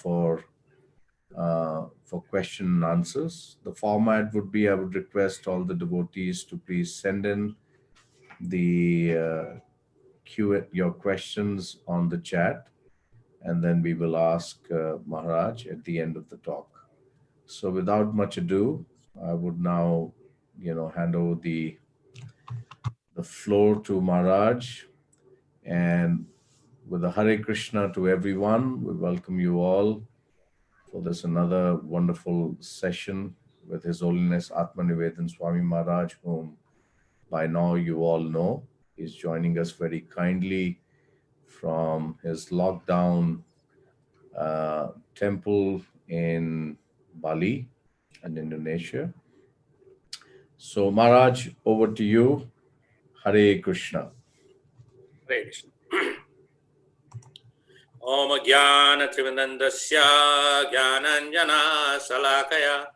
for question and answers. The format would be, I would request all the devotees to please send in the your questions on the chat, and then we will ask Maharaj at the end of the talk. So without much ado, I would now, hand over the floor to Maharaj, and with a Hare Krishna to everyone, we welcome you all for this another wonderful session with His Holiness Atmanivedana Swami Maharaj, whom by now you all know. He's joining us very kindly from his lockdown temple in Bali and Indonesia. So Maharaj, over to you. Hare Krishna. Hare Krishna. Om Jnana Trivandandasya Jnananjana Salakaya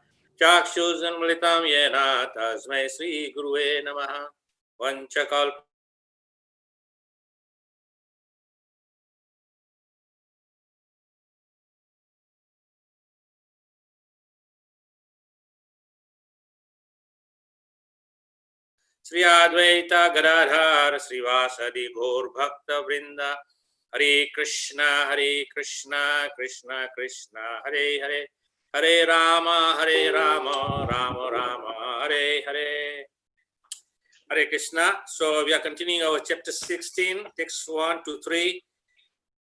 Chakshuzanmritam Yena Tasmai Sri Gurue Namaha Vanchakal Sri Advaita Gadadhar Srivasadi Gaur Bhakta Vrinda Hare Krishna Krishna Krishna Hare Hare Hare Rama Rama Rama Hare Hare Hare Krishna. So we are continuing our chapter 16, text 1 to 3,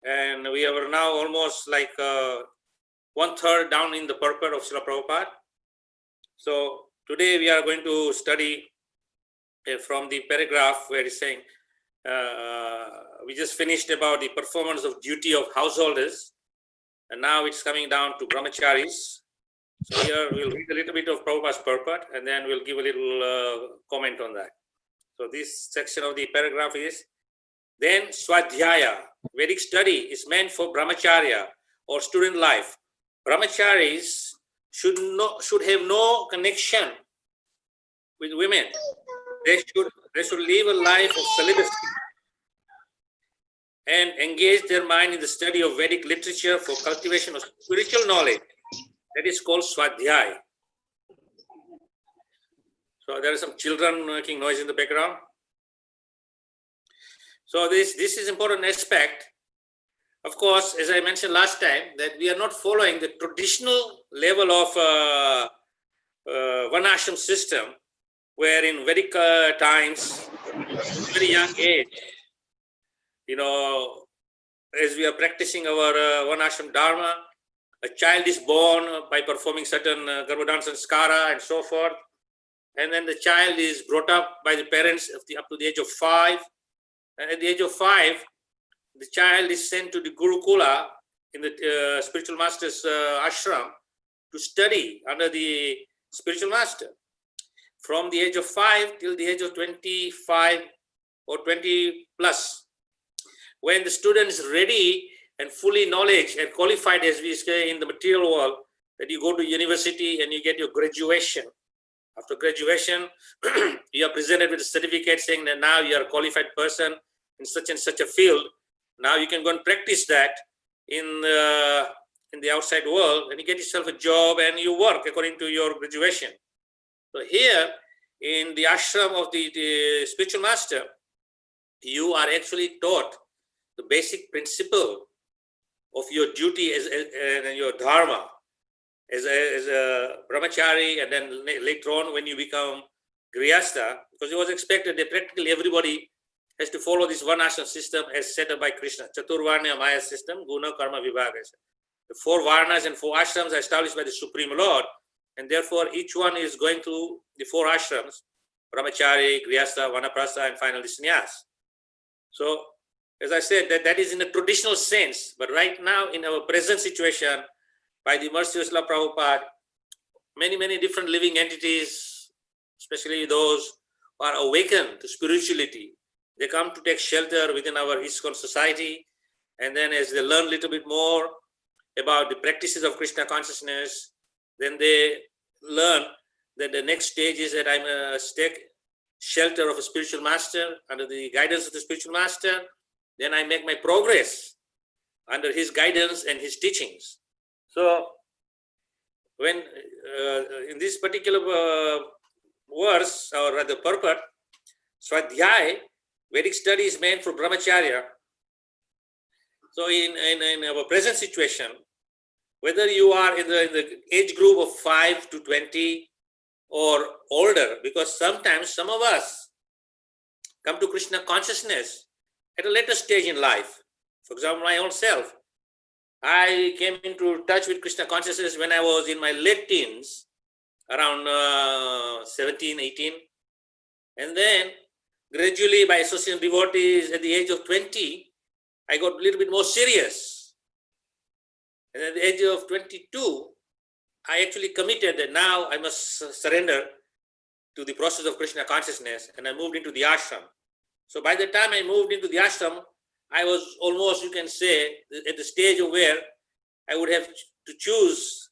and we are now almost like 1/3 down in the purport of Srila Prabhupada. So today we are going to study from the paragraph where it's saying, we just finished about the performance of duty of householders, and now it's coming down to brahmacharis. So here we'll read a little bit of Prabhupada's purport, and then we'll give a little comment on that. So this section of the paragraph is, then Swadhyaya, Vedic study, is meant for brahmacharya or student life. Brahmacharis should have no connection with women. They should live a life of celibacy and engage their mind in the study of Vedic literature for cultivation of spiritual knowledge. That is called Swadhyaya. So there are some children making noise in the background. So this is important aspect. Of course, as I mentioned last time, that we are not following the traditional level of Varnashram system, where in Vedic times, very young age, as we are practicing our Varnashram Dharma, a child is born by performing certain Garbhodhan Sanskara and so forth. And then the child is brought up by the parents up to the age of 5. And at the age of 5, the child is sent to the Gurukula in the spiritual master's ashram to study under the spiritual master. From the age of 5 till the age of 25 or 20 plus. When the student is ready and fully knowledge and qualified, as we say in the material world, that you go to university and you get your graduation. After graduation, you are presented with a certificate saying that now you are a qualified person in such and such a field. Now you can go and practice that in the outside world, and you get yourself a job and you work according to your graduation. So here in the ashram of the spiritual master, you are actually taught the basic principle of your duty and your dharma as a brahmachari, and then later on when you become grihastha, because it was expected that practically everybody has to follow this varnashram system as set up by Krishna, Chaturvarna Maya system, Guna Karma Vibhaga. The 4 varnas and 4 ashrams are established by the Supreme Lord, and therefore each one is going through the 4 ashrams, brahmachari, grihastha, vanaprastha, and finally sannyas. So as I said, that is in a traditional sense, but right now in our present situation, by the mercy of Srila Prabhupada, many different living entities, especially those who are awakened to spirituality, they come to take shelter within our ISKCON society, and then as they learn a little bit more about the practices of Krishna consciousness, then they learn that the next stage is that I must take shelter of a spiritual master, under the guidance of the spiritual master. Then I make my progress under his guidance and his teachings. So when in this particular verse, or rather purport, Swadhyay, Vedic study is meant for brahmacharya. So in our present situation, whether you are in the age group of 5 to 20 or older, because sometimes some of us come to Krishna consciousness at a later stage in life. For example, my own self, I came into touch with Krishna consciousness when I was in my late teens, around 17, 18. And then gradually by associating devotees at the age of 20, I got a little bit more serious. And at the age of 22, I actually committed that now I must surrender to the process of Krishna consciousness, and I moved into the ashram. So by the time I moved into the ashram, I was almost, you can say, at the stage of where I would have to choose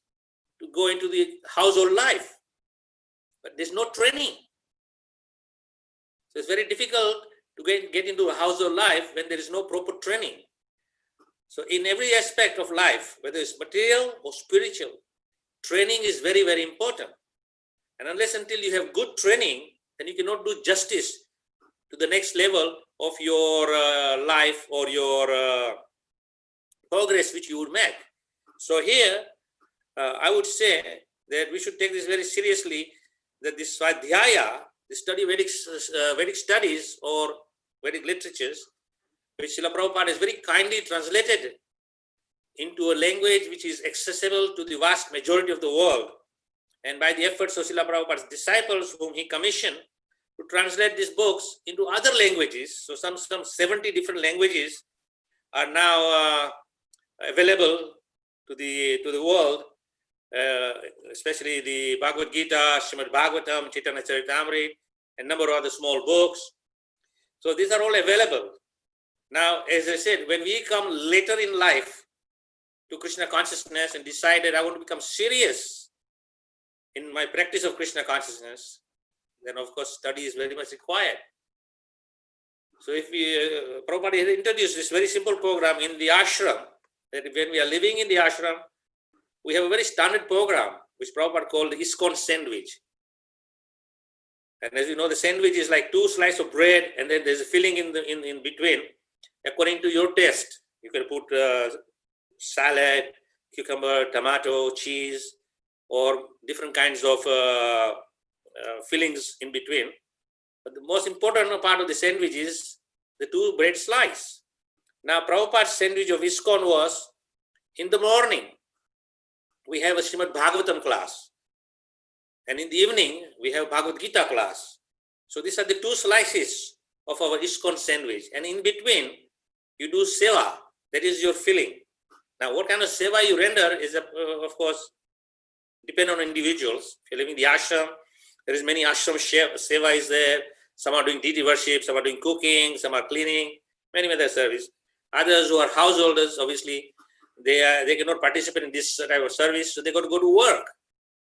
to go into the household life. But there's no training. So it's very difficult to get into a household life when there is no proper training. So in every aspect of life, whether it's material or spiritual, training is very, very important. And unless until you have good training, then you cannot do justice to the next level of your life or your progress which you would make. So here, I would say that we should take this very seriously, that this Swadhyaya, the study Vedic studies or Vedic literatures, which Srila Prabhupada has very kindly translated into a language which is accessible to the vast majority of the world. And by the efforts of Srila Prabhupada's disciples, whom he commissioned to translate these books into other languages. So some 70 different languages are now available to the world, especially the Bhagavad Gita, Srimad Bhagavatam, Chaitanya Charitamrita, and a number of other small books. So these are all available. Now, as I said, when we come later in life to Krishna consciousness and decide that I want to become serious in my practice of Krishna consciousness, then of course study is very much required. So if we, Prabhupada has introduced this very simple program in the ashram, that when we are living in the ashram, we have a very standard program, which Prabhupada called the ISKCON sandwich. And as you know, the sandwich is like 2 slices of bread, and then there's a filling in between, according to your taste. You can put salad, cucumber, tomato, cheese, or different kinds of fillings in between. But the most important part of the sandwich is the 2 bread slices. Now, Prabhupada's sandwich of ISKCON was, in the morning, we have a Srimad Bhagavatam class. And in the evening, we have Bhagavad Gita class. So these are the 2 slices of our ISKCON sandwich. And in between, you do seva, that is your filling. Now, what kind of seva you render is, of course, depend on individuals. If you're living in the ashram, there is many ashram seva is there. Some are doing deity worship, some are doing cooking, some are cleaning, many other service. Others who are householders, obviously, they cannot participate in this type of service, so they got to go to work.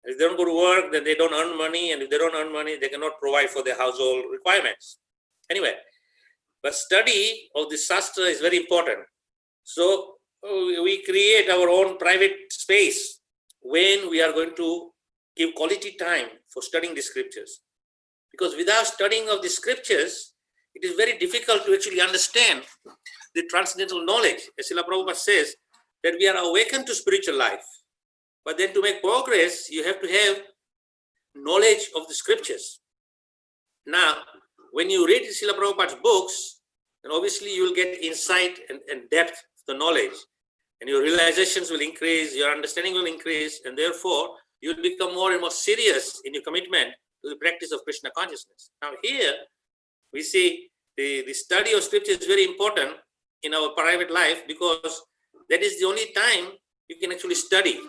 If they don't go to work, then they don't earn money, and if they don't earn money, they cannot provide for their household requirements. Anyway, but study of the Shastra is very important. So we create our own private space when we are going to give quality time for studying the scriptures. Because without studying of the scriptures, it is very difficult to actually understand the transcendental knowledge. As Srila Prabhupada says, that we are awakened to spiritual life. But then to make progress, you have to have knowledge of the scriptures. Now, when you read Srila Prabhupada's books, then obviously you will get insight and depth of the knowledge. And your realizations will increase, your understanding will increase, and therefore you will become more and more serious in your commitment to the practice of Krishna consciousness. Now here, we see the study of scripture is very important in our private life, because that is the only time you can actually study.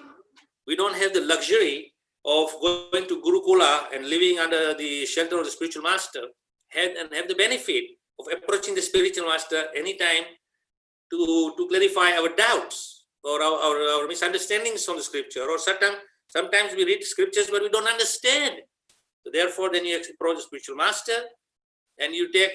We don't have the luxury of going to Gurukula and living under the shelter of the spiritual master and have the benefit of approaching the spiritual master anytime to clarify our doubts or our misunderstandings from the scripture. Or sometimes we read scriptures but we don't understand. So therefore, then you approach the spiritual master and you take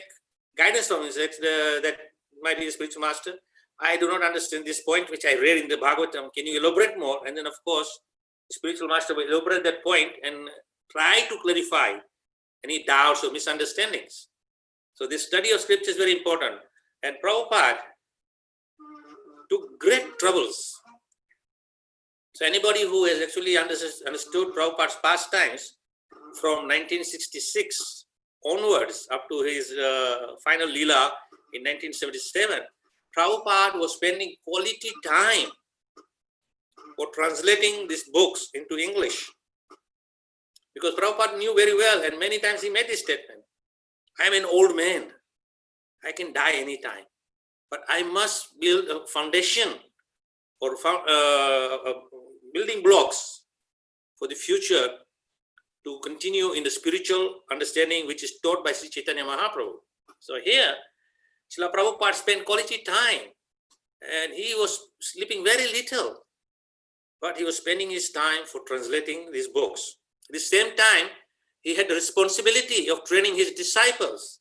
guidance from him. That might be the spiritual master. I do not understand this point which I read in the Bhagavatam. Can you elaborate more? And then, of course, the spiritual master will elaborate that point and try to clarify any doubts or misunderstandings. So this study of scripture is very important. And Prabhupada took great troubles. So anybody who has actually understood Prabhupada's pastimes from 1966 onwards up to his final Leela in 1977, Prabhupada was spending quality time for translating these books into English. Because Prabhupada knew very well, and many times he made this statement, I am an old man. I can die anytime. But I must build a foundation or building blocks for the future to continue in the spiritual understanding which is taught by Sri Chaitanya Mahaprabhu. So here, Srila Prabhupada spent quality time and he was sleeping very little, but he was spending his time for translating these books. At the same time, he had the responsibility of training his disciples.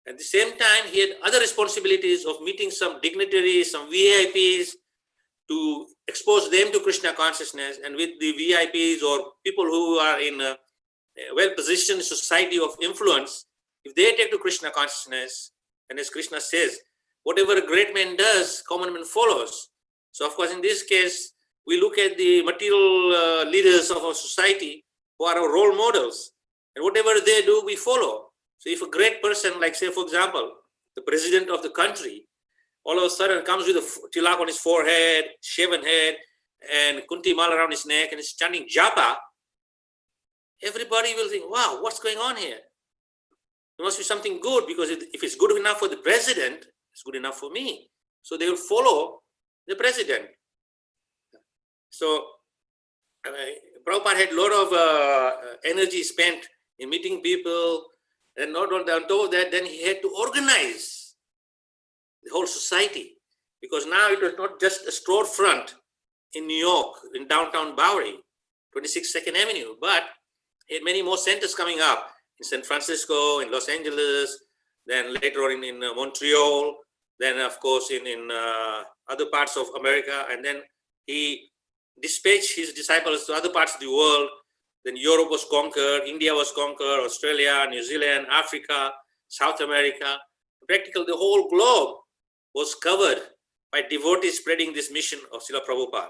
At the same time, he had other responsibilities of meeting some dignitaries, some VIPs, to expose them to Krishna consciousness. And with the VIPs or people who are in a well-positioned society of influence, if they take to Krishna consciousness, and as Krishna says, whatever a great man does, common man follows. So of course, in this case, we look at the material leaders of our society who are our role models. And whatever they do, we follow. So if a great person, like say, for example, the president of the country, all of a sudden comes with a tilak on his forehead, shaven head, and kunti mal around his neck, and is chanting japa, everybody will think, wow, what's going on here? There must be something good, because if it's good enough for the president, it's good enough for me. So they will follow the president. So Prabhupada had a lot of energy spent in meeting people, and not on top of that, then he had to organize the whole society, because now it was not just a storefront in New York, in downtown Bowery, 26 2nd Avenue, but he had many more centers coming up in San Francisco, in Los Angeles, then later on in Montreal, then of course in other parts of America, and then he dispatched his disciples to other parts of the world. Then Europe was conquered, India was conquered, Australia, New Zealand, Africa, South America. Practically the whole globe was covered by devotees spreading this mission of Srila Prabhupada.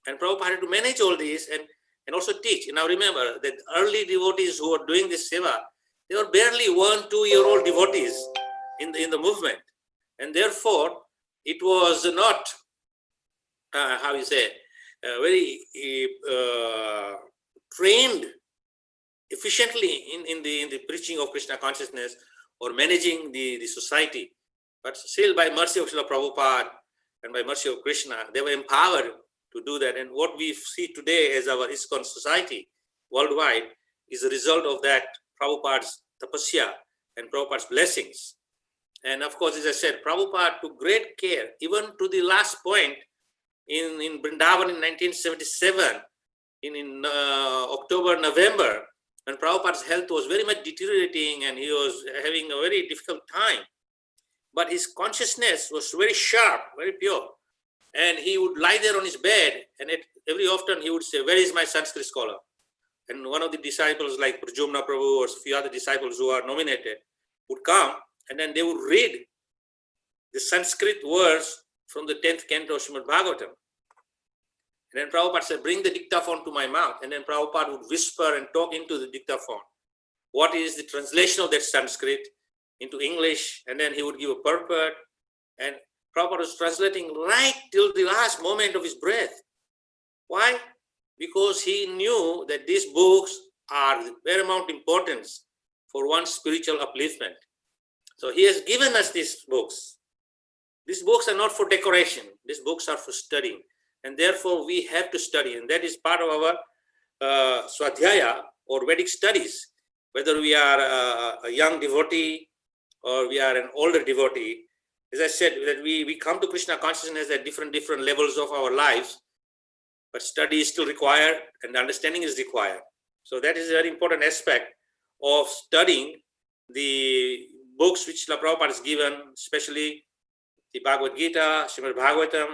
And Prabhupada had to manage all this and also teach. And now remember that early devotees who were doing this seva, they were barely 1-2-year-old devotees in the movement. And therefore, it was not, very trained efficiently in the preaching of Krishna consciousness or managing the society. But still, by mercy of Srila Prabhupada and by mercy of Krishna, they were empowered to do that. And what we see today as our ISKCON society worldwide is a result of that Prabhupada's tapasya and Prabhupada's blessings. And of course, as I said, Prabhupada took great care, even to the last point in Vrindavan in 1977, in October, November, when Prabhupada's health was very much deteriorating and he was having a very difficult time. But his consciousness was very sharp, very pure. And he would lie there on his bed, and every often he would say, where is my Sanskrit scholar? And one of the disciples like Prajumna Prabhu or a few other disciples who are nominated would come, and then they would read the Sanskrit words from the 10th canto of Srimad Bhagavatam. And then Prabhupada said, bring the dictaphone to my mouth. And then Prabhupada would whisper and talk into the dictaphone. What is the translation of that Sanskrit into English? And then he would give a purport. And Prabhupada was translating right till the last moment of his breath. Why? Because he knew that these books are of paramount importance for one's spiritual upliftment. So he has given us these books. These books are not for decoration. These books are for studying. And therefore, we have to study. And that is part of our Swadhyaya or Vedic studies. Whether we are a young devotee or we are an older devotee. As I said, that we come to Krishna consciousness at different levels of our lives. But study is still required and understanding is required. So that is a very important aspect of studying the books which Srila Prabhupada has given, especially the Bhagavad Gita, Srimad Bhagavatam.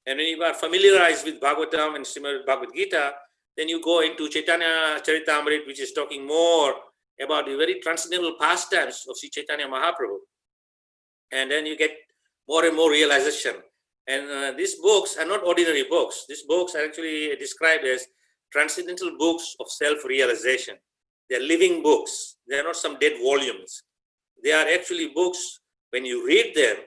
And when you are familiarized with Bhagavatam and Srimad Bhagavad Gita, then you go into Chaitanya Charitamrita, which is talking more about the very transcendental pastimes of Sri Chaitanya Mahaprabhu. And then you get more and more realization. And these books are not ordinary books. These books are actually described as transcendental books of self-realization. They're living books. They're not some dead volumes. They are actually books. When you read them,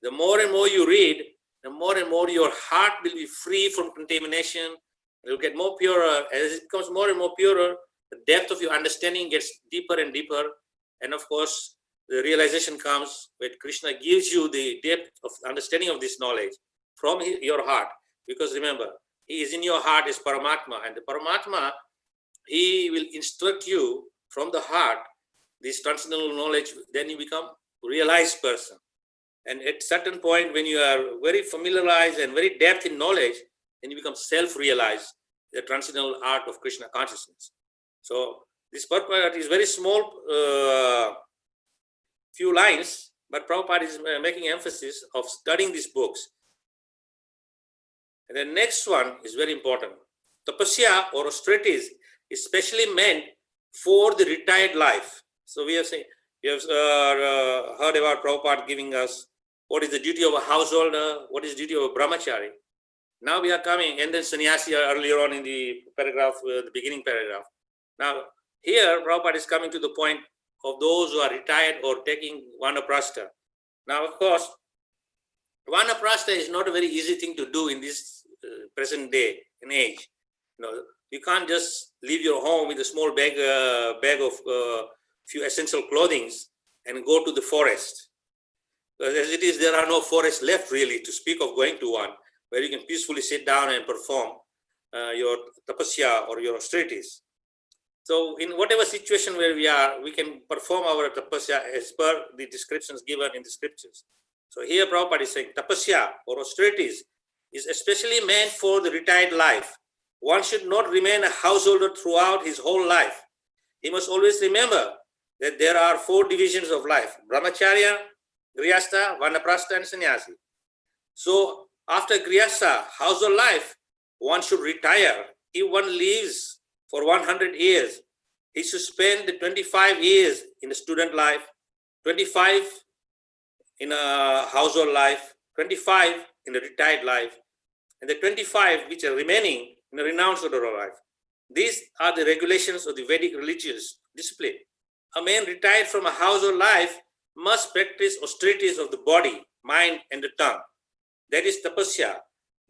the more and more you read, the more and more your heart will be free from contamination. It will get more purer. As it becomes more and more purer, the depth of your understanding gets deeper and deeper. And of course, the realization comes when Krishna gives you the depth of understanding of this knowledge from your heart. Because remember, he is in your heart as Paramatma. And the Paramatma, he will instruct you from the heart, this transcendental knowledge. Then you become a realized person. And at certain point, when you are very familiarized and very depth in knowledge, then you become self-realized, the transcendental art of Krishna consciousness. So this purport is very small, few lines, but Prabhupada is making emphasis of studying these books. And the next one is very important. Tapasya or austerities is specially meant for the retired life. So we have heard about Prabhupada giving us what is the duty of a householder, what is the duty of a brahmachari. Now we are coming, and then sannyasi earlier on in the paragraph, the beginning paragraph. Now here Prabhupada is coming to the point of those who are retired or taking vanaprastha. Now, of course, vanaprastha is not a very easy thing to do in this present day and age. You can't just leave your home with a small bag of few essential clothing and go to the forest. Because as it is, there are no forests left really to speak of going to one where you can peacefully sit down and perform your tapasya or your austerities. So in whatever situation where we are, we can perform our tapasya as per the descriptions given in the scriptures. So here Prabhupada is saying tapasya or austerities is especially meant for the retired life. One should not remain a householder throughout his whole life. He must always remember that there are 4 divisions of life: brahmacharya, grihastha, vanaprastha, and sannyasi. So after grihastha, household life, one should retire. If one lives for 100 years, he should spend the 25 years in the student life, 25 in a household life, 25 in the retired life, and the 25 which are remaining in the renounced order of life. These are the regulations of the Vedic religious discipline. A man retired from a household life must practice austerities of the body, mind, and the tongue. That is tapasya.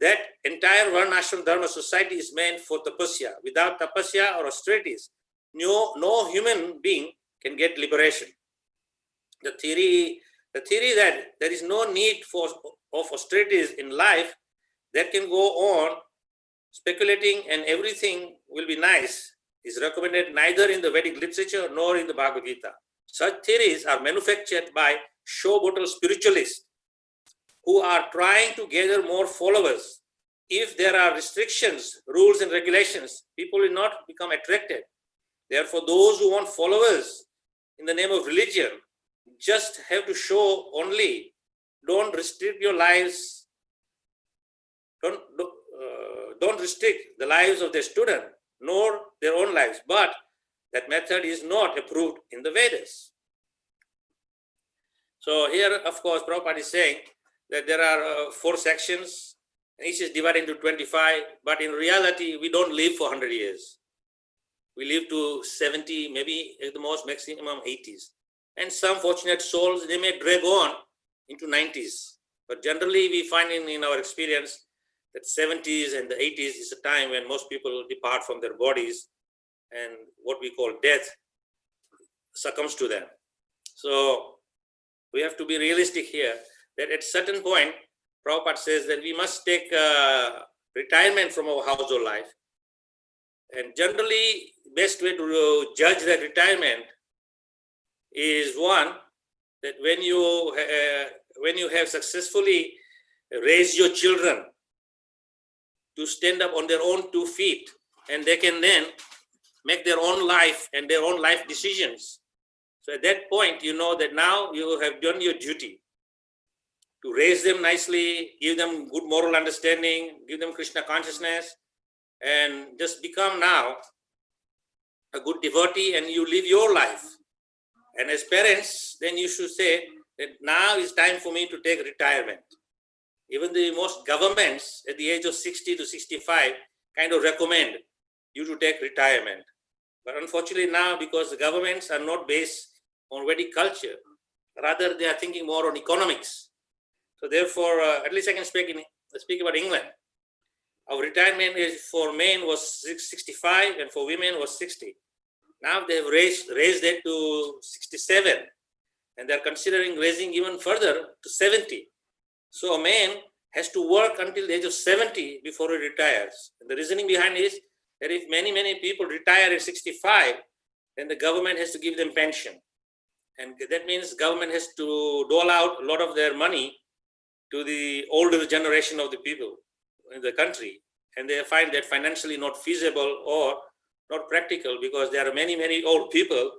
That entire Varnashram Dharma society is meant for tapasya. Without tapasya or austerities, no human being can get liberation. The theory that there is no need of austerities in life, that can go on speculating and everything will be nice, is recommended neither in the Vedic literature nor in the Bhagavad Gita. Such theories are manufactured by showbottle spiritualists who are trying to gather more followers. If there are restrictions, rules, and regulations, people will not become attracted. Therefore, those who want followers in the name of religion just have to show only. Don't restrict your lives. Don't restrict the lives of their student, nor their own lives. But that method is not approved in the Vedas. So here, of course, Prabhupada is saying that there are 4 sections, each is divided into 25, but in reality, we don't live for 100 years. We live to 70, maybe at the most maximum 80s. And some fortunate souls, they may drag on into 90s. But generally, we find in our experience that 70s and the 80s is a time when most people depart from their bodies and what we call death succumbs to them. So we have to be realistic here that at certain point, Prabhupada says that we must take retirement from our household life. And generally, best way to judge that retirement is one, that when you have successfully raised your children to stand up on their own 2 feet, and they can then make their own life and their own life decisions. So at that point, you know that now you have done your duty to raise them nicely, give them good moral understanding, give them Krishna consciousness, and just become now a good devotee and you live your life. And as parents, then you should say that now is time for me to take retirement. Even the most governments at the age of 60 to 65 kind of recommend you to take retirement. But unfortunately now, because the governments are not based on Vedic culture, rather they are thinking more on economics. So therefore, at least I can speak about England. Our retirement age for men was 65 and for women was 60. Now they have raised it to 67 and they're considering raising even further to 70. So a man has to work until the age of 70 before he retires. And the reasoning behind is that if many people retire at 65, then the government has to give them pension. And that means government has to dole out a lot of their money to the older generation of the people in the country. And they find that financially not feasible or not practical because there are many old people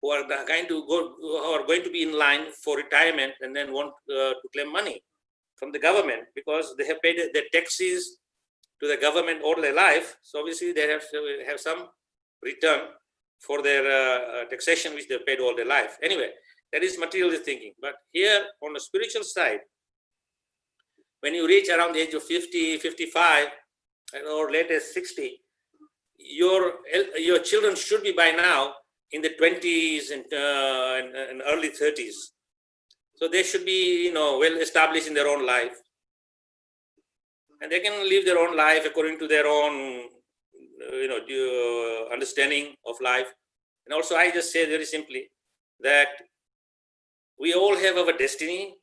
who are going to be in line for retirement and then want to claim money from the government because they have paid their taxes to the government all their life. So obviously they have to have some return for their taxation which they paid all their life. Anyway, that is materialist thinking. But here on the spiritual side, when you reach around the age of 50, 55, or latest 60, your children should be by now in the 20s and early 30s. So they should be, well established in their own life. And they can live their own life according to their own, understanding of life. And also I just say very simply that we all have our destiny.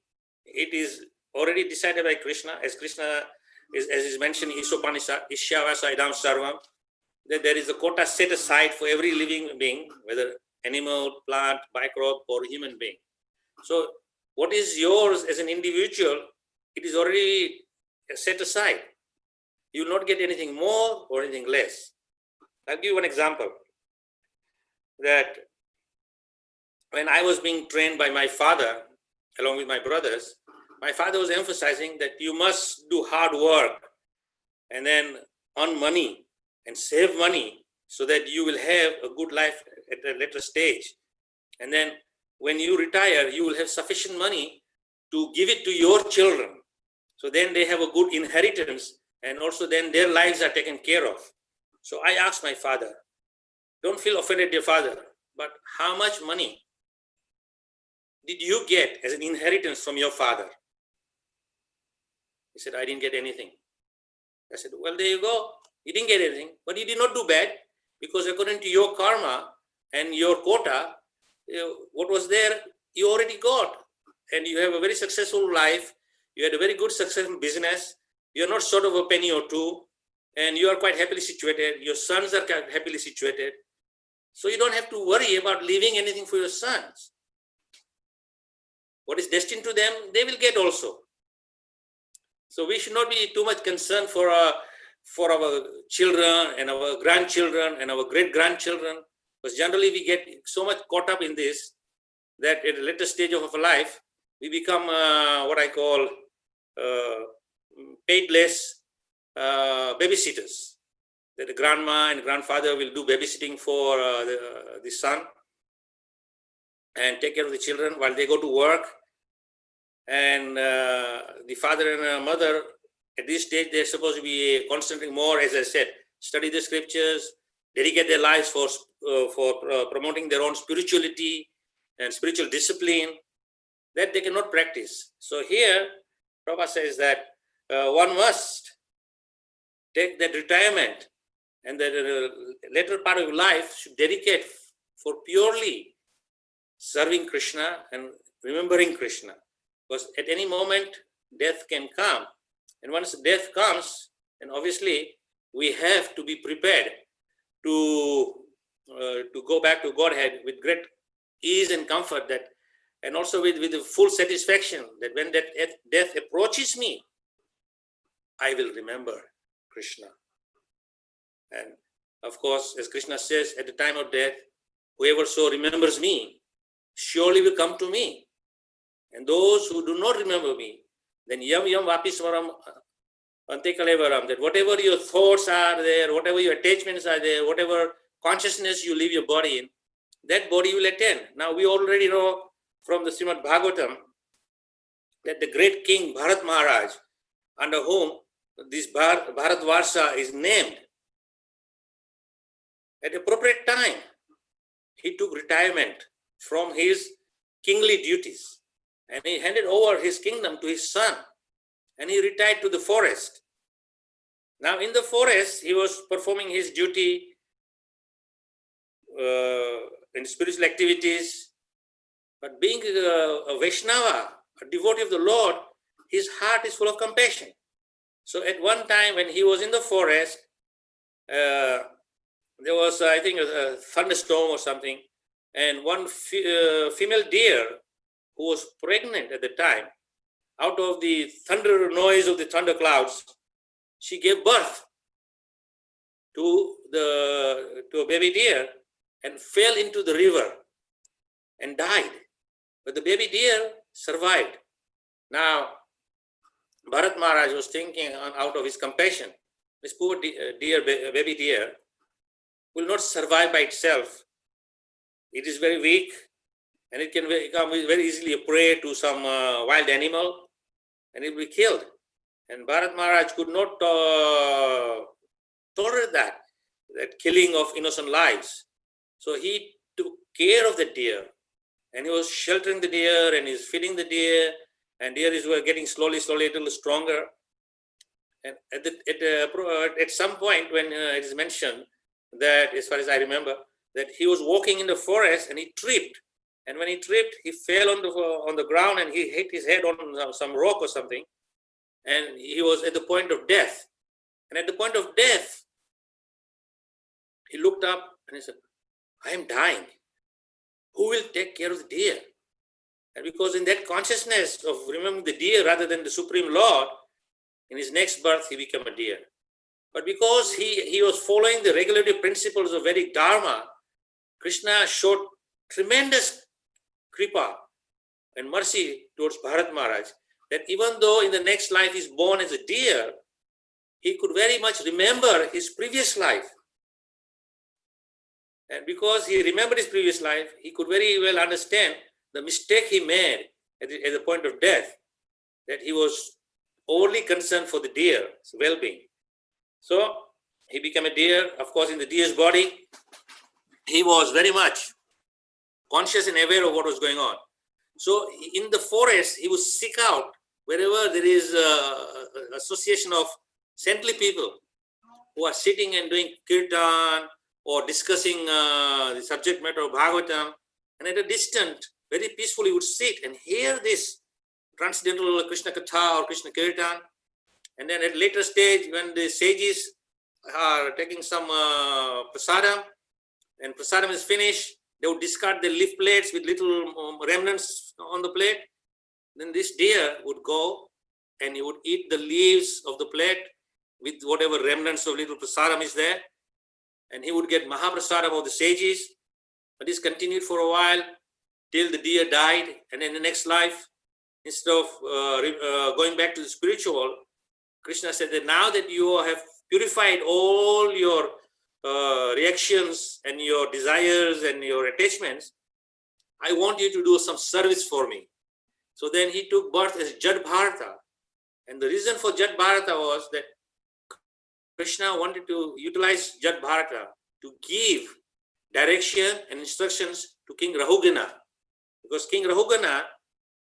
It is already decided by Krishna, as Krishna is, as is mentioned in Isopanishad, Ishyavasa Idam Sarvam, that there is a quota set aside for every living being, whether animal, plant, microbe, or human being. So what is yours as an individual, it is already set aside. You will not get anything more or anything less. I'll give you one example. That when I was being trained by my father, along with my brothers, my father was emphasizing that you must do hard work and then earn money and save money so that you will have a good life at a later stage. And then when you retire, you will have sufficient money to give it to your children. So then they have a good inheritance and also then their lives are taken care of. So I asked my father, don't feel offended, dear father, but how much money did you get as an inheritance from your father? He said, I didn't get anything. I said, well, there you go. You didn't get anything, but you did not do bad because according to your karma and your quota, what was there, you already got. And you have a very successful life. You had a very good successful business. You're not short of a penny or two. And you are quite happily situated. Your sons are happily situated. So you don't have to worry about leaving anything for your sons. What is destined to them, they will get also. So we should not be too much concerned for our children and our grandchildren and our great-grandchildren, because generally we get so much caught up in this that at a later stage of our life, we become what I call paidless babysitters. That the grandma and grandfather will do babysitting for the son and take care of the children while they go to work. And the father and mother, at this stage, they're supposed to be concentrating more, as I said, study the scriptures, dedicate their lives for promoting their own spirituality and spiritual discipline that they cannot practice. So here, Prabhupada says that one must take that retirement and the later part of life should dedicate for purely serving Krishna and remembering Krishna. Because at any moment, death can come. And once death comes, then obviously we have to be prepared to go back to Godhead with great ease and comfort, that, and also with the full satisfaction that when that death approaches me, I will remember Krishna. And of course, as Krishna says, at the time of death, whoever so remembers me surely will come to me. And those who do not remember me Then yam yam vapismaram ante kalevaram, that whatever your thoughts are there, whatever your attachments are there, whatever consciousness you leave your body in, that body will attend. Now we already know from the Srimad Bhagavatam that the great king Bharat Maharaj, under whom this Bharatvarsha is named, at appropriate time, he took retirement from his kingly duties and he handed over his kingdom to his son and he retired to the forest. Now in the forest, he was performing his duty in spiritual activities, but being a Vaishnava, a devotee of the Lord, his heart is full of compassion. So at one time when he was in the forest, there was, I think, a thunderstorm or something, and one female deer who was pregnant at the time, out of the thunder noise of the thunder clouds, she gave birth to a baby deer and fell into the river and died. But the baby deer survived. Now, Bharat Maharaj was thinking out of his compassion, this poor baby deer will not survive by itself. It is very weak and it can become very easily a prey to some wild animal and it will be killed. And Bharat Maharaj could not tolerate that killing of innocent lives. So he took care of the deer and he was sheltering the deer and he's feeding the deer, and deer were getting slowly a little stronger. And at some point when it is mentioned that, as far as I remember, that he was walking in the forest and he tripped. And when he tripped, he fell on the ground and he hit his head on some rock or something. And he was at the point of death. And at the point of death, he looked up and he said, I am dying. Who will take care of the deer? And because in that consciousness of remembering the deer rather than the Supreme Lord, in his next birth, he became a deer. But because he was following the regulative principles of Vedic Dharma, Krishna showed tremendous kripa and mercy towards Bharat Maharaj, that even though in the next life he's born as a deer, he could very much remember his previous life. And because he remembered his previous life, he could very well understand the mistake he made at the point of death, that he was overly concerned for the deer's well-being. So he became a deer. Of course, in the deer's body, he was very much conscious and aware of what was going on. So in the forest, he would seek out wherever there is an association of saintly people who are sitting and doing kirtan or discussing the subject matter of Bhagavatam, and at a distance, very peacefully would sit and hear this transcendental Krishna Katha or Krishna Kirtan. And then at a later stage, when the sages are taking some prasadam, and prasadam is finished, they would discard the leaf plates with little remnants on the plate. Then this deer would go and he would eat the leaves of the plate with whatever remnants of little prasadam is there. And he would get Mahaprasadam of the sages. But this continued for a while till the deer died. And in the next life, instead of going back to the spiritual, Krishna said that now that you have purified all your reactions and your desires and your attachments, I want you to do some service for me. So then he took birth as Jad Bharata. And the reason for Jad Bharata was that Krishna wanted to utilize Jad Bharata to give direction and instructions to King Rahugana. Because King Rahugana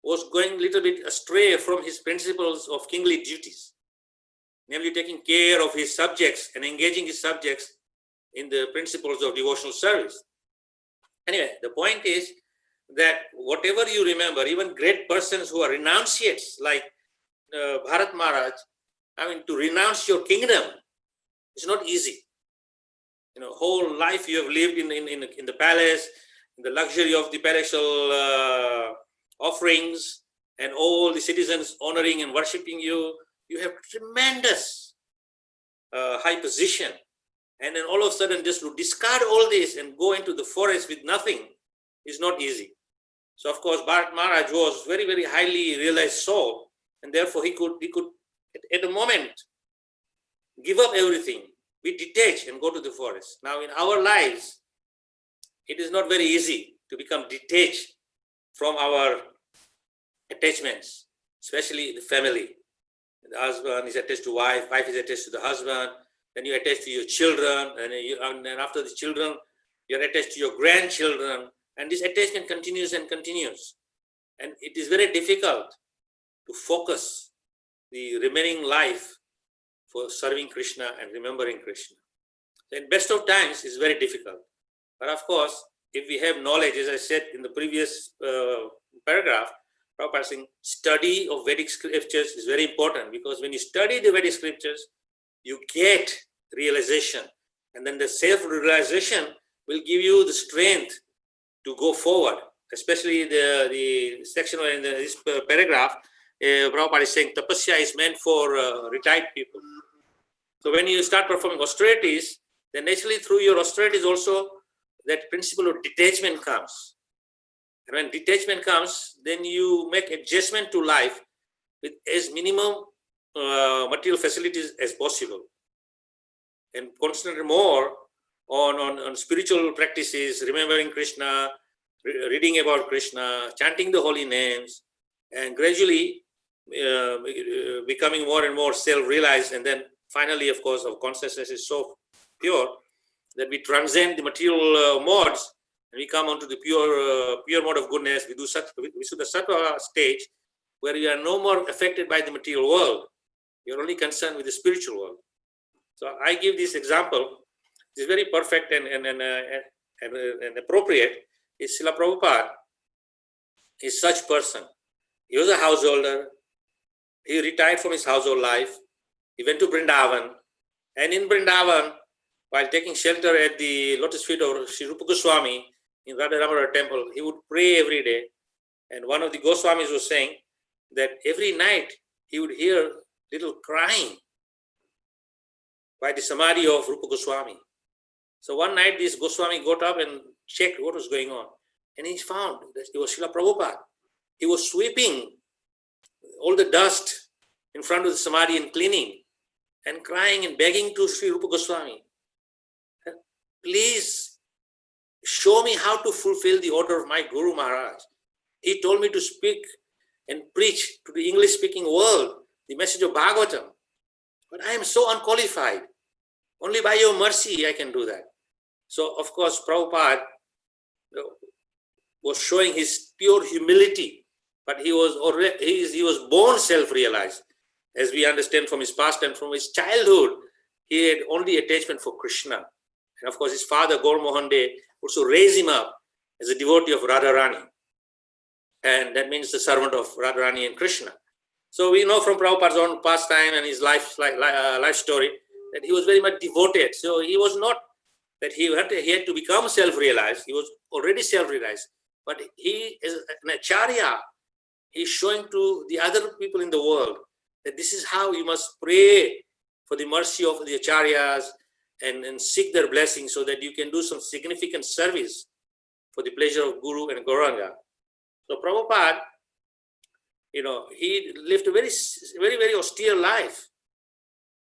was going a little bit astray from his principles of kingly duties, namely taking care of his subjects and engaging his subjects in the principles of devotional service. Anyway, the point is that whatever you remember, even great persons who are renunciates like Bharat Maharaj, to renounce your kingdom, it's not easy. Whole life you have lived in the palace, in the luxury of the palatial offerings, and all the citizens honoring and worshipping you. You have tremendous high position. And then all of a sudden just to discard all this and go into the forest with nothing is not easy. So of course, Bharat Maharaj was very, very highly realized soul. and therefore he could at the moment give up everything, be detached and go to the forest. Now in our lives, it is not very easy to become detached from our attachments, especially the family. The husband is attached to wife is attached to the husband, then you attach to your children, and then after the children, you're attached to your grandchildren, and this attachment continues and continues. And it is very difficult to focus the remaining life for serving Krishna and remembering Krishna. So in best of times, it's very difficult. But of course, if we have knowledge, as I said in the previous paragraph, Prabhupada saying study of Vedic scriptures is very important, because when you study the Vedic scriptures, you get realization, and then the self-realization will give you the strength to go forward. Especially the section in this paragraph, Prabhupada is saying tapasya is meant for retired people. So when you start performing austerities, then naturally through your austerities also that principle of detachment comes. And when detachment comes, then you make adjustment to life with as minimum material facilities as possible, and concentrate more on spiritual practices, remembering Krishna, reading about Krishna, chanting the holy names, and gradually becoming more and more self-realized. And then finally, of course, our consciousness is so pure that we transcend the material modes and we come onto the pure mode of goodness. We do the sattva stage where we are no more affected by the material world. We are only concerned with the spiritual world. So I give this example. It's very perfect and appropriate. Is Srila Prabhupada is such person. He was a householder. He retired from his household life. He went to Vrindavan. And in Vrindavan, while taking shelter at the lotus feet of Sri Rupa Goswami in Radharamara temple, he would pray every day. And one of the Goswamis was saying that every night he would hear little crying by the samadhi of Rupa Goswami. So one night this Goswami got up and checked what was going on. And he found that it was Srila Prabhupada. He was sweeping all the dust in front of the samadhi and cleaning and crying and begging to Sri Rupa Goswami, please show me how to fulfill the order of my Guru Maharaj. He told me to speak and preach to the English-speaking world the message of Bhagavatam. But I am so unqualified. Only by your mercy I can do that. So, of course, Prabhupada was showing his pure humility, but he was born self-realized. As we understand from his past and from his childhood, he had only attachment for Krishna. And of course, his father, Gaur Mohan De, also raised him up as a devotee of Radharani. And that means the servant of Radharani and Krishna. So we know from Prabhupada's own pastime and his life story that he was very much devoted. So he was not that he had to become self-realized. He was already self-realized. But he is an acharya. He's showing to the other people in the world that this is how you must pray for the mercy of the acharyas and seek their blessing so that you can do some significant service for the pleasure of Guru and Gauranga. So Prabhupada, he lived a very, very, very austere life.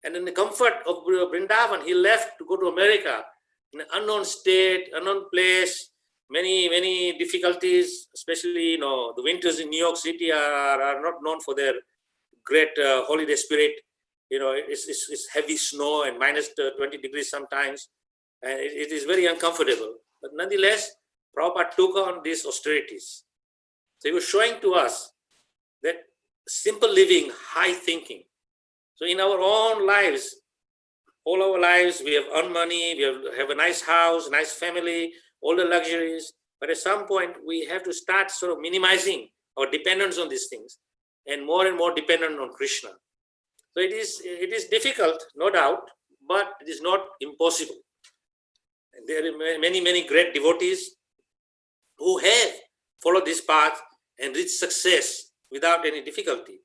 And in the comfort of Vrindavan, he left to go to America in an unknown state, unknown place, many, many difficulties, especially, the winters in New York City are not known for their great holiday spirit. It's heavy snow and minus 20 degrees sometimes. And it is very uncomfortable. But nonetheless, Prabhupada took on these austerities. So he was showing to us that simple living, high thinking. So in our own lives, all our lives, we have earned money, we have a nice house, nice family, all the luxuries. But at some point, we have to start sort of minimizing our dependence on these things and more dependent on Krishna. So it is difficult, no doubt, but it is not impossible. And there are many, many great devotees who have followed this path and reached success without any difficulty.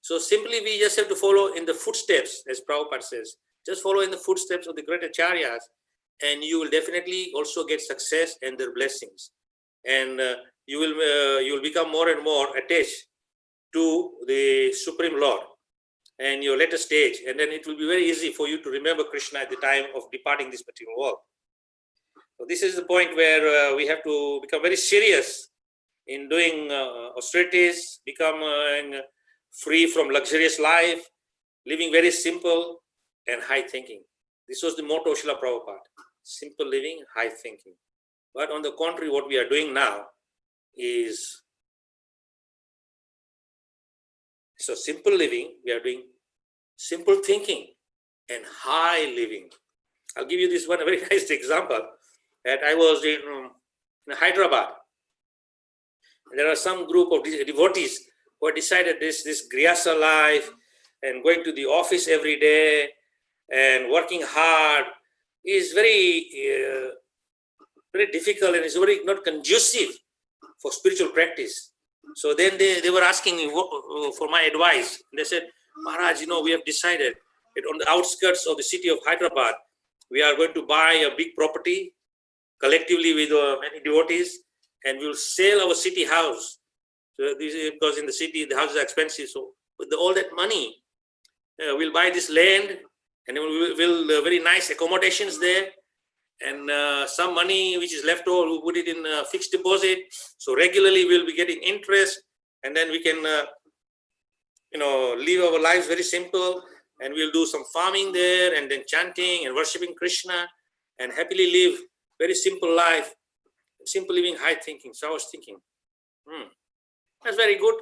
So simply we just have to follow in the footsteps, as Prabhupada says. Just follow in the footsteps of the great acharyas, and you will definitely also get success and their blessings. And you will become more and more attached to the Supreme Lord and your later stage, and then it will be very easy for you to remember Krishna at the time of departing this material world. So this is the point where we have to become very serious in doing austerities, becoming free from luxurious life, living very simple and high thinking. This was the motto of Srila Prabhupada: simple living, high thinking. But on the contrary, what we are doing now is, so simple living, we are doing simple thinking and high living. I'll give you this one very nice example. That I was in Hyderabad. There are some group of devotees who have decided this Grihastha life and going to the office every day and working hard is very very difficult and is very not conducive for spiritual practice. So then they were asking me for my advice. They said, Maharaj, we have decided that on the outskirts of the city of Hyderabad, we are going to buy a big property collectively with many devotees, and we will sell our city house. So this is because in the city, the houses are expensive. So with all that money, we'll buy this land and we'll very nice accommodations there. And some money which is left over, we'll put it in fixed deposit. So regularly we'll be getting interest, and then we can, live our lives very simple, and we'll do some farming there, and then chanting and worshiping Krishna, and happily live very simple life, simple living, high thinking. So I was thinking, that's very good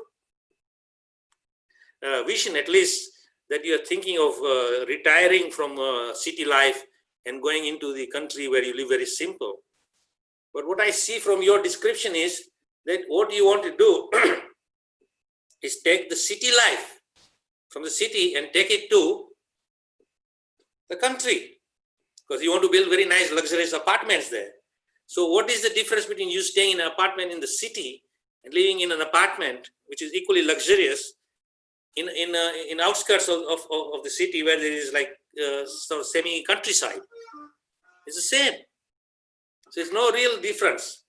vision, at least, that you are thinking of retiring from city life and going into the country where you live very simple. But what I see from your description is that what you want to do is take the city life from the city and take it to the country, because you want to build very nice luxurious apartments there. So what is the difference between you staying in an apartment in the city and living in an apartment which is equally luxurious in outskirts of the city where there is like some semi countryside? It's the same. So there's no real difference.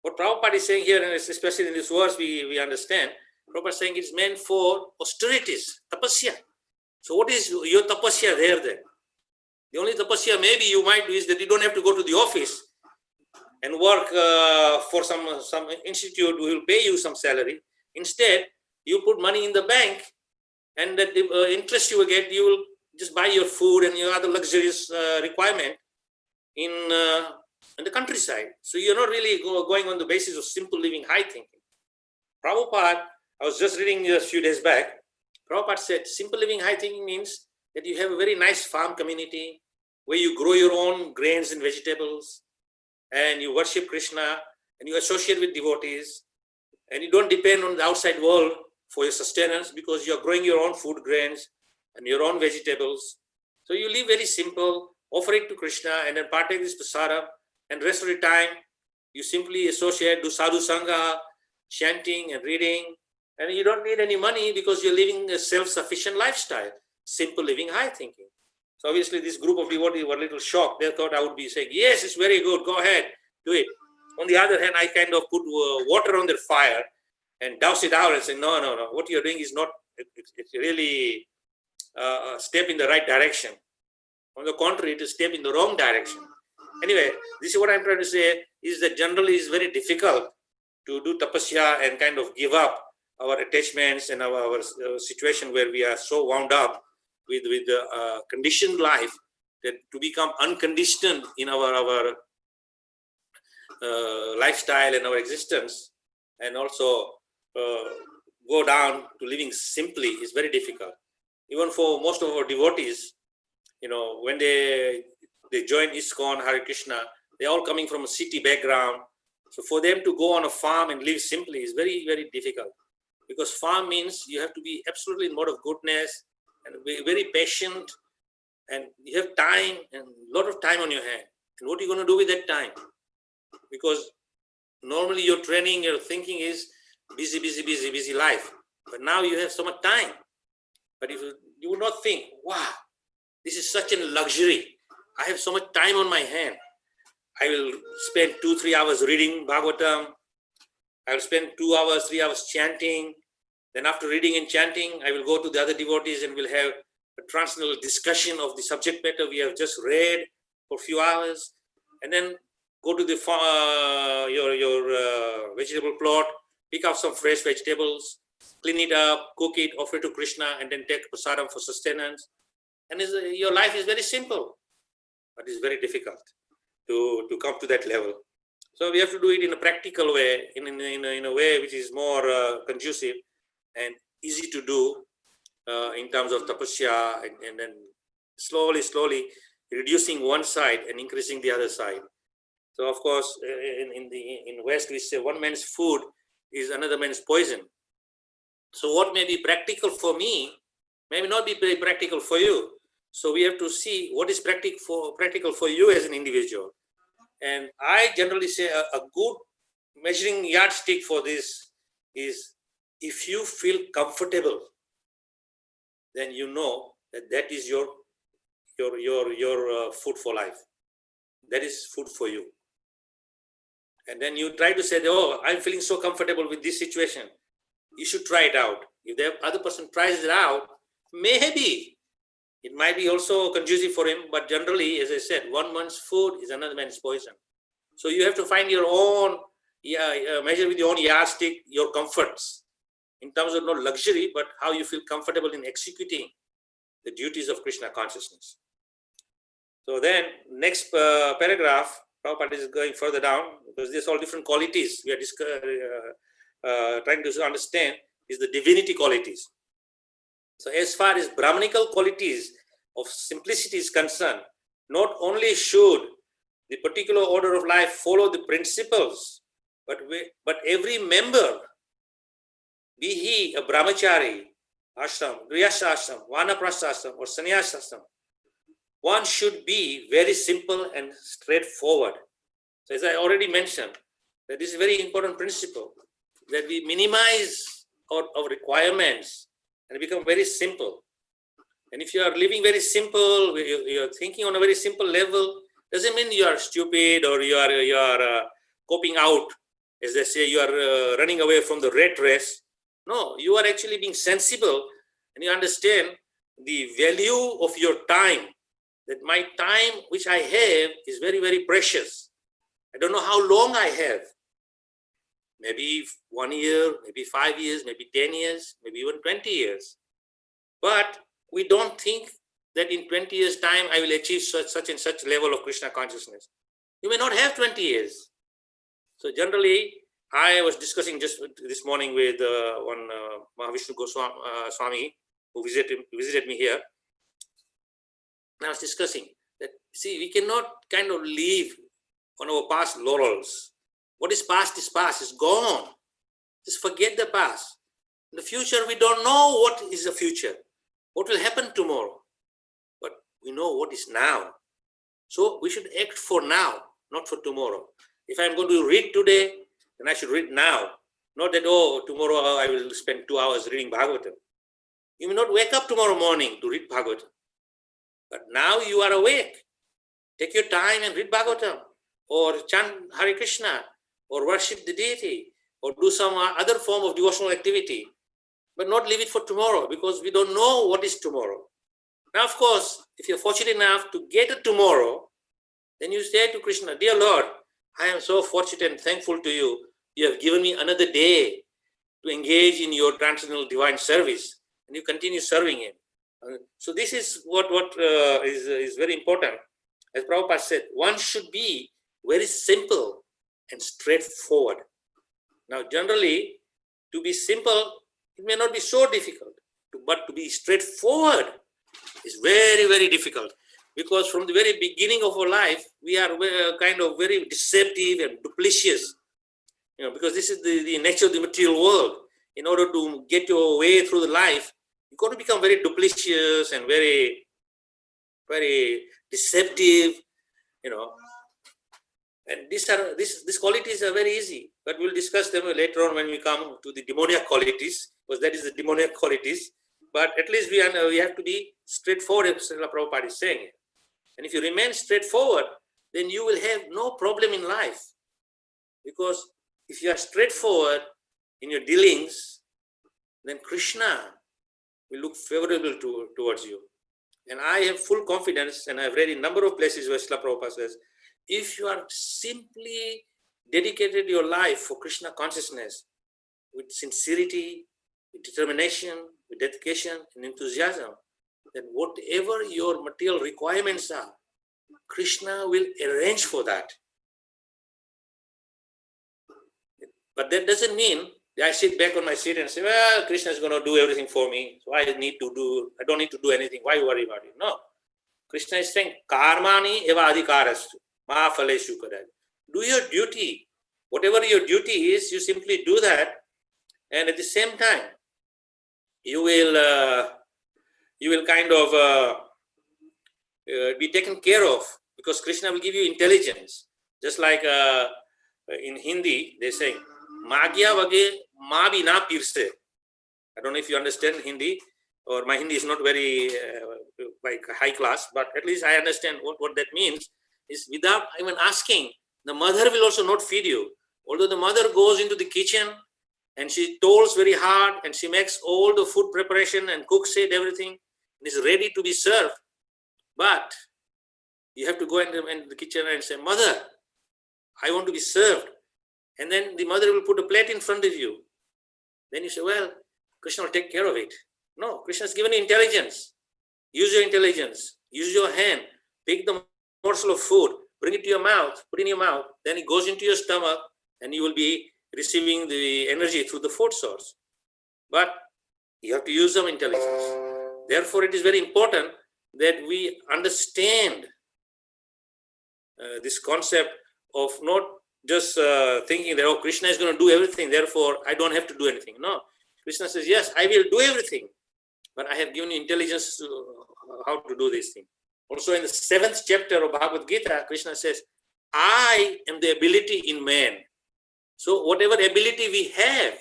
What Prabhupada is saying here, and especially in this verse, we understand, Prabhupada is saying it's meant for austerities, tapasya. So what is your tapasya there then? The only tapasya maybe you might do is that you don't have to go to the office and work for some institute who will pay you some salary. Instead, you put money in the bank, and that the interest you will get, you will just buy your food and your other luxurious requirement in the countryside. So you're not really going on the basis of simple living, high thinking. Prabhupada, I was just reading a few days back, Prabhupada said simple living, high thinking means that you have a very nice farm community where you grow your own grains and vegetables, and you worship Krishna, and you associate with devotees, and you don't depend on the outside world for your sustenance because you are growing your own food grains and your own vegetables. So you live very simple, offer it to Krishna, and then partake this prasadam, and rest of the time you simply associate, do sadhu sangha, chanting and reading, and you don't need any money because you're living a self-sufficient lifestyle, simple living, high thinking. So obviously this group of devotees were a little shocked. They thought I would be saying, yes, it's very good, go ahead, do it. On the other hand, I kind of put water on their fire and douse it out and say, no, what you're doing is not, it's really a step in the right direction. On the contrary, it is a step in the wrong direction. Anyway, this is what I'm trying to say, is that generally it's very difficult to do tapasya and kind of give up our attachments and our situation where we are so wound up with the conditioned life, that to become unconditioned in our lifestyle and our existence, and also go down to living simply is very difficult. Even for most of our devotees, when they join ISKCON, Hare Krishna, they're all coming from a city background. So for them to go on a farm and live simply is very, very difficult. Because farm means you have to be absolutely in mode of goodness and be very patient, and you have time and a lot of time on your hand. And what are you going to do with that time? Because normally your training, your thinking is busy life. But now you have so much time. But if you would not think, wow, this is such a luxury. I have so much time on my hand. I will spend 2-3 hours reading Bhagavatam. I will spend 2 hours, 3 hours chanting. Then after reading and chanting, I will go to the other devotees and we'll have a transcendental discussion of the subject matter we have just read for a few hours. And then go to the your vegetable plot, pick up some fresh vegetables, clean it up, cook it, offer it to Krishna, and then take prasadam for sustenance. And your life is very simple, but it's very difficult to come to that level. So we have to do it in a practical way, in a way which is more conducive and easy to do in terms of tapasya, and then slowly reducing one side and increasing the other side. So of course, in West we say one man's food is another man's poison. So what may be practical for me may not be very practical for you. So we have to see what is practical for you as an individual. And I generally say a good measuring yardstick for this is, if you feel comfortable, then you know that is your food for life. That is food for you. And then you try to say, oh, I'm feeling so comfortable with this situation. You should try it out. If the other person tries it out, maybe it might be also conducive for him, but generally, as I said, one man's food is another man's poison. So you have to find your own, measure with your own yardstick, your comforts, in terms of not luxury, but how you feel comfortable in executing the duties of Krishna consciousness. So then, next paragraph, Prabhupada is going further down, because there's all different qualities we are trying to understand, is the divinity qualities. So as far as Brahmanical qualities of simplicity is concerned, not only should the particular order of life follow the principles, but every member, be he a brahmachari, ashram, grihastha ashram, vanaprastha ashram, or sannyas ashram, one should be very simple and straightforward. So as I already mentioned, that this is a very important principle, that we minimize our requirements and become very simple. And if you are living very simple, you're thinking on a very simple level, doesn't mean you are stupid or you are coping out, as they say, you are running away from the rat race. No, you are actually being sensible, and you understand the value of your time, that my time which I have is very, very precious. I don't know how long I have. Maybe 1 year, maybe 5 years, maybe 10 years, maybe even 20 years. But we don't think that in 20 years' time, I will achieve such and such level of Krishna consciousness. You may not have 20 years. So generally, I was discussing just this morning with one Mahavishnu Goswami, Swami, who visited me here. And I was discussing that, see, we cannot kind of live on our past laurels. What is past, is gone. Just forget the past. In the future, we don't know what is the future, what will happen tomorrow. But we know what is now. So we should act for now, not for tomorrow. If I'm going to read today, then I should read now. Not that, oh, tomorrow I will spend 2 hours reading Bhagavatam. You may not wake up tomorrow morning to read Bhagavatam. But now you are awake. Take your time and read Bhagavatam, or chant Hare Krishna, or worship the deity, or do some other form of devotional activity. But not leave it for tomorrow, because we don't know what is tomorrow. Now, of course, if you're fortunate enough to get a tomorrow, then you say to Krishna, dear Lord, I am so fortunate and thankful to you. You have given me another day to engage in your transcendental divine service, and you continue serving him. So this is what is very important. As Prabhupada said, one should be very simple and straightforward. Now, generally, to be simple, it may not be so difficult, but to be straightforward is very, very difficult, because from the very beginning of our life, we are kind of very deceptive and duplicitous, because this is the nature of the material world. In order to get your way through the life, you've got to become very duplicitous and very, very deceptive, And these qualities are very easy, but we'll discuss them later on when we come to the demoniac qualities, because that is the demoniac qualities. But at least we have to be straightforward, as Srila Prabhupada is saying. And if you remain straightforward, then you will have no problem in life. Because if you are straightforward in your dealings, then Krishna will look favorable towards you. And I have full confidence, and I've read in a number of places where Srila Prabhupada says, if you are simply dedicated your life for Krishna consciousness with sincerity, with determination, with dedication and enthusiasm, then whatever your material requirements are, Krishna will arrange for that. But that doesn't mean that I sit back on my seat and say, well, Krishna is going to do everything for me, so I don't need to do anything. Why worry about it? No. Krishna is saying, karmani eva adhikarastu, ma phaleshu kadaj. Do your duty. Whatever your duty is, you simply do that, and at the same time, you will kind of be taken care of, because Krishna will give you intelligence. Just like in Hindi, they say, Magya vage ma bhi na pirse. I don't know if you understand Hindi, or my Hindi is not very high class, but at least I understand what that means. Is without even asking, the mother will also not feed you. Although the mother goes into the kitchen and she toils very hard and she makes all the food preparation and cooks it, everything, and is ready to be served. But you have to go into the kitchen and say, Mother, I want to be served. And then the mother will put a plate in front of you. Then you say, well, Krishna will take care of it. No, Krishna has given you intelligence. Use your intelligence. Use your hand. Pick the morsel of food. Bring it to your mouth. Put it in your mouth. Then it goes into your stomach and you will be receiving the energy through the food source. But you have to use some intelligence. Therefore, it is very important that we understand this concept of not just thinking that, oh, Krishna is going to do everything, therefore I don't have to do anything. No. Krishna says, yes, I will do everything, but I have given you intelligence to how to do this thing. Also in the 7th chapter of Bhagavad Gita, Krishna says, I am the ability in man. So whatever ability we have,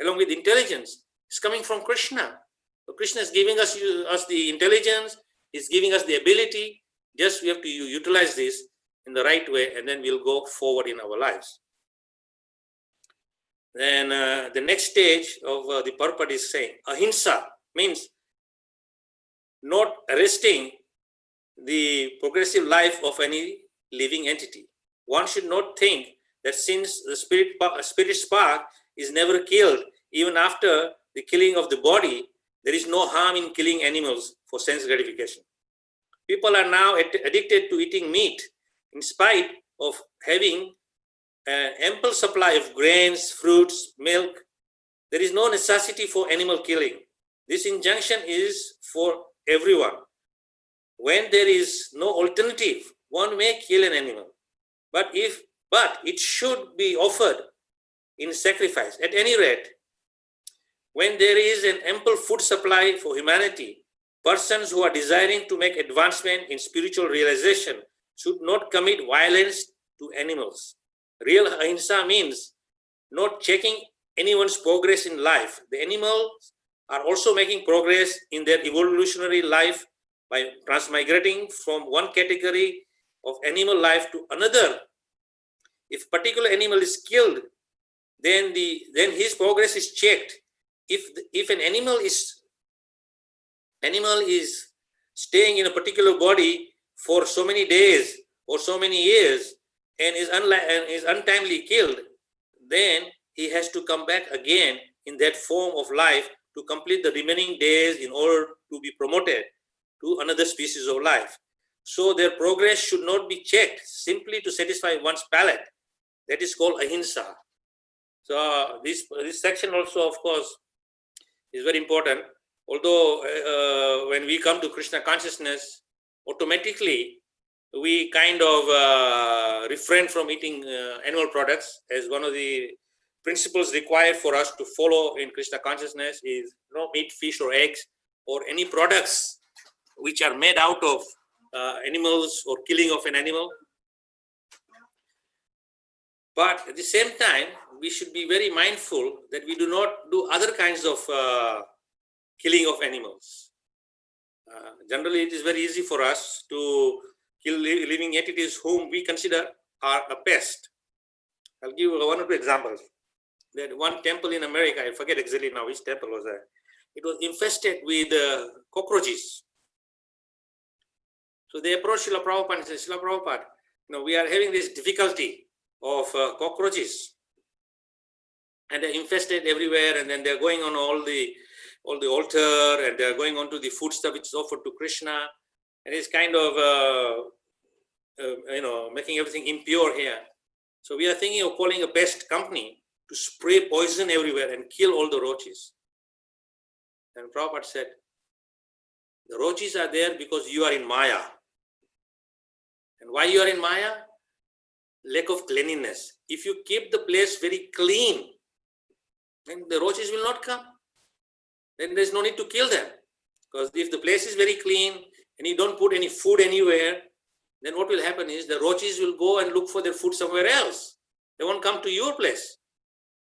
along with intelligence, is coming from Krishna. So Krishna is giving us the intelligence, is giving us the ability. Just we have to utilize this in the right way, and then we'll go forward in our lives. Then the next stage of the purport is saying, ahimsa means not arresting the progressive life of any living entity. One should not think that since the spirit spark is never killed, even after the killing of the body, there is no harm in killing animals for sense gratification. People are now addicted to eating meat in spite of having an ample supply of grains, fruits, milk. There is no necessity for animal killing. This injunction is for everyone. When there is no alternative, one may kill an animal, but it should be offered in sacrifice. At any rate, when there is an ample food supply for humanity, persons who are desiring to make advancement in spiritual realization should not commit violence to animals. Real ahimsa means not checking anyone's progress in life. The animals are also making progress in their evolutionary life by transmigrating from one category of animal life to another. If a particular animal is killed, then his progress is checked. If an animal is staying in a particular body for so many days or so many years and is untimely killed, then he has to come back again in that form of life to complete the remaining days in order to be promoted to another species of life. So their progress should not be checked simply to satisfy one's palate. That is called ahimsa. So this section also, of course, is very important. Although when we come to Krishna consciousness, automatically we kind of refrain from eating animal products, as one of the principles required for us to follow in Krishna consciousness is no meat, fish or eggs or any products which are made out of animals or killing of an animal. But at the same time, we should be very mindful that we do not do other kinds of killing of animals. Generally, it is very easy for us to kill living entities whom we consider are a pest. I'll give one or two examples. that one temple in America, I forget exactly now which temple was that, it was infested with cockroaches. So they approached Srila Prabhupada and said, Srila Prabhupada, we are having this difficulty of cockroaches, and they're infested everywhere, and then they're going on all the altar, and they're going on to the food stuff which is offered to Krishna, and it's kind of making everything impure here. So we are thinking of calling a pest company to spray poison everywhere and kill all the roaches. And Prabhupada said, the roaches are there because you are in Maya. And why you are in Maya? Lack of cleanliness. If you keep the place very clean, then the roaches will not come. Then there's no need to kill them. Because if the place is very clean and you don't put any food anywhere, then what will happen is the roaches will go and look for their food somewhere else. They won't come to your place.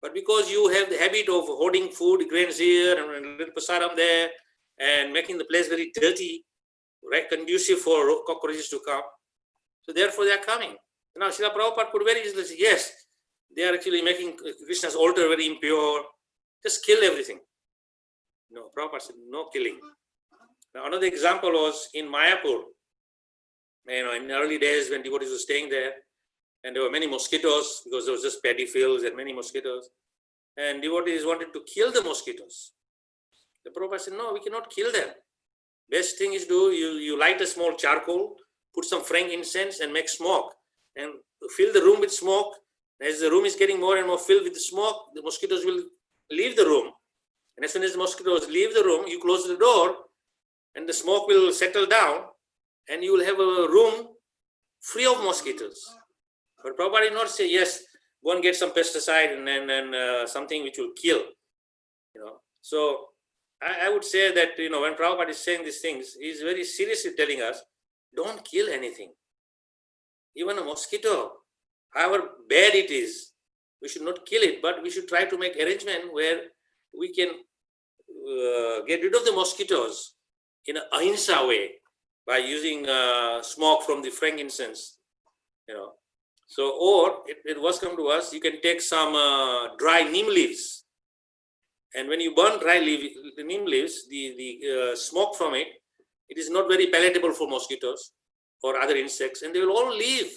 But because you have the habit of hoarding food, grains here and a little prasadam there, and making the place very dirty, right, conducive for cockroaches to come, so therefore they are coming. Now Srila Prabhupada could very easily say, yes, they are actually making Krishna's altar very impure. Just kill everything. No, Prabhupada said, no killing. Now another example was in Mayapur. In the early days when devotees were staying there, and there were many mosquitoes because there was just paddy fields and many mosquitoes, and devotees wanted to kill the mosquitoes. The Prabhupada said, no, we cannot kill them. Best thing is you light a small charcoal, put some frankincense and make smoke, and fill the room with smoke. As the room is getting more and more filled with the smoke, the mosquitoes will leave the room. And as soon as the mosquitoes leave the room, you close the door and the smoke will settle down and you will have a room free of mosquitoes. But Prabhupada did not say, yes, go and get some pesticide and then something which will kill. So I would say that, when Prabhupada is saying these things, he is very seriously telling us, don't kill anything. Even a mosquito, however bad it is, we should not kill it, but we should try to make arrangement where we can get rid of the mosquitoes in an ahimsa way by using smoke from the frankincense, So, or it was come to us, you can take some dry neem leaves, and when you burn dry neem leaves, the smoke from it, it is not very palatable for mosquitoes or other insects, and they will all leave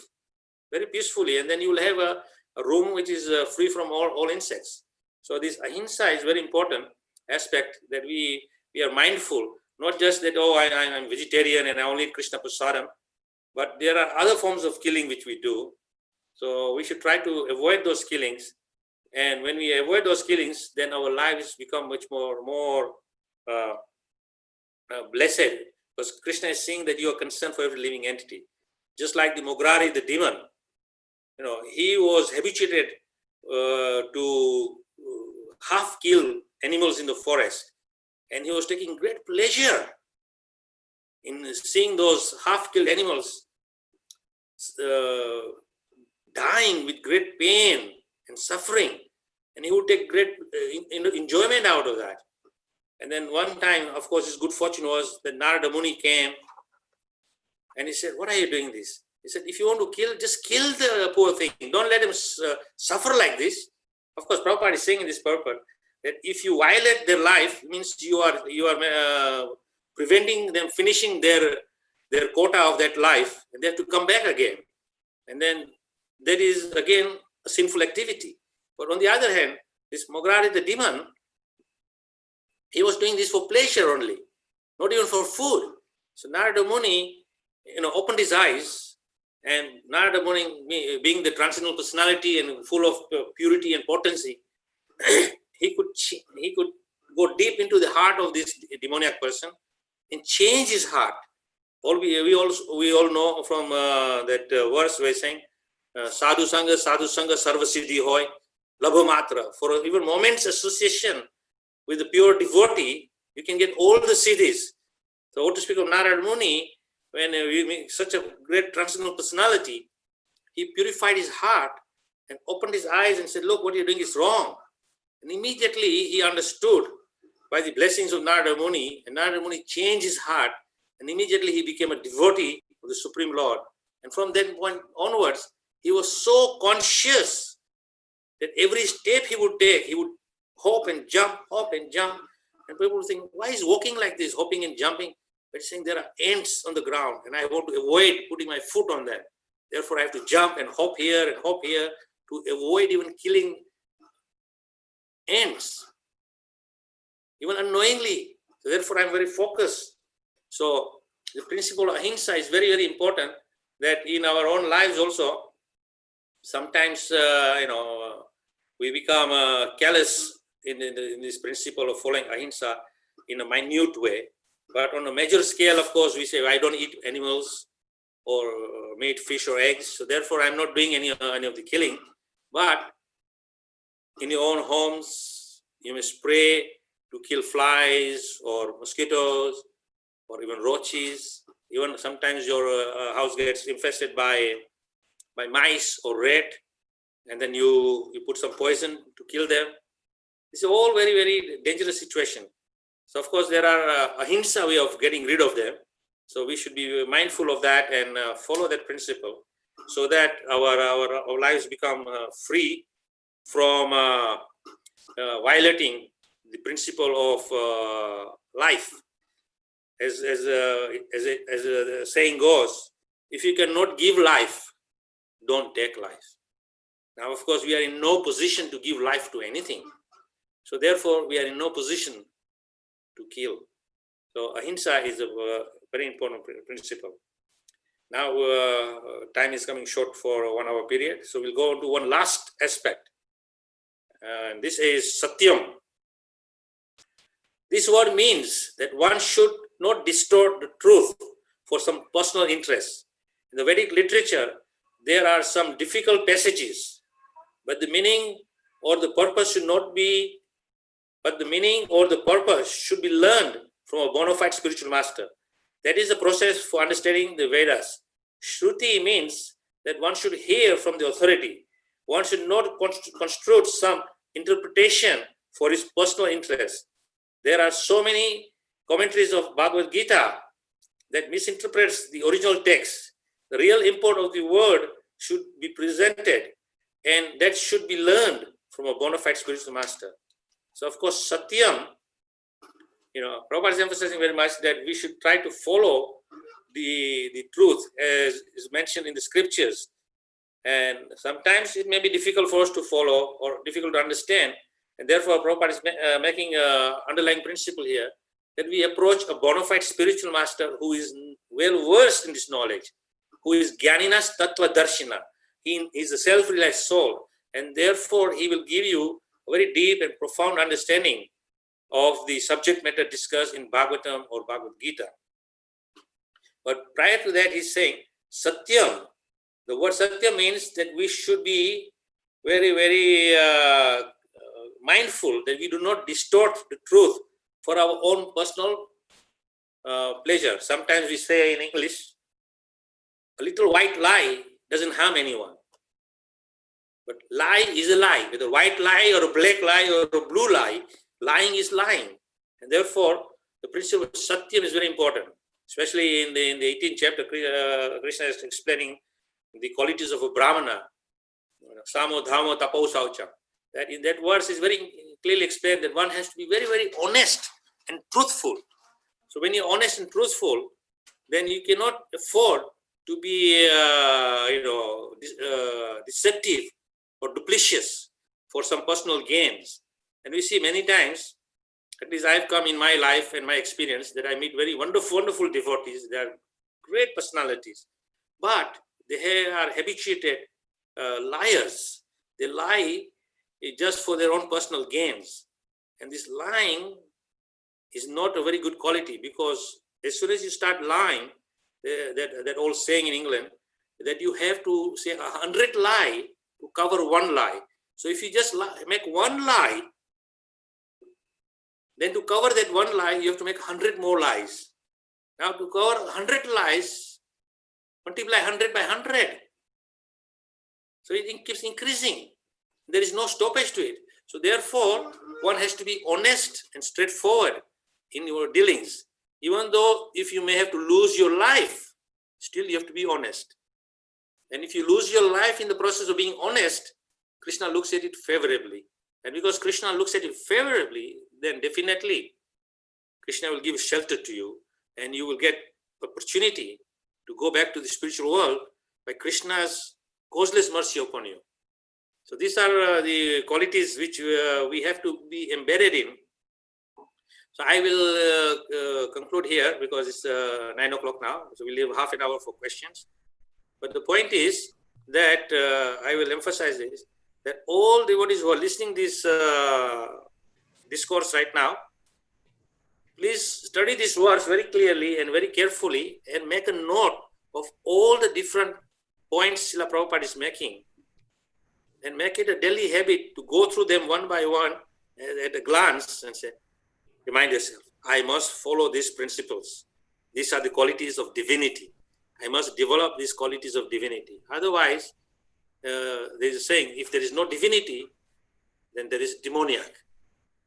very peacefully, and then you will have a room which is free from all insects. So this ahimsa is very important aspect, that we are mindful, not just that, I'm vegetarian and I only eat Krishna prasadam, but there are other forms of killing which we do. So we should try to avoid those killings. And when we avoid those killings, then our lives become much more blessed, because Krishna is saying that you are concerned for every living entity. Just like the Mugrari, the demon, he was habituated to half kill animals in the forest. And he was taking great pleasure in seeing those half-killed animals dying with great pain and suffering. And he would take great enjoyment out of that. And then one time, of course, his good fortune was that Narada Muni came and he said, what are you doing this? He said, if you want to kill, just kill the poor thing. Don't let him suffer like this. Of course, Prabhupada is saying in this purport that if you violate their life, it means you are preventing them finishing their quota of that life, and they have to come back again. And then that is again a sinful activity. But on the other hand, this Mugrari, the demon, he was doing this for pleasure only, not even for food. So Narada Muni, opened his eyes, and Narada Muni, being the transcendental personality and full of purity and potency, he could go deep into the heart of this demoniac person and change his heart. We all know from that verse where he's saying, Sadhu Sangha, Sarva Siddhi Hoy, Labha Matra. For even moments association with the pure devotee, you can get all the siddhis. So, what to speak of Narada Muni, when we make such a great transcendental personality, he purified his heart and opened his eyes and said, look, what you're doing is wrong. And immediately he understood by the blessings of Narada Muni, and Narada Muni changed his heart, and immediately he became a devotee of the Supreme Lord. And from that point onwards, he was so conscious that every step he would take, he would hop and jump, hop and jump. And people would think, why is walking like this, hopping and jumping? But saying there are ants on the ground and I want to avoid putting my foot on them. Therefore, I have to jump and hop here to avoid even killing ants, even unknowingly. So therefore, I'm very focused. So the principle of ahimsa is very, very important, that in our own lives also, sometimes, we become callous in this principle of following ahimsa in a minute way. But on a major scale, of course, we say, I don't eat animals or meat, fish or eggs. So therefore, I'm not doing any of the killing. But in your own homes, you may spray to kill flies or mosquitoes or even roaches. Even sometimes your house gets infested by mice or rat, and then you put some poison to kill them. This is all very, very dangerous situation. So of course there are ahimsa way of getting rid of them. So we should be mindful of that and follow that principle, so that our lives become free from violating the principle of life. As a saying goes, if you cannot give life, don't take life. Now, of course, we are in no position to give life to anything. So therefore, we are in no position to kill. So ahimsa is a very important principle. Now, time is coming short for a 1 hour period. So we'll go on to one last aspect. And this is satyam. This word means that one should not distort the truth for some personal interest. In the Vedic literature, there are some difficult passages, but the meaning or the purpose should not be, but the meaning or the purpose should be learned from a bona fide spiritual master. That is the process for understanding the Vedas. Shruti means that one should hear from the authority. One should not construe some interpretation for his personal interest. There are so many commentaries of Bhagavad Gita that misinterprets the original text. The real import of the word should be presented, and that should be learned from a bona fide spiritual master. So of course, satyam, Prabhupada is emphasizing very much that we should try to follow the truth as is mentioned in the scriptures. And sometimes it may be difficult for us to follow or difficult to understand. And therefore, Prabhupada is making an underlying principle here, that we approach a bona fide spiritual master who is well versed in this knowledge, who is Jnaninas Tattva Darshina. He is a self-realized soul, and therefore he will give you a very deep and profound understanding of the subject matter discussed in Bhagavatam or Bhagavad Gita. But prior to that, he's saying satyam. The word satyam means that we should be very, very mindful that we do not distort the truth for our own personal pleasure. Sometimes we say in English, a little white lie doesn't harm anyone. But lie is a lie, whether a white lie or a black lie or a blue lie, lying is lying. And therefore, the principle of satyam is very important, especially in the 18th chapter, Krishna is explaining the qualities of a brahmana, samo, dhamo, tapo, saucha. That in that verse is very clearly explained that one has to be very, very honest and truthful. So when you're honest and truthful, then you cannot afford to be, deceptive or duplicitous for some personal gains. And we see many times, at least I've come in my life and my experience, that I meet very wonderful, wonderful devotees. They are great personalities, but they are habituated liars. They lie just for their own personal gains. And this lying is not a very good quality, because as soon as you start lying, that old saying in England, that you have to say 100 lie to cover one lie. So if you just make one lie, then to cover that one lie, you have to make 100 more lies. Now to cover 100 lies, multiply 100 by 100. So it keeps increasing. There is no stoppage to it. So therefore, one has to be honest and straightforward in your dealings. Even though if you may have to lose your life, still you have to be honest. And if you lose your life in the process of being honest, Krishna looks at it favorably. And because Krishna looks at it favorably, then definitely Krishna will give shelter to you, and you will get opportunity to go back to the spiritual world by Krishna's causeless mercy upon you. So these are the qualities which we have to be embedded in. So I will conclude here because it's 9 o'clock now. So we'll leave half an hour for questions. But the point is that I will emphasize this, that all devotees who are listening this discourse right now, please study these words very clearly and very carefully and make a note of all the different points Srila Prabhupada is making, and make it a daily habit to go through them one by one at a glance and say, remind yourself, I must follow these principles. These are the qualities of divinity. I must develop these qualities of divinity. Otherwise, there is a saying, if there is no divinity, then there is demoniac.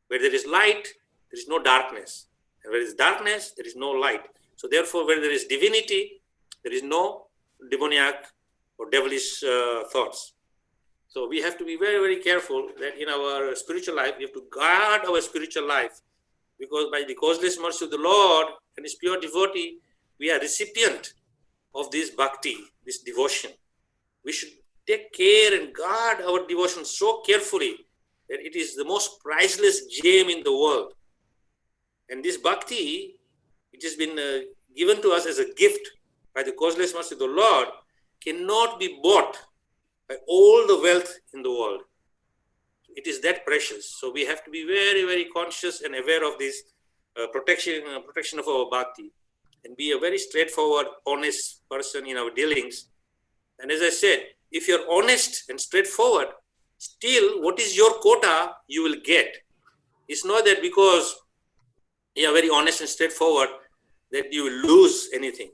Where there is light, there is no darkness. And where there is darkness, there is no light. So therefore, where there is divinity, there is no demoniac or devilish thoughts. So we have to be very, very careful that in our spiritual life, we have to guard our spiritual life, because by the causeless mercy of the Lord and His pure devotee, we are recipient of this bhakti, this devotion. We should take care and guard our devotion so carefully that it is the most priceless gem in the world. And this bhakti, it has been given to us as a gift by the causeless mercy of the Lord, cannot be bought by all the wealth in the world. It is that precious. So we have to be very, very conscious and aware of this protection of our bhakti, and be a very straightforward, honest person in our dealings. And as I said, if you're honest and straightforward, still what is your quota you will get. It's not that because you are very honest and straightforward that you will lose anything.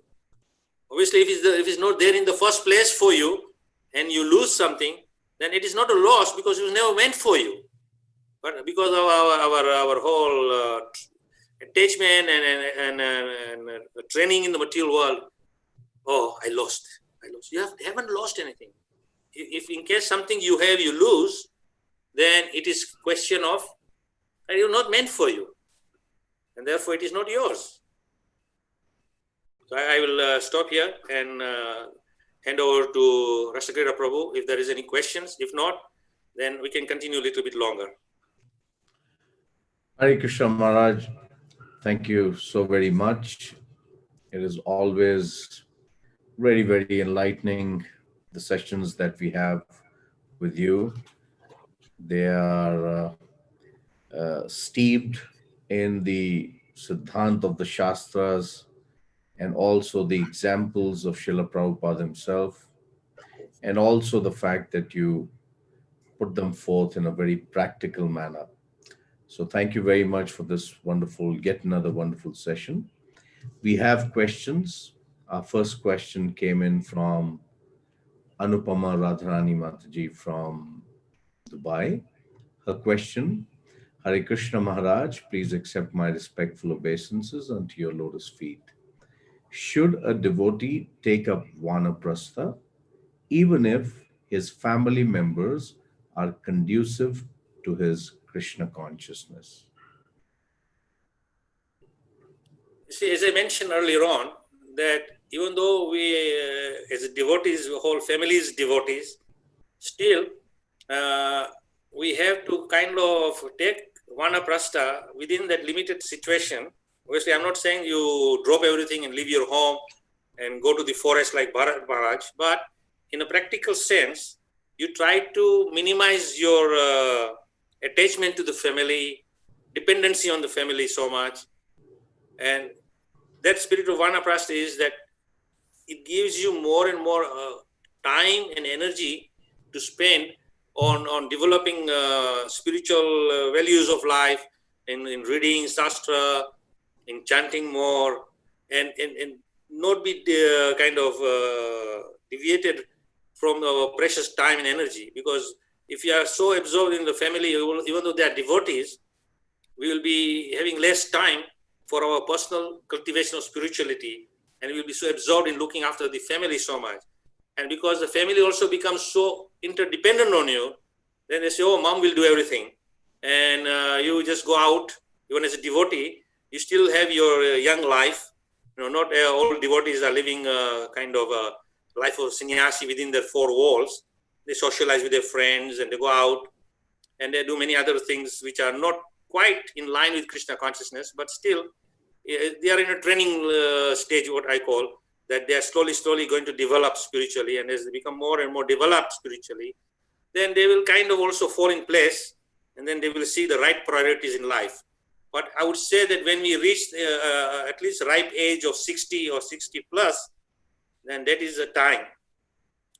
Obviously, if it's not there in the first place for you and you lose something, then it is not a loss because it was never meant for you. But because of our whole attachment and training in the material world, oh, I lost. You haven't lost anything. If in case something you have, you lose, then it is question of, it is not meant for you. And therefore it is not yours. So I will stop here and hand over to Rasakrita Prabhu if there is any questions. If not, then we can continue a little bit longer. Hare Krishna Maharaj, thank you so very much. It is always very, very enlightening, the sessions that we have with you. They are steeped in the Siddhant of the Shastras and also the examples of Srila Prabhupada himself, and also the fact that you put them forth in a very practical manner. So thank you very much for this wonderful, yet another wonderful session. We have questions. Our first question came in from Anupama Radharani Mataji from Dubai. Her question: Hare Krishna Maharaj, please accept my respectful obeisances unto your lotus feet. Should a devotee take up vanaprastha even if his family members are conducive to his Krishna consciousness? See, as I mentioned earlier on, that even though we, as devotees, the whole family is devotees, still we have to kind of take vanaprastha within that limited situation. Obviously, I'm not saying you drop everything and leave your home and go to the forest like Bharat Maharaj, but in a practical sense, you try to minimize your attachment to the family, dependency on the family so much. And that spirit of vanaprastha is that it gives you more and more time and energy to spend on developing spiritual values of life, in reading Shastra, in chanting more, and not be kind of deviated from our precious time and energy. Because if you are so absorbed in the family, even though they are devotees, we will be having less time for our personal cultivation of spirituality, and we will be so absorbed in looking after the family so much. And because the family also becomes so interdependent on you, Then they say, oh, mom will do everything. And you just go out, even as a devotee, you still have your young life. Not all devotees are living kind of a life of sannyasi within their four walls. They socialize with their friends and they go out and they do many other things which are not quite in line with Krishna consciousness, but still they are in a training stage, what I call, that they are slowly going to develop spiritually. And as they become more and more developed spiritually, then they will kind of also fall in place, and then they will see the right priorities in life. But I would say that when we reach at least ripe age of 60 or 60 plus, then that is a time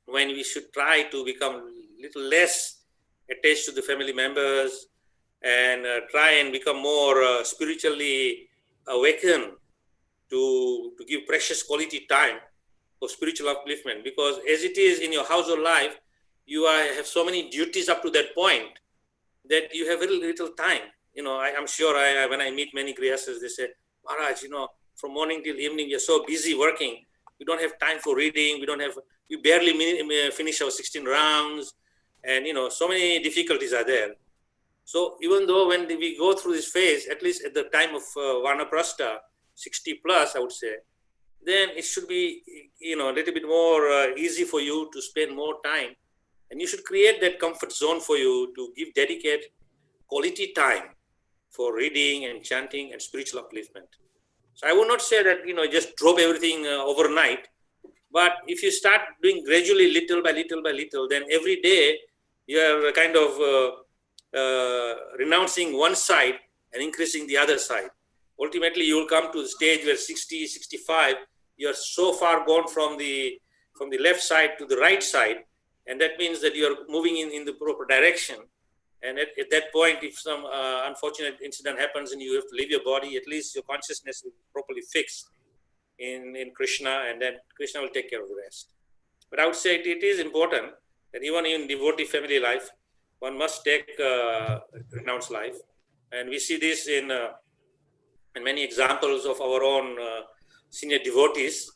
when we should try to become a little less attached to the family members and try and become more spiritually awakened to give precious quality time for spiritual upliftment. Because as it is in your household life, you have so many duties up to that point that you have very little time. I'm sure when I meet many grihastas, they say, Maharaj, from morning till evening, you're so busy working. We don't have time for reading. We barely finish our 16 rounds. And, so many difficulties are there. So even though when we go through this phase, at least at the time of Vanaprastha, 60 plus, I would say, then it should be, a little bit more easy for you to spend more time. And you should create that comfort zone for you to dedicate quality time for reading and chanting and spiritual upliftment. So I would not say that, just drop everything overnight. But if you start doing gradually, little by little, then every day you are kind of renouncing one side and increasing the other side. Ultimately, you will come to the stage where 60, 65, you are so far gone from the left side to the right side. And that means that you are moving in the proper direction. And at that point, if some unfortunate incident happens and you have to leave your body, at least your consciousness will be properly fixed in Krishna, and then Krishna will take care of the rest. But I would say it is important that even in devotee family life, one must take renounced life. And we see this in many examples of our own senior devotees,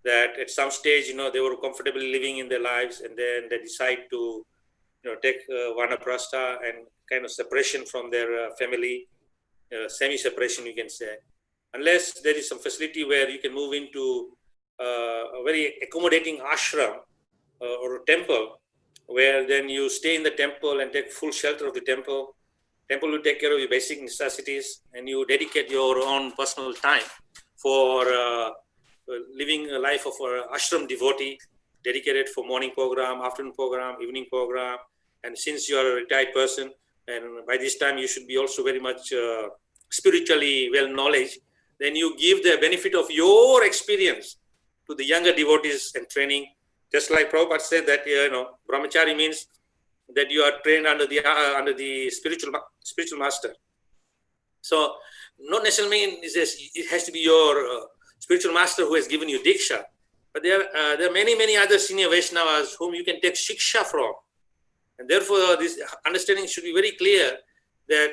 that at some stage, they were comfortably living in their lives, and then they decide to, take vanaprastha and kind of separation from their family, semi-separation, you can say. Unless there is some facility where you can move into a very accommodating ashram or a temple, where then you stay in the temple and take full shelter of the temple. Temple will take care of your basic necessities, and you dedicate your own personal time for living a life of an ashram devotee, dedicated for morning program, afternoon program, evening program. And since you are a retired person, and by this time you should be also very much spiritually well knowledge, then you give the benefit of your experience to the younger devotees and training. Just like Prabhupada said that, brahmachari means that you are trained under the spiritual master. So not necessarily it has to be your spiritual master who has given you diksha, but there are many other senior Vaishnavas whom you can take shiksha from. And therefore, this understanding should be very clear that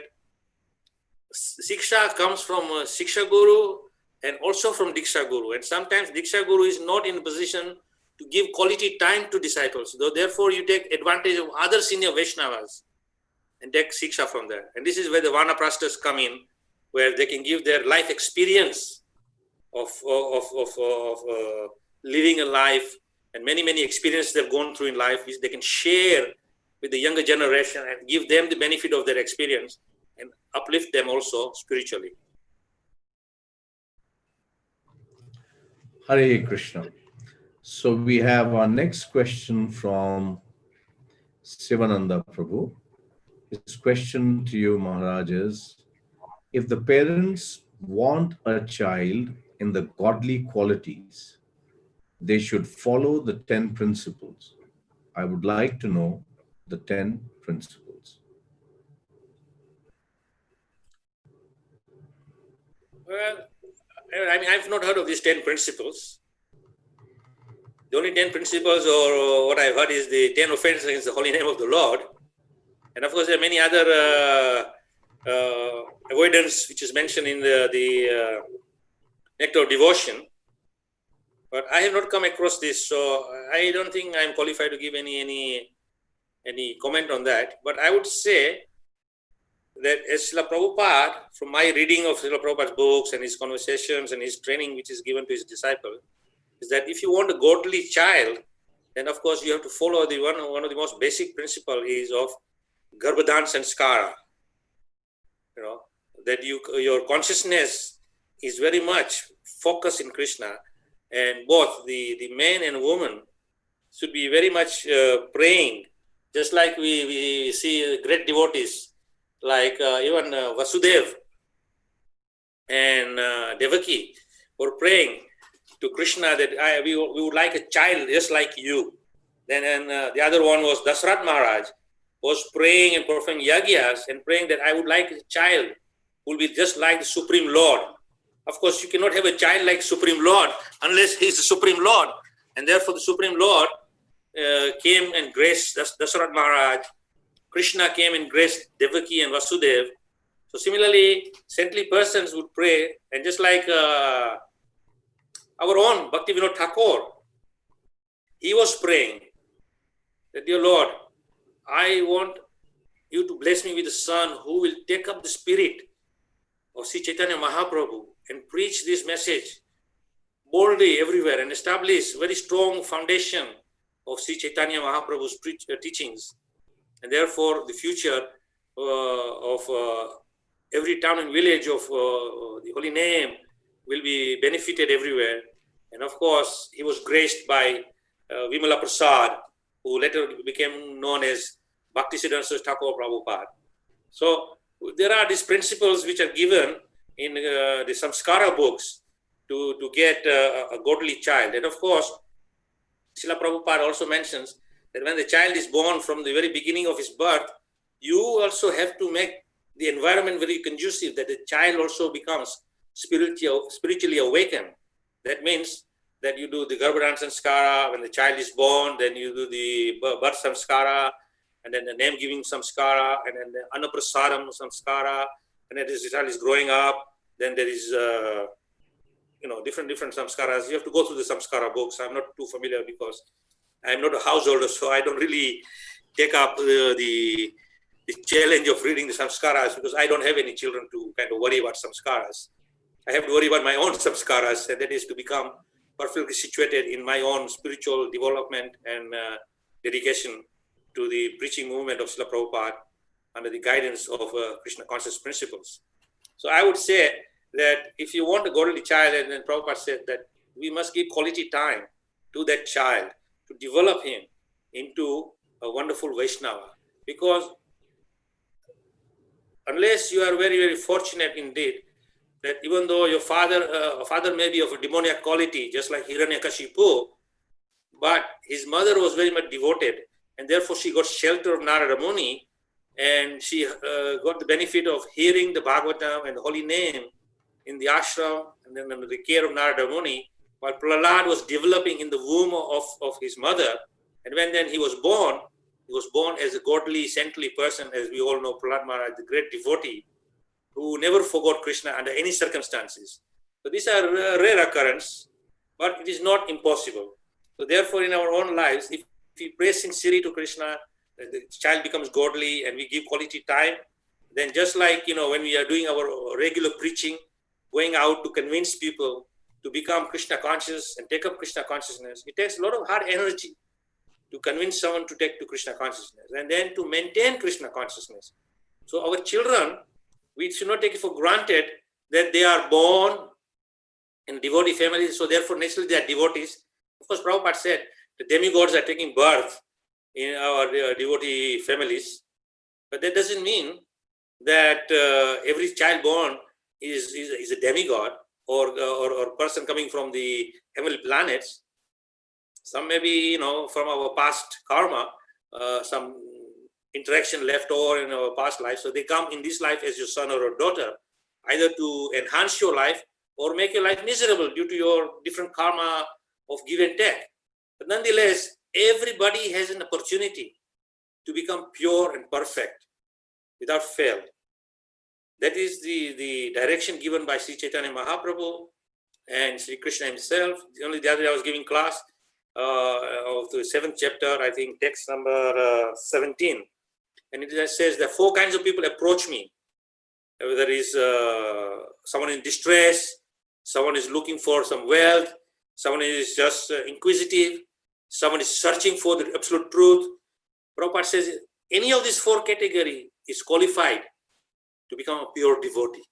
Siksha comes from Siksha Guru and also from Diksha Guru. And sometimes Diksha Guru is not in a position to give quality time to disciples. Therefore, you take advantage of other senior Vaishnavas and take Siksha from there. And this is where the Vanaprasthas come in, where they can give their life experience of living a life, and many experiences they've gone through in life, which they can share with the younger generation and give them the benefit of their experience and uplift them also spiritually. Hare Krishna. So we have our next question from Sivananda Prabhu. His question to you, Maharaj, is: if the parents want a child in the godly qualities, they should follow the 10 principles. I would like to know the 10 principles. Well, I mean, I've not heard of these 10 principles. The only 10 principles, or what I've heard, is the 10 offenses against the holy name of the Lord. And of course, there are many other avoidance which is mentioned in the Nectar of Devotion. But I have not come across this, so I don't think I'm qualified to give any any comment on that. But I would say that as Srila Prabhupada, from my reading of Srila Prabhupada's books and his conversations and his training which is given to his disciple, is that if you want a godly child, then of course you have to follow the one of the most basic principle is of Garbhadan Sanskara. You know, that your consciousness is very much focused in Krishna, and both the man and woman should be very much praying, just like we see great devotees like even Vasudev and Devaki were praying to Krishna that we would like a child just like you. Then the other one was Dasrat Maharaj, was praying and performing yagyas and praying that I would like a child who will be just like the Supreme Lord. Of course, you cannot have a child like Supreme Lord unless he is the Supreme Lord. And therefore, the Supreme Lord came and graced Dasrat Maharaj. Krishna came and graced Devaki and Vasudev. So similarly, saintly persons would pray, and just like our own Bhaktivinoda Thakur, he was praying that, dear Lord, I want you to bless me with a son who will take up the spirit of Sri Chaitanya Mahaprabhu and preach this message boldly everywhere and establish very strong foundation of Sri Chaitanya Mahaprabhu's teachings. And therefore, the future of every town and village of the holy name will be benefited everywhere. And of course, he was graced by Vimala Prasad, who later became known as Bhaktisiddhanta Saraswati Thakur Prabhupada. So there are these principles which are given in the Samskara books to get a godly child. And of course, Srila Prabhupada also mentions that when the child is born, from the very beginning of his birth, you also have to make the environment very conducive that the child also becomes spiritually awakened. That means that you do the Garbhadan Sanskara when the child is born, then you do the birth Samskara, and then the name giving Samskara, and then the Anaprasadam Samskara, and then the child is growing up, then there is different samskaras. You have to go through the samskara books. I'm not too familiar because I'm not a householder, so I don't really take up the challenge of reading the samskaras because I don't have any children to kind of worry about samskaras. I have to worry about my own samskaras, and that is to become perfectly situated in my own spiritual development and dedication to the preaching movement of Srila Prabhupada under the guidance of Krishna conscious principles. So I would say that if you want a godly child, and then Prabhupada said that we must give quality time to that child to develop him into a wonderful Vaishnava. Because unless you are very, very fortunate indeed, that even though your father may be of a demoniac quality, just like Hiranyakashipu, but his mother was very much devoted, and therefore she got shelter of Narada Muni, and she got the benefit of hearing the Bhagavatam and the holy name in the ashram, and then under the care of Narada Muni, while Prahlad was developing in the womb of his mother. And when then he was born as a godly, saintly person, as we all know, Prahlad Maharaj, the great devotee, who never forgot Krishna under any circumstances. So these are rare occurrence, but it is not impossible. So therefore, in our own lives, if we pray sincerely to Krishna, the child becomes godly, and we give quality time, then just like, when we are doing our regular preaching, going out to convince people to become Krishna conscious and take up Krishna consciousness, it takes a lot of hard energy to convince someone to take to Krishna consciousness and then to maintain Krishna consciousness. So our children, we should not take it for granted that they are born in devotee families, so therefore naturally they are devotees. Of course, Prabhupada said the demigods are taking birth in our devotee families, but that doesn't mean that every child born is a demigod or person coming from the heavenly planets. Some may be, from our past karma, some interaction left over in our past life. So they come in this life as your son or a daughter, either to enhance your life or make your life miserable due to your different karma of give and take. But nonetheless, everybody has an opportunity to become pure and perfect without fail. That is the direction given by Sri Chaitanya Mahaprabhu and Sri Krishna himself. Only the other day I was giving class, of the 7th chapter, I think text number 17. And it just says that 4 kinds of people approach me. Whether is someone in distress, someone is looking for some wealth, someone is just inquisitive, someone is searching for the absolute truth. Prabhupada says any of these 4 categories is qualified to become a pure devotee.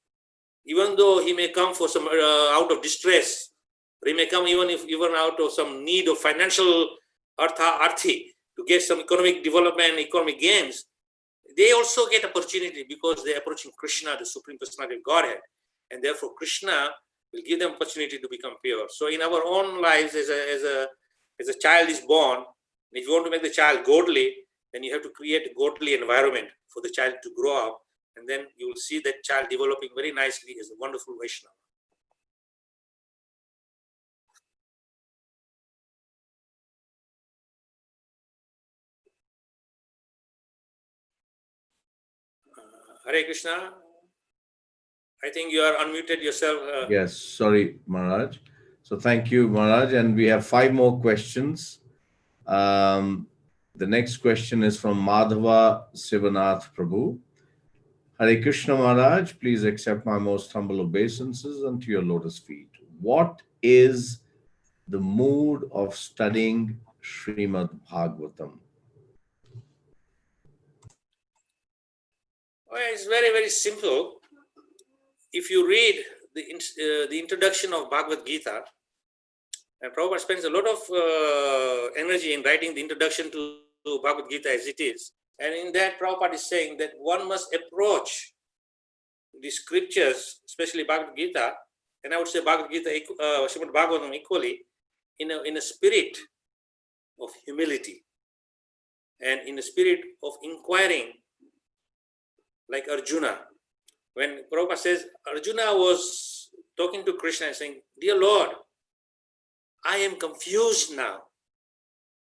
Even though he may come for some out of distress, or he may come even out of some need of financial arthi to get some economic development, economic gains, they also get opportunity because they are approaching Krishna, the Supreme Personality of Godhead, and therefore Krishna will give them opportunity to become pure. So in our own lives, as a child is born, if you want to make the child godly, then you have to create a godly environment for the child to grow up, and then you will see that child developing very nicely as a wonderful Vaishnava. Hare Krishna. I think you are unmuted yourself. Yes, sorry, Maharaj. So thank you, Maharaj. And we have 5 more questions. The next question is from Madhava Sivanath Prabhu. Hare Krishna Maharaj, please accept my most humble obeisances unto your lotus feet. What is the mood of studying Srimad Bhagavatam? Well, it's very, very simple. If you read the introduction of Bhagavad Gita, and Prabhupada spends a lot of energy in writing the introduction to Bhagavad Gita as it is. And in that, Prabhupada is saying that one must approach the scriptures, especially Bhagavad Gita, and I would say Bhagavad Gita, Srimad Bhagavatam equally, in a spirit of humility and in a spirit of inquiring, like Arjuna. When Prabhupada says, Arjuna was talking to Krishna and saying, "Dear Lord, I am confused now.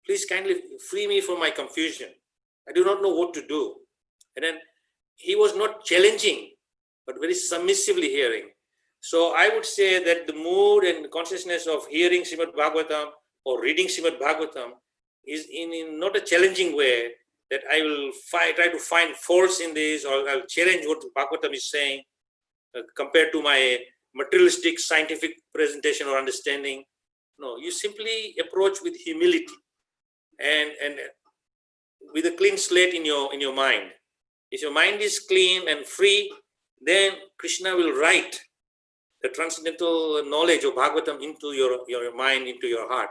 Please kindly free me from my confusion. I do not know what to do." And then he was not challenging, but very submissively hearing. So I would say that the mood and consciousness of hearing Srimad Bhagavatam or reading Srimad Bhagavatam is in not a challenging way, that I will try to find faults in this, or I'll challenge what Bhagavatam is saying compared to my materialistic scientific presentation or understanding. No, you simply approach with humility and with a clean slate in your mind. If your mind is clean and free, then Krishna will write the transcendental knowledge of Bhagavatam into your mind, into your heart.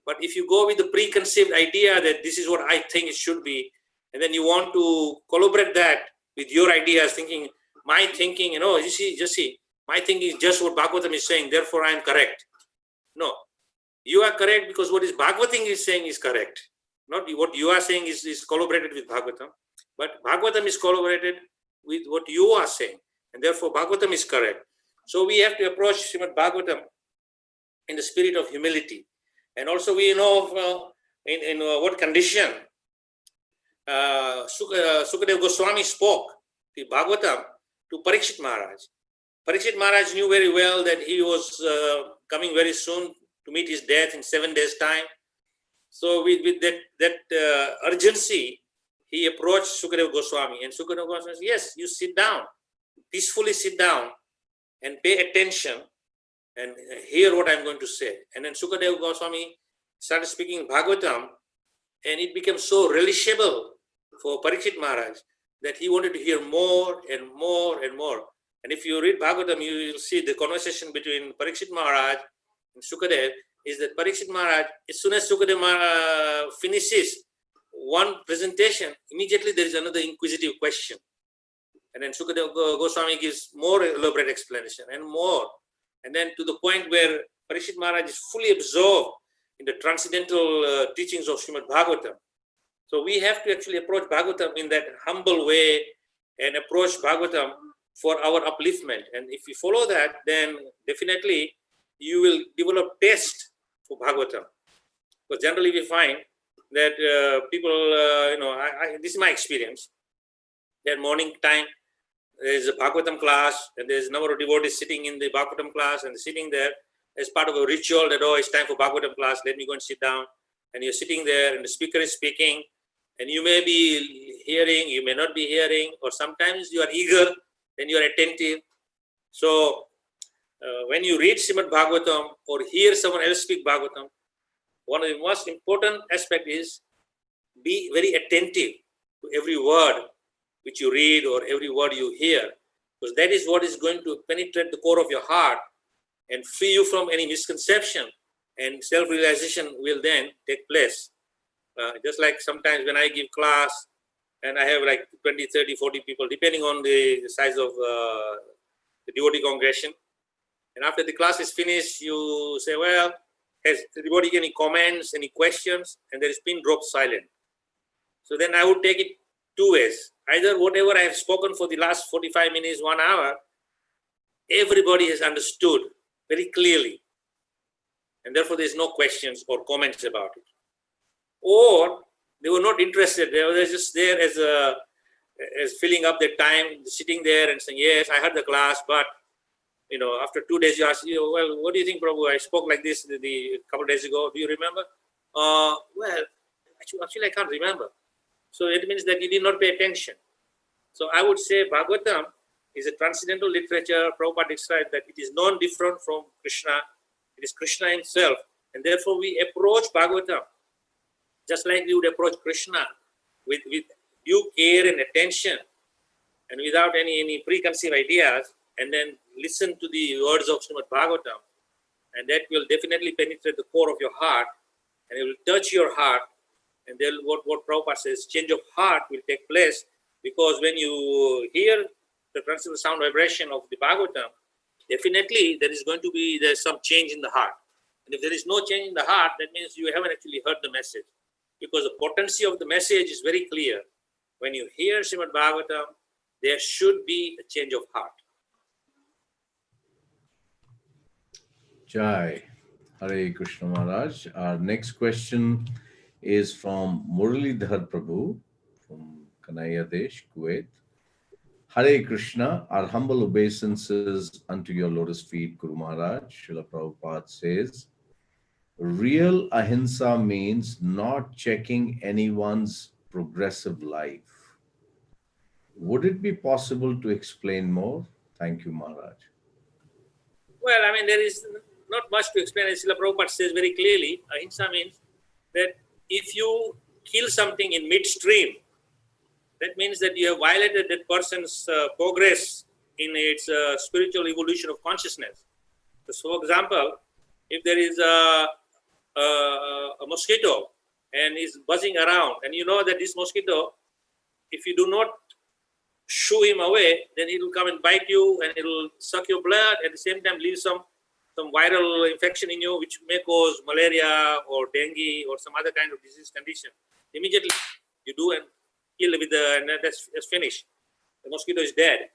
But if you go with the preconceived idea that this is what I think it should be, and then you want to collaborate that with your ideas, thinking, my thinking, just see, my thinking is just what Bhagavatam is saying, therefore I am correct. No, you are correct because what is Bhagavatam is saying is correct. Not what you are saying is collaborated with Bhagavatam, but Bhagavatam is collaborated with what you are saying, and therefore Bhagavatam is correct. So we have to approach Srimad Bhagavatam in the spirit of humility. And also we know in what condition Sukadeva Goswami spoke the Bhagavatam to Parikshit Maharaj. Parikshit Maharaj knew very well that he was coming very soon to meet his death in 7 days' time. So with that urgency, he approached Sukadeva Goswami, and Sukadeva Goswami said, "Yes, you sit down, peacefully sit down and pay attention and hear what I'm going to say." And then Sukadeva Goswami started speaking Bhagavatam, and it became so relishable for Parikshit Maharaj that he wanted to hear more and more and more. And if you read Bhagavatam, you will see the conversation between Parikshit Maharaj and Sukadeva is that Parikshit Maharaj, as soon as Sukadeva finishes one presentation, immediately there is another inquisitive question. And then Sukadeva Goswami gives more elaborate explanation and more. And then to the point where Parikshit Maharaj is fully absorbed in the transcendental teachings of Srimad Bhagavatam. So we have to actually approach Bhagavatam in that humble way and approach Bhagavatam for our upliftment. And if you follow that, then definitely you will develop taste for Bhagavatam. Because generally we find that people, this is my experience, that morning time, there is a Bhagavatam class, and there is a number of devotees sitting in the Bhagavatam class and sitting there. as part of a ritual that, oh, it's time for Bhagavatam class, let me go and sit down. And you're sitting there and the speaker is speaking, and you may be hearing, you may not be hearing, or sometimes you are eager, then you are attentive. So when you read Srimad Bhagavatam or hear someone else speak Bhagavatam, one of the most important aspects is be very attentive to every word which you read or every word you hear, because that is what is going to penetrate the core of your heart and free you from any misconception, and self-realization will then take place. Just like sometimes when I give class and I have like 20, 30, 40 people, depending on the size of the devotee congregation. And after the class is finished, you say, well, has anybody any comments, any questions? And there is pin drop silent. So then I would take it two ways. Either whatever I have spoken for the last 45 minutes, 1 hour, everybody has understood very clearly. And therefore there is no questions or comments about it. Or they were not interested. They were just there as filling up their time, sitting there and saying, yes, I heard the class, but after 2 days you ask, well, what do you think, Prabhu? I spoke like this a couple of days ago. Do you remember? Well, actually I can't remember. So it means that you did not pay attention. So I would say Bhagavatam is a transcendental literature. Prabhupada described that it is non-different from Krishna. It is Krishna himself. And therefore we approach Bhagavatam just like we would approach Krishna, with due care and attention, and without any preconceived ideas, and then listen to the words of Srimad Bhagavatam, and that will definitely penetrate the core of your heart, and it will touch your heart, and then what Prabhupada says, change of heart will take place, because when you hear the transcendental sound vibration of the Bhagavatam, definitely there's some change in the heart. And if there is no change in the heart, that means you haven't actually heard the message. Because the potency of the message is very clear. When you hear Srimad Bhagavatam, there should be a change of heart. Jai. Hare Krishna Maharaj. Our next question is from Muralidhar Prabhu from Kanaya Desh, Kuwait. Hare Krishna, our humble obeisances unto your lotus feet, Guru Maharaj. Srila Prabhupada says, real ahimsa means not checking anyone's progressive life. Would it be possible to explain more? Thank you, Maharaj. Well, there is not much to explain. As Srila Prabhupada says very clearly, ahimsa means that if you kill something in midstream, that means that you have violated that person's progress in its spiritual evolution of consciousness. So, for example, if there is a mosquito and is buzzing around, and you know that this mosquito, if you do not shoo him away, then it will come and bite you, and it will suck your blood, at the same time leave some viral infection in you, which may cause malaria or dengue or some other kind of disease condition. Immediately you do and kill with and that's finished. The mosquito is dead.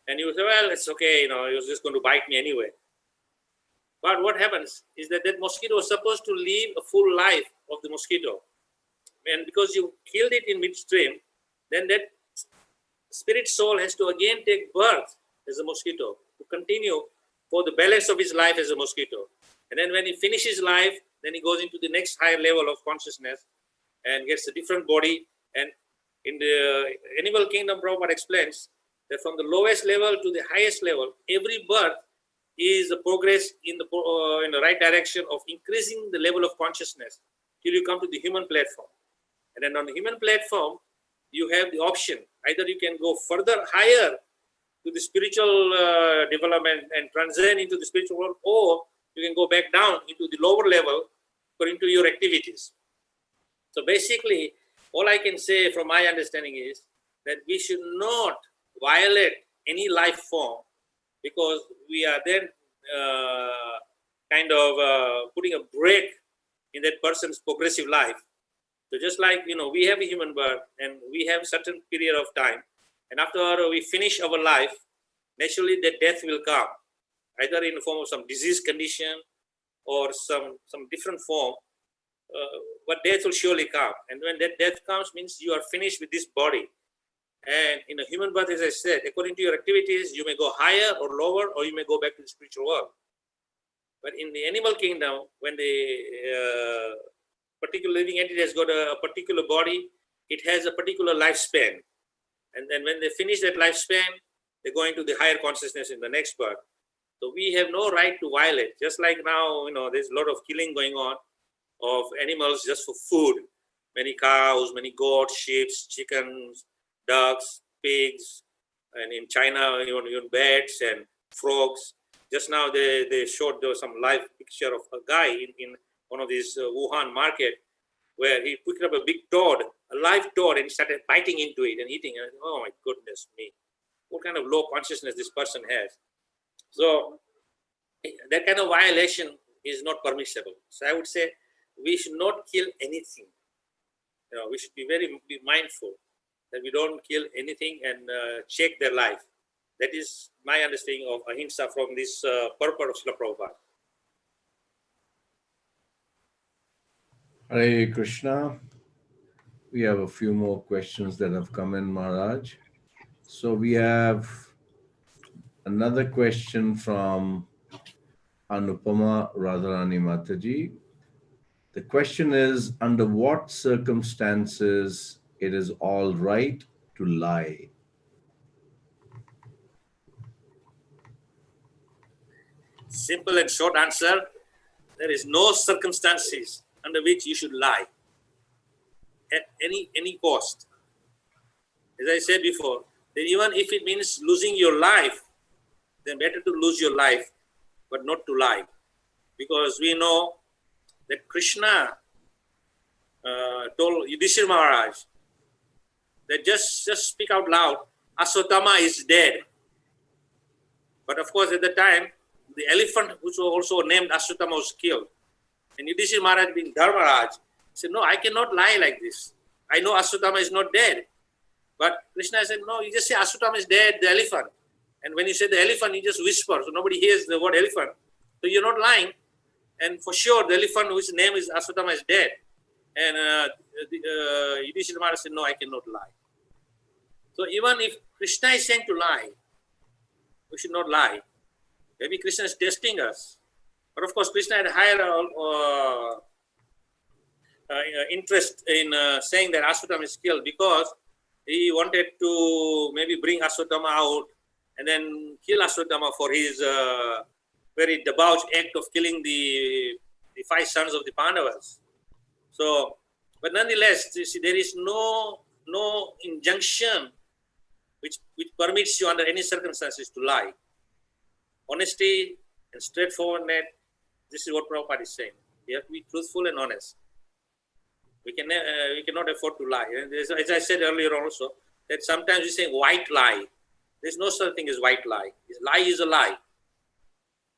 And you say, well, it's okay, he was just going to bite me anyway. But what happens is that mosquito was supposed to live a full life of the mosquito. And because you killed it in midstream, then that spirit soul has to again take birth as a mosquito to continue for the balance of his life as a mosquito. And then when he finishes life, then he goes into the next higher level of consciousness and gets a different body. And in the animal kingdom, Prabhupada explains that from the lowest level to the highest level, every birth is a progress in the right direction of increasing the level of consciousness till you come to the human platform. And then on the human platform, you have the option. Either you can go further higher to the spiritual development and transcend into the spiritual world, or you can go back down into the lower level according to your activities. So basically, all I can say from my understanding is that we should not violate any life form, because we are then putting a break in that person's progressive life. So just like, we have a human birth and we have a certain period of time, and after we finish our life, naturally the death will come, either in the form of some disease condition or some different form, but death will surely come. And when that death comes, means you are finished with this body. And in a human birth, as I said, according to your activities, you may go higher or lower, or you may go back to the spiritual world. But in the animal kingdom, when the particular living entity has got a particular body, it has a particular lifespan. And then when they finish that lifespan, they go into the higher consciousness in the next birth. So we have no right to violate. Just like now, there's a lot of killing going on of animals just for food. Many cows, many goats, sheep, chickens, ducks, pigs, and in China, even bats and frogs. Just now they showed some live picture of a guy in one of these Wuhan market where he picked up a big toad, a live toad, and started biting into it and eating it. Oh my goodness me. What kind of low consciousness this person has. So that kind of violation is not permissible. So I would say we should not kill anything. We should be be mindful that we don't kill anything and check their life. That is my understanding of ahimsa from this purport of Srila Prabhupada. Hare Krishna. We have a few more questions that have come in, Maharaj. So we have another question from Anupama Radharani Mataji. The question is, under what circumstances it is all right to lie? Simple and short answer, there is no circumstances under which you should lie at any cost. As I said before, that even if it means losing your life, then better to lose your life, but not to lie. Because we know that Krishna told Yudhishthira Maharaj that just speak out loud, Aswatthama is dead. But of course, at the time, the elephant, which was also named Aswatthama, was killed. And Yudhishthira Maharaj, being Dharmaraj, said, no, I cannot lie like this. I know Aswatthama is not dead. But Krishna said, no, you just say Aswatthama is dead, the elephant. And when you say the elephant, you just whisper, so nobody hears the word elephant. So you're not lying. And for sure, the elephant whose name is Aswatthama is dead. And Yudhishthira Maharaj said, no, I cannot lie. So even if Krishna is saying to lie, we should not lie. Maybe Krishna is testing us. But of course, Krishna had higher interest in saying that Aswatthama is killed because he wanted to maybe bring Aswatthama out and then kill Aswatthama for his very debauched act of killing the 5 sons of the Pandavas. So, but nonetheless, you see, there is no injunction which permits you under any circumstances to lie. Honesty and straightforwardness, this is what Prabhupada is saying. We have to be truthful and honest. We cannot afford to lie. And as I said earlier also, that sometimes we say white lie. There's no such thing as white lie. Lie is a lie.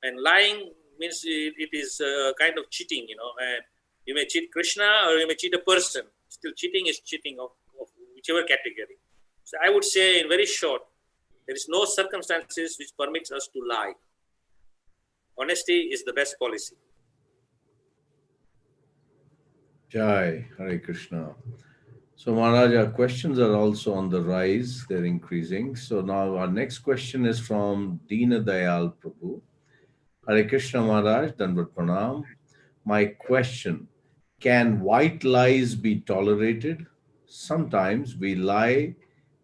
And lying means it is kind of cheating, and you may cheat Krishna or you may cheat a person. Still, cheating is cheating of whichever category. So I would say in very short, there is no circumstances which permits us to lie. Honesty is the best policy. Jai, Hare Krishna. So Maharaj, our questions are also on the rise. They're increasing. So now our next question is from Deena Dayal Prabhu. Hare Krishna Maharaj, Dandavat Pranam. My question, can white lies be tolerated? Sometimes we lie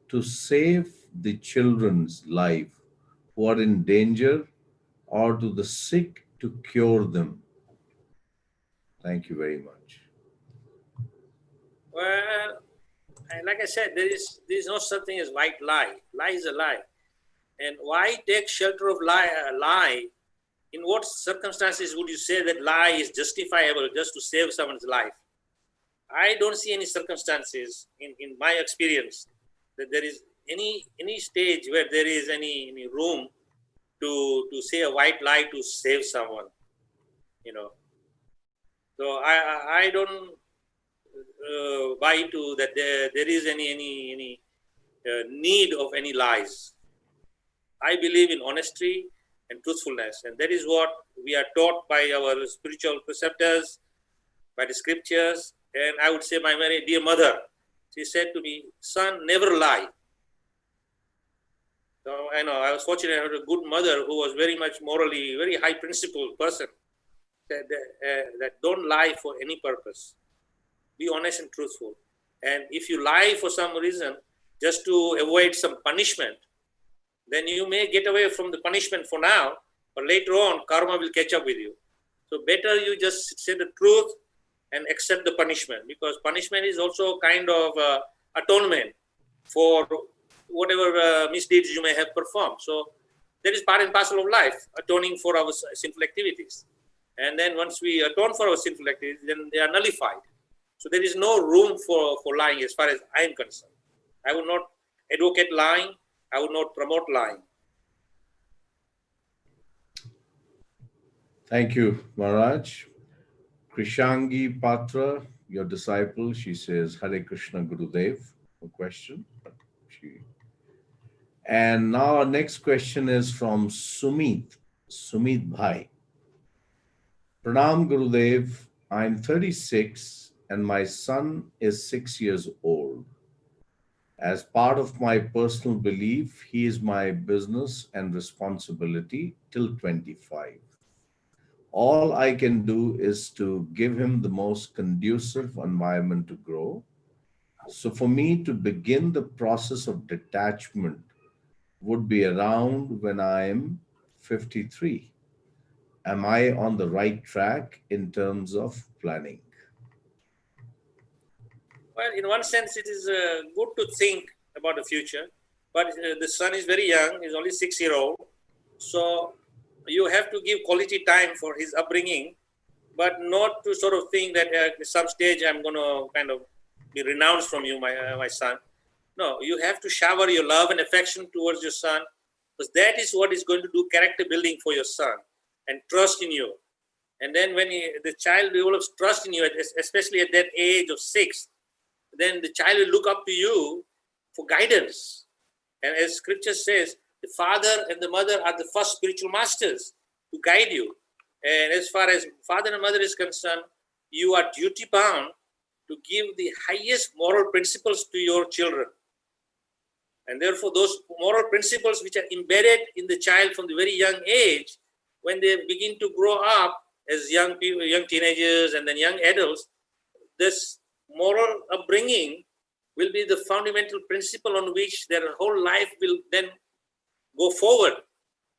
to save the children's life who are in danger or to the sick to cure them. Thank you very much. Well, like I said, there is no such thing as white lie. Lie is a lie. And why take shelter of lie? In what circumstances would you say that lie is justifiable just to save someone's life? I don't see any circumstances in my experience that there is any stage where there is any room to say a white lie to save someone. So I don't buy into that there is any need of any lies. I believe in honesty and truthfulness, and that is what we are taught by our spiritual preceptors, by the scriptures. And I would say my very dear mother, she said to me, son, never lie. So I was fortunate I had a good mother who was very much morally, very high principled person. that don't lie for any purpose. Be honest and truthful. And if you lie for some reason, just to avoid some punishment, then you may get away from the punishment for now, but later on, karma will catch up with you. So better you just say the truth and accept the punishment, because punishment is also kind of atonement for whatever misdeeds you may have performed. So that is part and parcel of life, atoning for our sinful activities. And then once we atone for our sinful activities, then they are nullified. So there is no room for lying as far as I am concerned. I would not advocate lying. I would not promote lying. Thank you, Maharaj. Krishangi Patra, your disciple, she says, Hare Krishna Gurudev, a question. And now our next question is from Sumit Bhai. Pranam Gurudev, I'm 36 and my son is 6 years old. As part of my personal belief, he is my business and responsibility till 25. All I can do is to give him the most conducive environment to grow. So for me to begin the process of detachment would be around when I am 53. Am I on the right track in terms of planning? Well, in one sense, it is good to think about the future, but the son is very young, he's only 6-year-old. So you have to give quality time for his upbringing, but not to sort of think that at some stage I'm going to kind of be renounced from you, my son. No, you have to shower your love and affection towards your son, because that is what is going to do character building for your son and trust in you. And then when the child develops trust in you, especially at that age of 6, then the child will look up to you for guidance. And as scripture says, the father and the mother are the first spiritual masters to guide you. And as far as father and mother is concerned, you are duty bound to give the highest moral principles to your children. And therefore, those moral principles which are embedded in the child from the very young age, when they begin to grow up as young people, young teenagers, and then young adults, this moral upbringing will be the fundamental principle on which their whole life will then go forward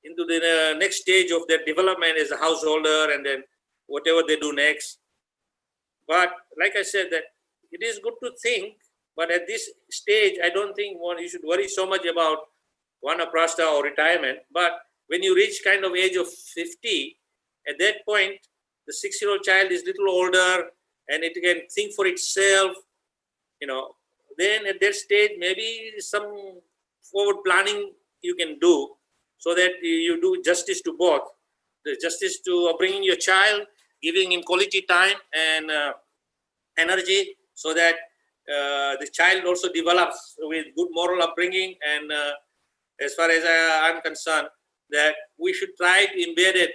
into the next stage of their development as a householder, and then whatever they do next. But like I said, that it is good to think, but at this stage, I don't think you should worry so much about vanaprastha or retirement. But when you reach kind of age of 50, at that point, the 6-year-old child is little older and it can think for itself, then at that stage, maybe some forward planning you can do so that you do justice to both. The justice to bringing your child, giving him quality time and energy, so that the child also develops with good moral upbringing. And as far as I'm concerned, that we should try to embed it,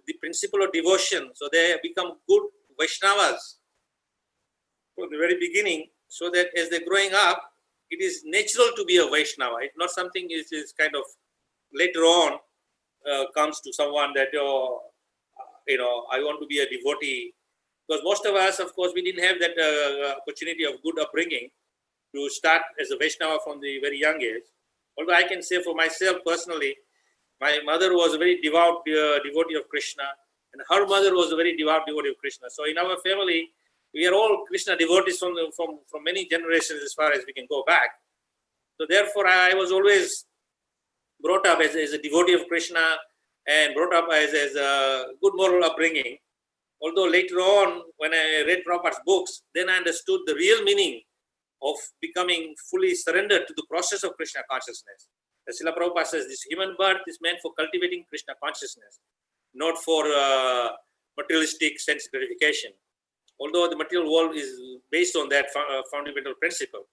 the principle of devotion, so they become good Vaishnavas from the very beginning, so that as they're growing up, it is natural to be a Vaishnava. It's not something is kind of later on comes to someone that, I want to be a devotee. Because most of us, of course, we didn't have that opportunity of good upbringing to start as a Vaishnava from the very young age. Although I can say for myself personally, my mother was a very devout devotee of Krishna, and her mother was a very devout devotee of Krishna. So in our family, we are all Krishna devotees from many generations as far as we can go back. So therefore, I was always brought up as a devotee of Krishna and brought up as a good moral upbringing. Although later on, when I read Prabhupada's books, then I understood the real meaning of becoming fully surrendered to the process of Krishna consciousness. As Srila Prabhupada says, this human birth is meant for cultivating Krishna consciousness, not for materialistic sense gratification. Although the material world is based on that fundamental principle.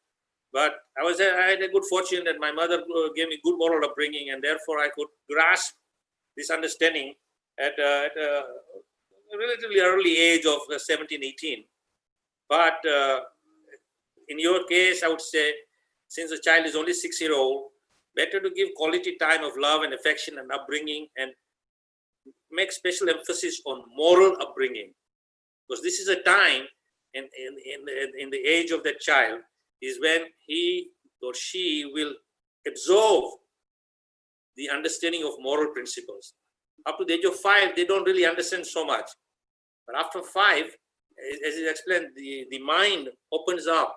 But I had a good fortune that my mother gave me good moral upbringing, and therefore I could grasp this understanding at a relatively early age of 17, 18. But in your case, I would say, since the child is only 6-year-old, better to give quality time of love and affection and upbringing, and make special emphasis on moral upbringing, because this is a time in the age of that child is when he or she will absorb the understanding of moral principles. Up to the age of 5, they don't really understand so much. But after 5, as you explained, the mind opens up.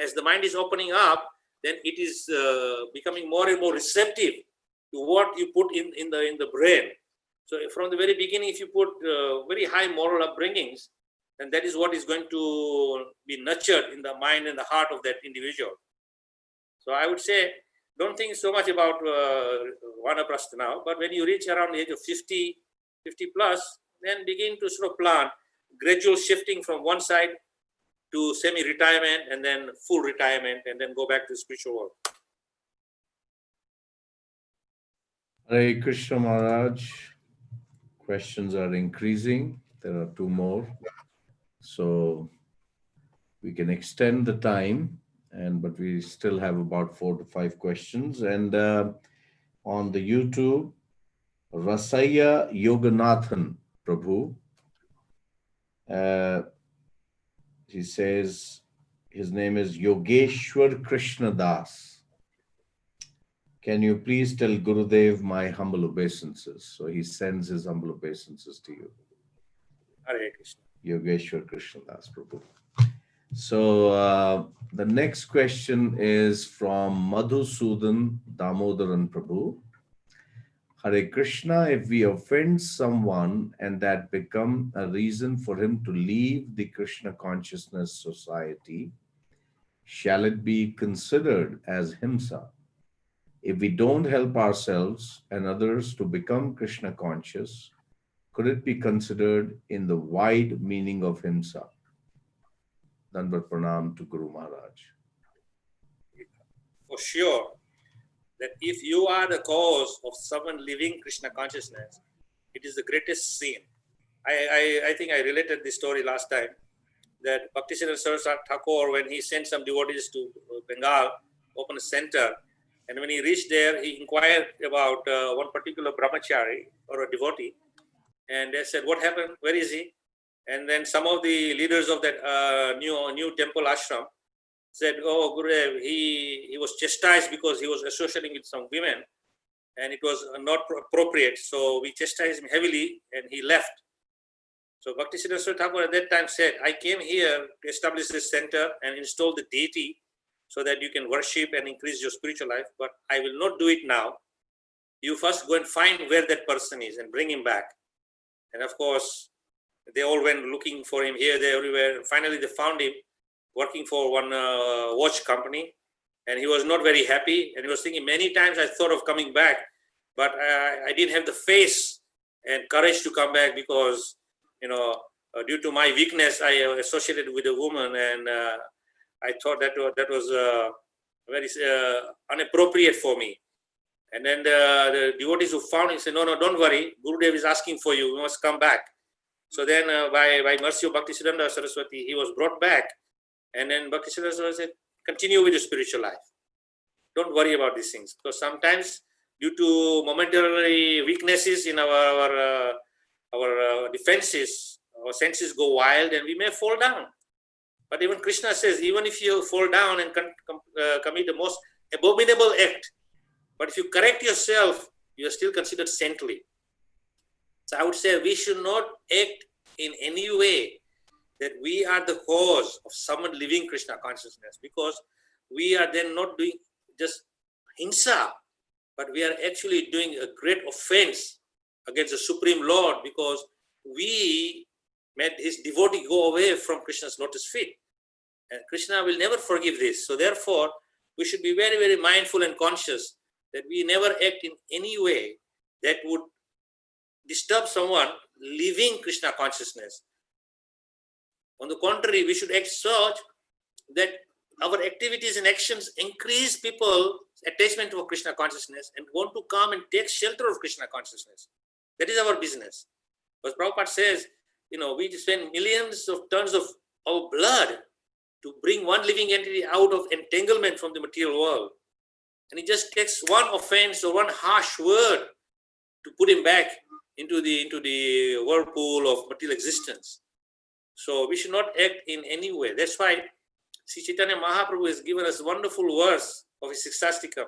As the mind is opening up, then it is becoming more and more receptive to what you put in the brain. So from the very beginning, if you put very high moral upbringings, then that is what is going to be nurtured in the mind and the heart of that individual. So I would say, don't think so much about Vanaprastha now, but when you reach around the age of 50 plus, then begin to sort of plan gradual shifting from one side to semi-retirement and then full retirement and then go back to spiritual world. Hare Krishna Maharaj. Questions are increasing. There are 2 more. So we can extend the time, but we still have about 4 to 5 questions. And on the YouTube, Rasaya Yoganathan Prabhu, he says his name is Yogeshwar Krishna Das. Can you please tell Gurudev my humble obeisances? So he sends his humble obeisances to you. Hare Krishna. Yogeshwar Krishna Das Prabhu. So the next question is from Madhusudan Damodaran Prabhu. Hare Krishna, if we offend someone and that become a reason for him to leave the Krishna consciousness society, shall it be considered as himsa? If we don't help ourselves and others to become Krishna conscious, could it be considered in the wide meaning of himsa? Dandavat Pranam to Guru Maharaj. For sure, that if you are the cause of someone living Krishna consciousness, it is the greatest sin. I think I related this story last time, that Bhaktisiddhanta Saraswati Thakur, when he sent some devotees to Bengal, open a center, and when he reached there, he inquired about one particular brahmachari or a devotee, and they said, what happened? Where is he? And then some of the leaders of that new temple ashram said, oh, Gurudev, he was chastised because he was associating with some women and it was not appropriate. So we chastised him heavily and he left. So Bhaktisiddhanta Saraswati Thakur at that time said, I came here to establish this center and install the deity so that you can worship and increase your spiritual life, but I will not do it now. You first go and find where that person is and bring him back. And of course, they all went looking for him here, there, everywhere. Finally, they found him working for one watch company, and he was not very happy. And he was thinking, many times I thought of coming back, but I didn't have the face and courage to come back because, due to my weakness, I associated with a woman, and I thought that was very inappropriate for me. And then the devotees who found him said, no, don't worry, Gurudev is asking for you, you must come back. So then by mercy of Bhaktisiddhanta Saraswati, he was brought back. And then Bhaktisiddhanta Saraswati said, continue with your spiritual life. Don't worry about these things. Because sometimes due to momentary weaknesses in our defenses, our senses go wild and we may fall down. But even Krishna says, even if you fall down and commit the most abominable act, but if you correct yourself, you are still considered saintly. So I would say we should not act in any way that we are the cause of someone living Krishna consciousness, because we are then not doing just hinsa, but we are actually doing a great offense against the Supreme Lord, because we made his devotee go away from Krishna's lotus feet. And Krishna will never forgive this. So therefore, we should be very, very mindful and conscious that we never act in any way that would disturb someone living Krishna consciousness. On the contrary, we should act such that our activities and actions increase people's attachment to Krishna consciousness and want to come and take shelter of Krishna consciousness. That is our business. Because Prabhupada says, we spend millions of tons of our blood to bring one living entity out of entanglement from the material world. And it just takes one offense or one harsh word to put him back into the whirlpool of material existence. So we should not act in any way. That's why Sri Chaitanya Mahaprabhu has given us wonderful verse of his Sixastikam.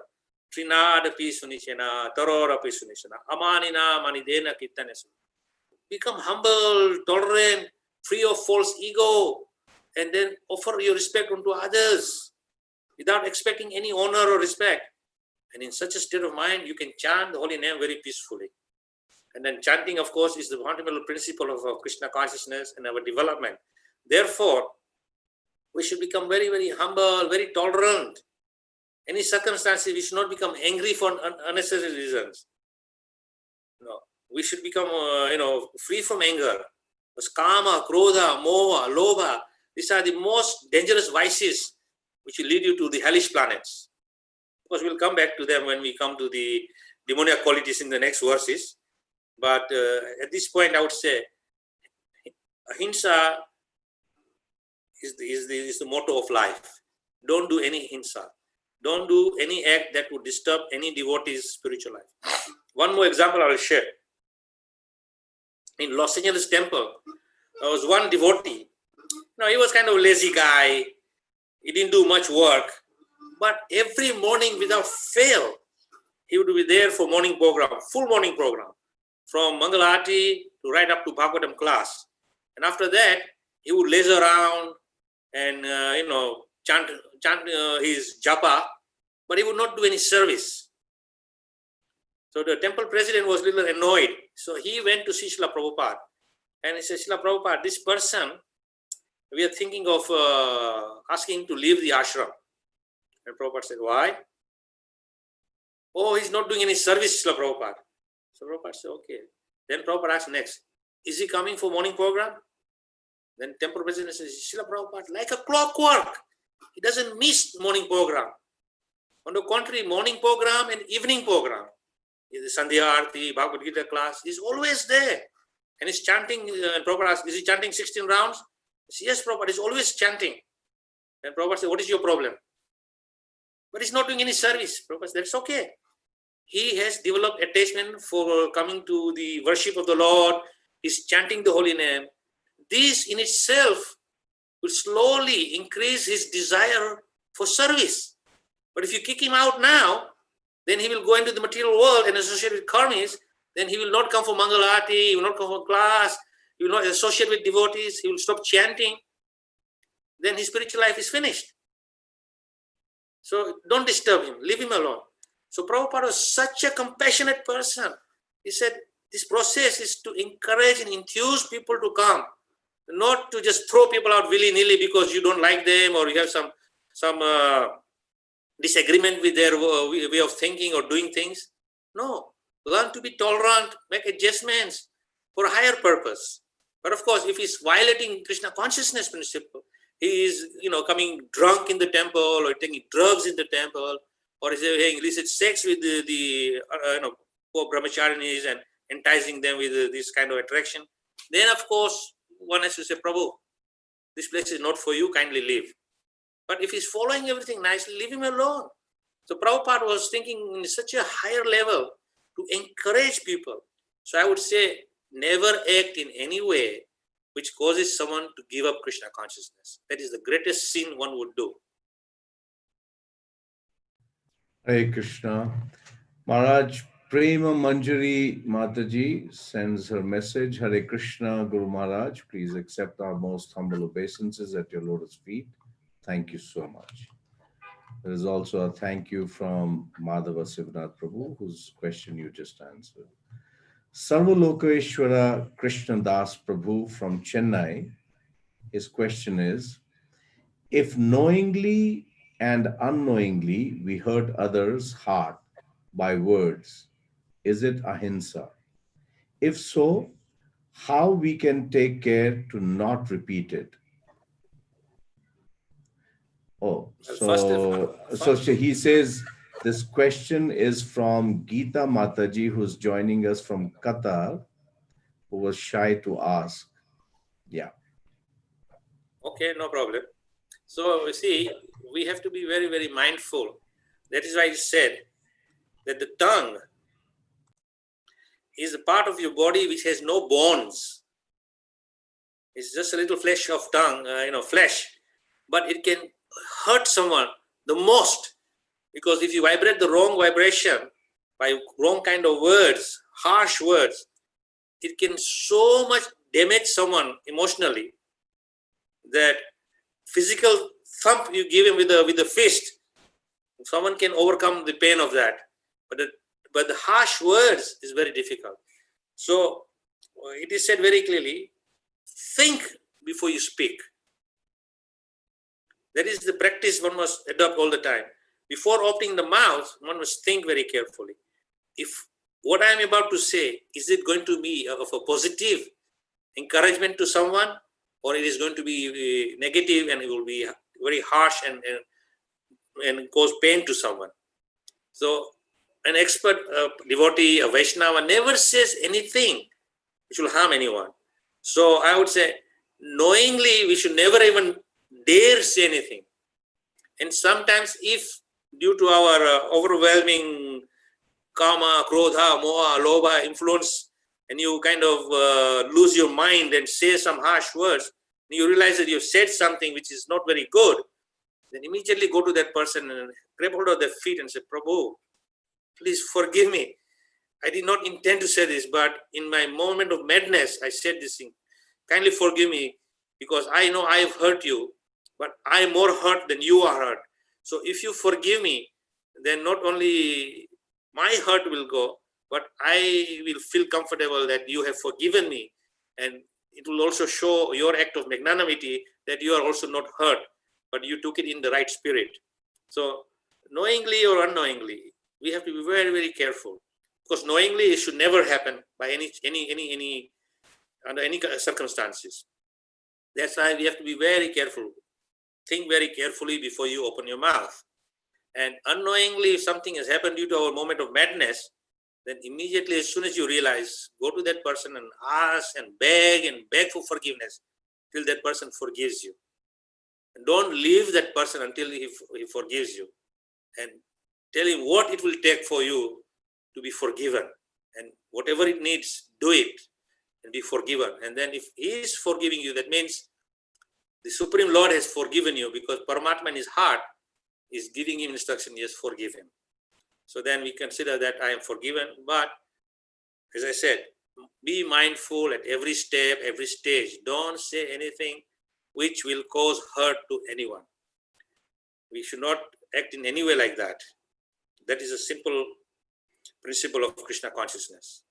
Trinadapi sunichena, tarorapi sunichena, amanina manidena kirtanesu. Become humble, tolerant, free of false ego, and then offer your respect unto others without expecting any honor or respect. And in such a state of mind, you can chant the holy name very peacefully. And then chanting, of course, is the fundamental principle of Krishna consciousness and our development. Therefore, we should become very, very humble, very tolerant. Any circumstances, we should not become angry for unnecessary reasons. No, we should become, free from anger. Because kama, krodha, moha, lobha, these are the most dangerous vices which will lead you to the hellish planets. Of course, we'll come back to them when we come to the demoniac qualities in the next verses. But at this point, I would say, ahimsa is the motto of life. Don't do any hinsa. Don't do any act that would disturb any devotee's spiritual life. One more example I will share. In Los Angeles temple, there was one devotee. He was kind of a lazy guy. He didn't do much work. But every morning without fail, he would be there for morning program, full morning program, from Mangalati to right up to Bhagavatam class. And after that, he would laze around and, chant his japa, but he would not do any service. So the temple president was a little annoyed. So he went to Srila Prabhupada and he said, Srila Prabhupada, this person, we are thinking of asking him to leave the ashram. And Prabhupada said, why? Oh, he's not doing any service, Srila Prabhupada. So Prabhupada said, okay. Then Prabhupada asked next, is he coming for morning program? Then temple president says, Srila Prabhupada, like a clockwork, he doesn't miss morning program. On the contrary, morning program and evening program, the Sandhya Arti, Bhagavad Gita class, is always there. And he's chanting, and Prabhupada asked, is he chanting 16 rounds? He says, yes, Prabhupada, he's always chanting. And Prabhupada said, what is your problem? But he's not doing any service. Prabhupada said, that's okay. He has developed attachment for coming to the worship of the Lord. He's chanting the holy name. This in itself will slowly increase his desire for service. But if you kick him out now, then he will go into the material world and associate with karmis. Then he will not come for Mangalati, he will not come for class, he will not associate with devotees, he will stop chanting. Then his spiritual life is finished. So don't disturb him, leave him alone. So Prabhupada was such a compassionate person. He said, this process is to encourage and enthuse people to come, not to just throw people out willy-nilly because you don't like them or you have some disagreement with their way of thinking or doing things. No, learn to be tolerant, make adjustments for a higher purpose. But of course, if he's violating Krishna consciousness principle, he is, coming drunk in the temple or taking drugs in the temple, or is having illicit sex with the poor brahmacharinis and enticing them with this kind of attraction, then of course one has to say, Prabhu, this place is not for you, kindly leave. But if he's following everything nicely, leave him alone. So Prabhupada was thinking in such a higher level to encourage people. So I would say, never act in any way which causes someone to give up Krishna consciousness. That is the greatest sin one would do. Hare Krishna. Maharaj, Prema Manjari Mataji sends her message. Hare Krishna, Guru Maharaj, please accept our most humble obeisances at your lotus feet. Thank you so much. There is also a thank you from Madhava Sivnath Prabhu, whose question you just answered. Sarvalokeshwara Krishna Das Prabhu from Chennai, his question is, if knowingly and unknowingly we hurt others' heart by words, is it ahimsa? If so, how we can take care to not repeat it? Oh, so he says this question is from Gita Mataji, who's joining us from Qatar, who was shy to ask. Yeah. Okay, no problem. So you see, we have to be very, very mindful. That is why I said that the tongue is a part of your body which has no bones. It's just a little flesh of tongue, flesh, but it can hurt someone the most, because if you vibrate the wrong vibration by wrong kind of words, harsh words, it can so much damage someone emotionally that physical thump you give him with a fist, someone can overcome the pain of that. But the harsh words is very difficult. So it is said very clearly, think before you speak. That is the practice one must adopt all the time. Before opening the mouth, one must think very carefully. If what I am about to say, is it going to be of a positive encouragement to someone, or it is going to be negative and it will be very harsh and cause pain to someone. So an expert devotee, a Vaishnava, never says anything which will harm anyone. So I would say, knowingly, we should never even dare say anything. And sometimes if due to our overwhelming kama, krodha, moha, lobha influence, and you kind of lose your mind and say some harsh words, and you realize that you've said something which is not very good, then immediately go to that person and grab hold of their feet and say, Prabhu, please forgive me. I did not intend to say this, but in my moment of madness, I said this thing. Kindly forgive me, because I know I have hurt you, but I am more hurt than you are hurt. So if you forgive me, then not only my hurt will go, but I will feel comfortable that you have forgiven me. And it will also show your act of magnanimity that you are also not hurt, but you took it in the right spirit. So knowingly or unknowingly, we have to be very, very careful, because knowingly it should never happen by under any circumstances. That's why we have to be very careful. Think very carefully before you open your mouth. And unknowingly, if something has happened due to our moment of madness, then immediately, as soon as you realize, go to that person and ask and beg for forgiveness till that person forgives you. And don't leave that person until he forgives you. And tell him what it will take for you to be forgiven. And whatever it needs, do it and be forgiven. And then if he is forgiving you, that means the Supreme Lord has forgiven you, because Paramatma in his heart is giving him instruction, yes, forgive him. So then we consider that I am forgiven. But as I said, be mindful at every step, every stage. Don't say anything which will cause hurt to anyone. We should not act in any way like that. That is a simple principle of Krishna consciousness.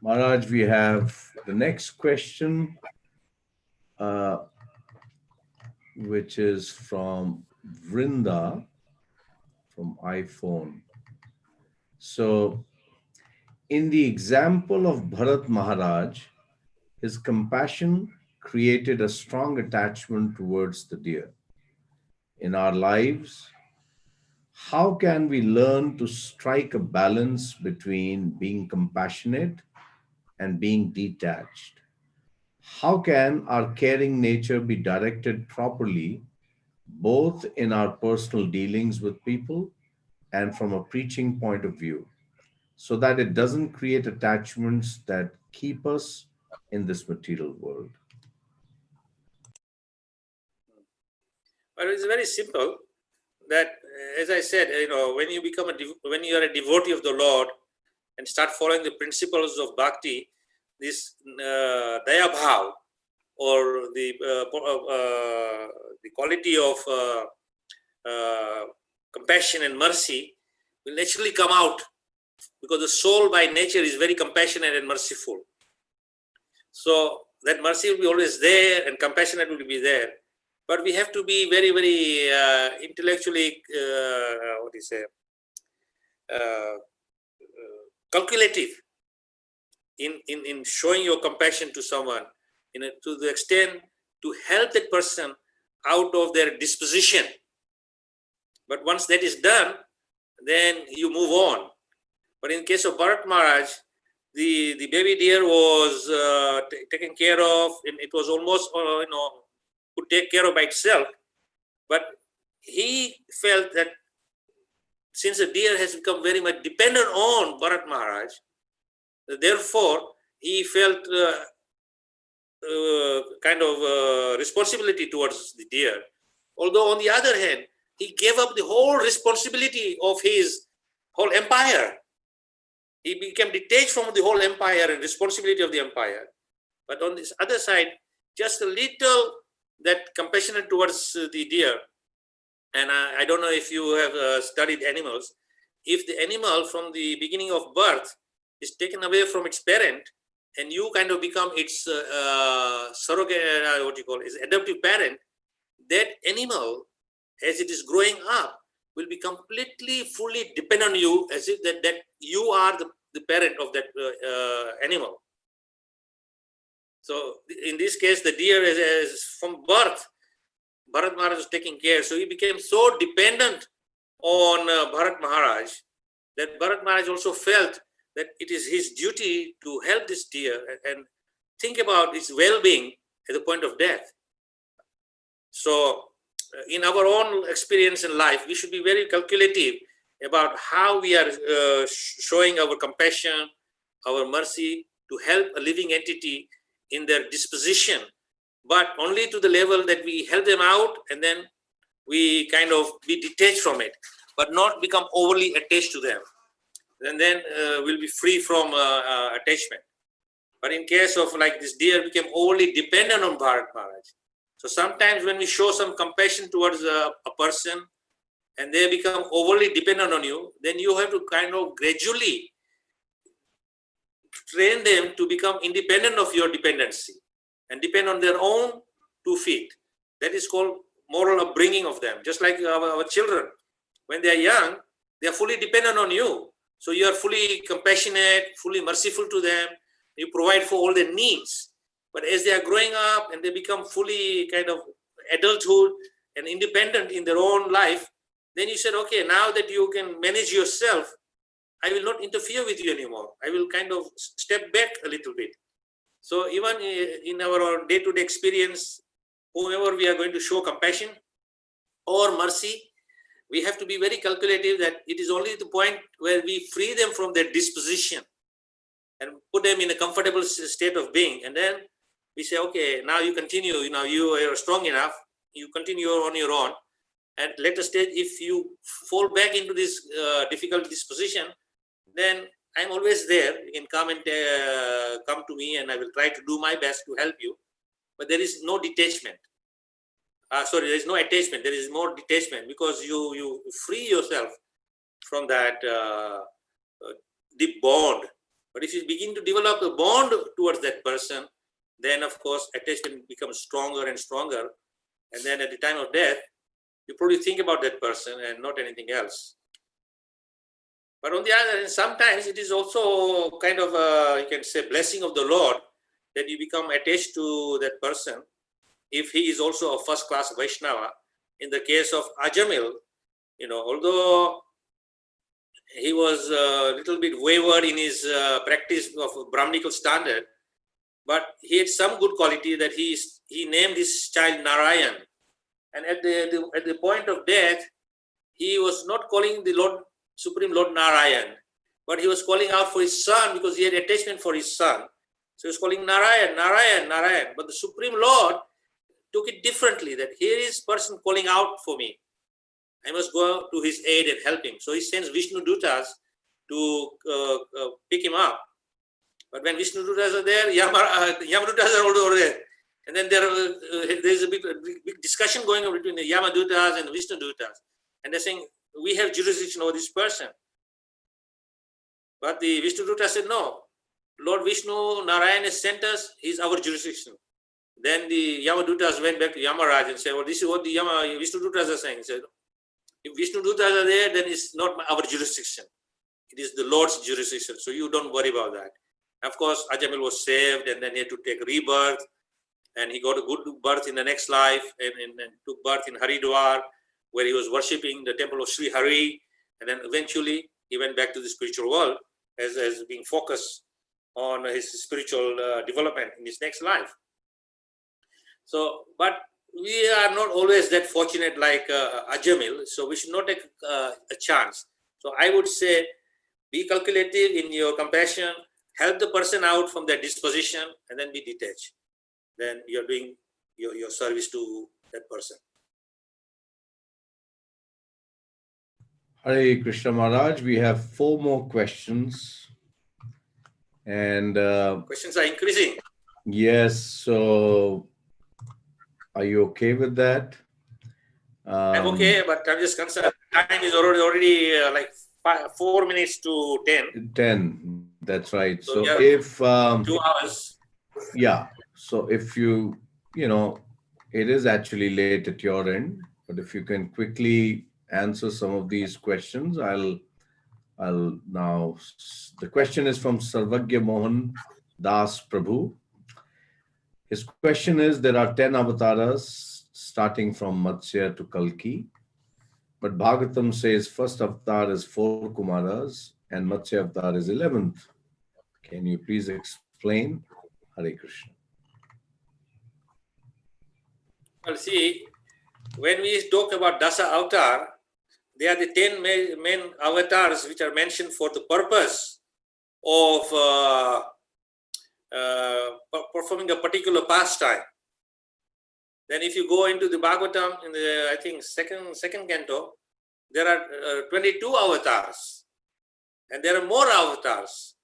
Maharaj, we have the next question, which is from Vrinda from iPhone. So, in the example of Bharat Maharaj, his compassion created a strong attachment towards the deer. In our lives, how can we learn to strike a balance between being compassionate and being detached? How can our caring nature be directed properly, both in our personal dealings with people and from a preaching point of view, so that it doesn't create attachments that keep us in this material world? But it's very simple. That, as I said, when you become when you are a devotee of the Lord and start following the principles of bhakti, this daya bhav, or the quality of compassion and mercy will naturally come out, because the soul by nature is very compassionate and merciful. So that mercy will be always there and compassionate will be there. But we have to be very, very intellectually, calculative in showing your compassion to someone, to the extent to help that person out of their disposition. But once that is done, then you move on. But in case of Bharat Maharaj, the baby deer was taken care of, and it was almost could take care of by itself. But he felt that since the deer has become very much dependent on Bharat Maharaj, therefore he felt responsibility towards the deer. Although on the other hand, he gave up the whole responsibility of his whole empire. He became detached from the whole empire and responsibility of the empire. But on this other side, just a little that compassionate towards the deer. And I don't know if you have studied animals. If the animal from the beginning of birth is taken away from its parent, and you kind of become its surrogate, its adoptive parent, that animal, as it is growing up, will be completely, fully dependent on you, as if that you are the parent of that animal. So in this case, the deer is from birth, Bharat Maharaj was taking care. So he became so dependent on Bharat Maharaj that Bharat Maharaj also felt that it is his duty to help this deer and think about its well-being at the point of death. So in our own experience in life, we should be very calculative about how we are showing our compassion, our mercy to help a living entity in their disposition, but only to the level that we help them out and then we kind of be detached from it, but not become overly attached to them. And then we'll be free from attachment. But in case of like this deer became overly dependent on Bharat Maharaj. So sometimes when we show some compassion towards a person and they become overly dependent on you, then you have to kind of gradually train them to become independent of your dependency and depend on their own 2 feet. That is called moral upbringing of them. Just like our children, when they are young, they are fully dependent on you. So you are fully compassionate, fully merciful to them. You provide for all their needs. But as they are growing up and they become fully kind of adulthood and independent in their own life, then you said, okay, now that you can manage yourself, I will not interfere with you anymore. I will kind of step back a little bit. So even in our day-to-day experience, whoever we are going to show compassion or mercy, we have to be very calculative that it is only the point where we free them from their disposition and put them in a comfortable state of being. And then we say, okay, now you continue, you are strong enough, you continue on your own. At later stage, if you fall back into this difficult disposition, then I'm always there. You can come and come to me and I will try to do my best to help you. But there is no detachment. There is no attachment. There is more detachment because you free yourself from that deep bond. But if you begin to develop a bond towards that person, then of course attachment becomes stronger and stronger. And then at the time of death, you probably think about that person and not anything else. But on the other hand, sometimes it is also kind of you can say blessing of the Lord that you become attached to that person if he is also a first-class Vaishnava. In the case of Ajamil, although he was a little bit wayward in his practice of Brahminical standard, but he had some good quality that he named his child Narayan. And at the point of death, he was not calling the Supreme Lord Narayan, but he was calling out for his son because he had attachment for his son. So he was calling Narayan, Narayan, Narayan. But the Supreme Lord took it differently, that here is person calling out for me. I must go to his aid and help him. So he sends Vishnu Dutas to pick him up. But when Vishnu Dutas are there, Yamadutas are also over there. And then there is a big discussion going on between the Yamadutas and the Vishnu Dutas. And they're saying, we have jurisdiction over this person. But the Vishnu Duta said, no, Lord Vishnu, Narayan has sent us, he's our jurisdiction. Then the Yamadutas went back to Yamaraj and said, well, this is what the Vishnu Dutas are saying. He said, if Vishnu Dutas are there, then it's not our jurisdiction. It is the Lord's jurisdiction. So you don't worry about that. Of course, Ajamil was saved and then he had to take rebirth. And he got a good birth in the next life and took birth in Haridwar, where he was worshipping the temple of Sri Hari. And then eventually he went back to the spiritual world as being focused on his spiritual development in his next life. So, but we are not always that fortunate like Ajamil. So we should not take a chance So I would say, be calculative in your compassion, help the person out from their disposition, and then be detached. Then you're doing your service to that person. Hare Krishna Maharaj, we have 4 more questions. And Questions are increasing. yes, so are you okay with that? I'm okay, but I'm just concerned. Time is already like 4 minutes to 10. 10, that's right. So So we have if 2 hours. yeah, so if you it is actually late at your end, but if you can quickly answer some of these questions, I'll now. The question is from Sarvagya Mohan Das Prabhu. His question is, there are 10 avatars starting from Matsya to Kalki, but Bhagavatam says first avatar is 4 Kumaras and Matsya avatar is 11th. Can you please explain? Hare Krishna. Well, see, when we talk about Dasa Avatar, they are the 10 main avatars which are mentioned for the purpose of performing a particular pastime. Then if you go into the Bhagavatam in the, I think, second canto, there are 22 avatars, and there are more avatars.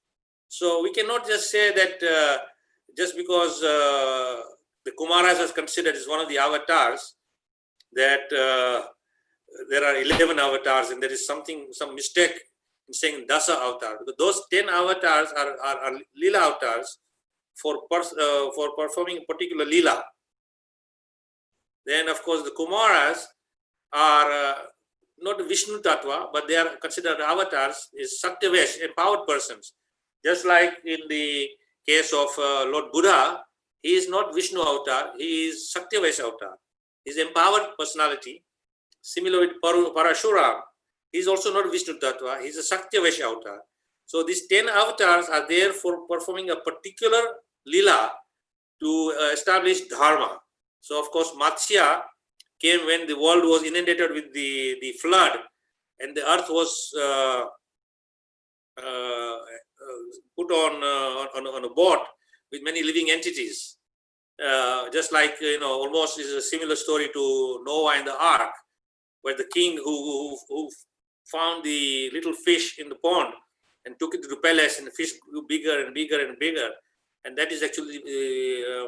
So we cannot just say that just because the Kumaras is considered as one of the avatars, that there are 11 avatars and there is some mistake in saying Dasa avatar. Because those 10 avatars are Lila avatars for performing a particular Lila. Then, of course, the Kumaras are not Vishnu Tattva, but they are considered avatars, is Sakyavesh, empowered persons. Just like in the case of Lord Buddha, he is not Vishnu avatar, he is Sakyavesh avatar. He is empowered personality. Similar with Parashuram, he is also not Vishnu Tattva, he is a Sakyavesh avatar. So these 10 avatars are there for performing a particular lila to establish dharma. So of course Matsya came when the world was inundated with the flood, and the earth was put on a boat with many living entities. Just like, almost is a similar story to Noah and the ark, where the king who found the little fish in the pond and took it to the palace, and the fish grew bigger and bigger and bigger. And that is actually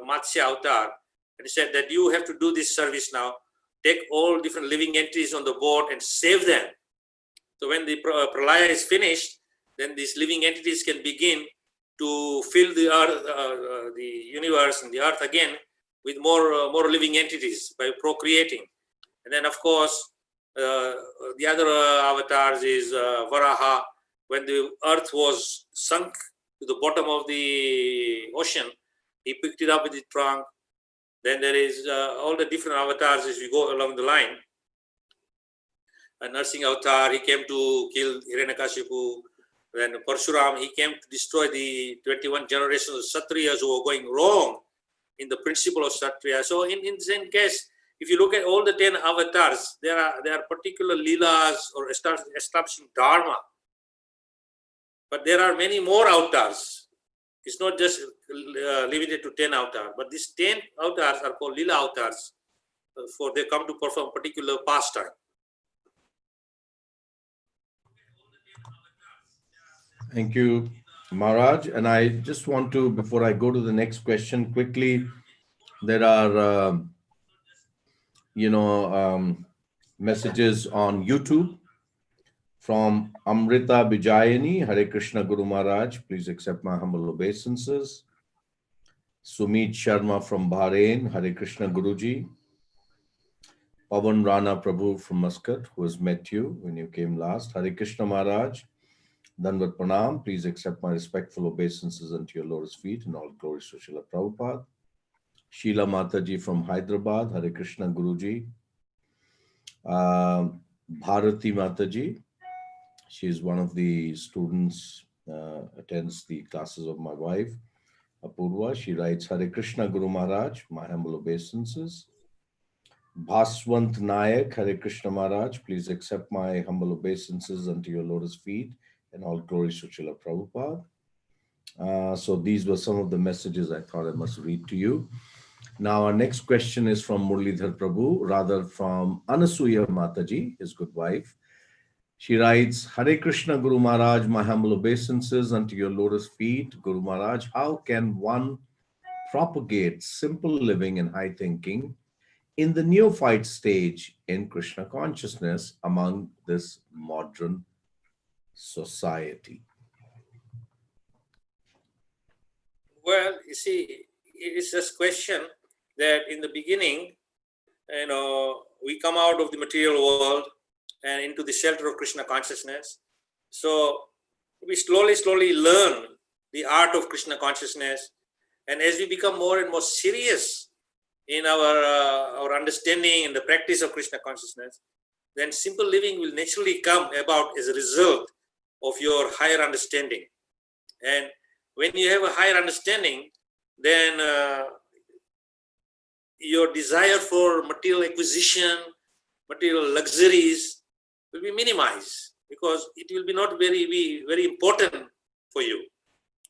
Matsya avatar. And he said that you have to do this service now. Take all different living entities on the boat and save them. So when the pralaya is finished, then these living entities can begin to fill the earth, the universe and the earth again with more living entities by procreating. And then, of course, the other avatars is Varaha. When the earth was sunk to the bottom of the ocean, he picked it up with his trunk. Then there is all the different avatars as we go along the line. A nursing avatar, he came to kill Hiranyakashipu. Then Parshuram, he came to destroy the 21 generations of Kshatriyas who were going wrong in the principle of Kshatriya. So in the same case, if you look at all the 10 avatars, there are particular leelas or establishing dharma. But there are many more avatars. It's not just limited to 10 avatars, but these 10 avatars are called lila avatars, for they come to perform particular pastime. Thank you, Maharaj. And I just want to, before I go to the next question, quickly, there are, messages on YouTube from Amrita Bijayani. Hare Krishna Guru Maharaj, please accept my humble obeisances. Sumit Sharma from Bahrain, Hare Krishna Guruji. Pavan Rana Prabhu from Muscat, who has met you when you came last. Hare Krishna Maharaj, Danvat Pranam, please accept my respectful obeisances unto your lotus feet, and all glories to Srila Prabhupada. Sheila Mataji from Hyderabad, Hare Krishna Guruji. Bharati Mataji, she is one of the students, attends the classes of my wife, Apurva. She writes, Hare Krishna Guru Maharaj, my humble obeisances. Bhaswant Nayak, Hare Krishna Maharaj, please accept my humble obeisances unto your lotus feet and all glories to Srila Prabhupada. So these were some of the messages I thought I must read to you. Now our next question is from Murlidhar Prabhu, rather from Anasuya Mataji, his good wife. She writes, Hare Krishna Guru Maharaj, my humble obeisances unto your lotus feet. Guru Maharaj, how can one propagate simple living and high thinking in the neophyte stage in Krishna consciousness among this modern society? Well, you see, it is this question that in the beginning, we come out of the material world and into the shelter of Krishna consciousness. So we slowly learn the art of Krishna consciousness. And as we become more and more serious in our understanding and the practice of Krishna consciousness, then simple living will naturally come about as a result of your higher understanding. And when you have a higher understanding, then your desire for material acquisition, material luxuries will be minimized, because it will be not be very important for you.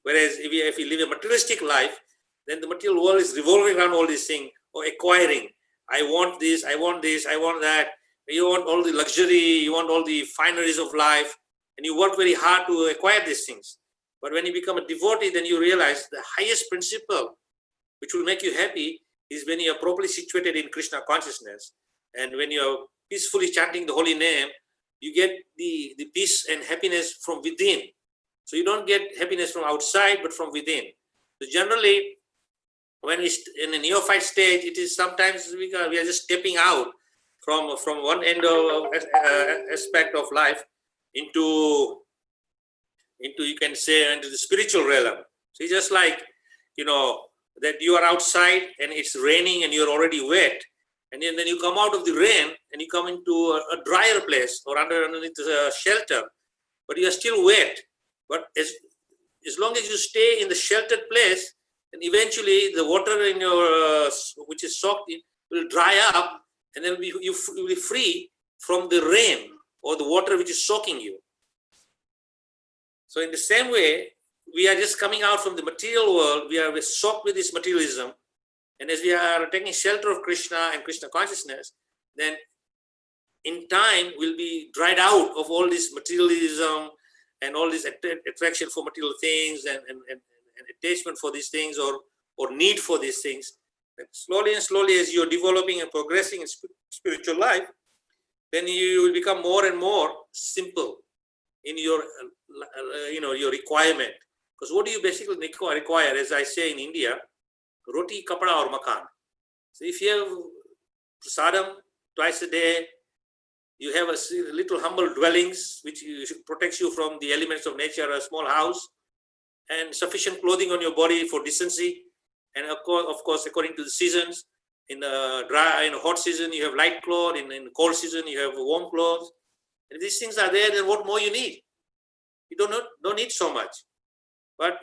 Whereas if you live a materialistic life, then the material world is revolving around all these things, or acquiring. I want this, I want this, I want that. You want all the luxury, you want all the fineries of life, and you work very hard to acquire these things. But when you become a devotee, then you realize the highest principle which will make you happy is when you are properly situated in Krishna consciousness. And when you are peacefully chanting the holy name, you get the peace and happiness from within. So you don't get happiness from outside, but from within. So generally, when we in a neophyte stage, it is sometimes we are just stepping out from one end of aspect of life into you can say into the spiritual realm. So it's just like that you are outside and it's raining and you're already wet, and then you come out of the rain and you come into a drier place or underneath a shelter, but you are still wet. But as long as you stay in the sheltered place, then eventually the water in your which is soaked in will dry up, and then you will be free from the rain or the water which is soaking you. So in the same way, we are just coming out from the material world. We are soaked with this materialism. And as we are taking shelter of Krishna and Krishna consciousness, then in time we'll be dried out of all this materialism and all this attraction for material things and attachment for these things or need for these things. And slowly and slowly, as you're developing and progressing in spiritual life, then you will become more and more simple in your your requirement. Because what do you basically require, as I say in India, roti, kapda or makan. So if you have prasadam twice a day, you have a little humble dwellings which protects you from the elements of nature, a small house, and sufficient clothing on your body for decency, and of course according to the seasons. In the hot season you have light clothes, in cold season you have warm clothes. If these things are there, then what more you need? You don't need so much. But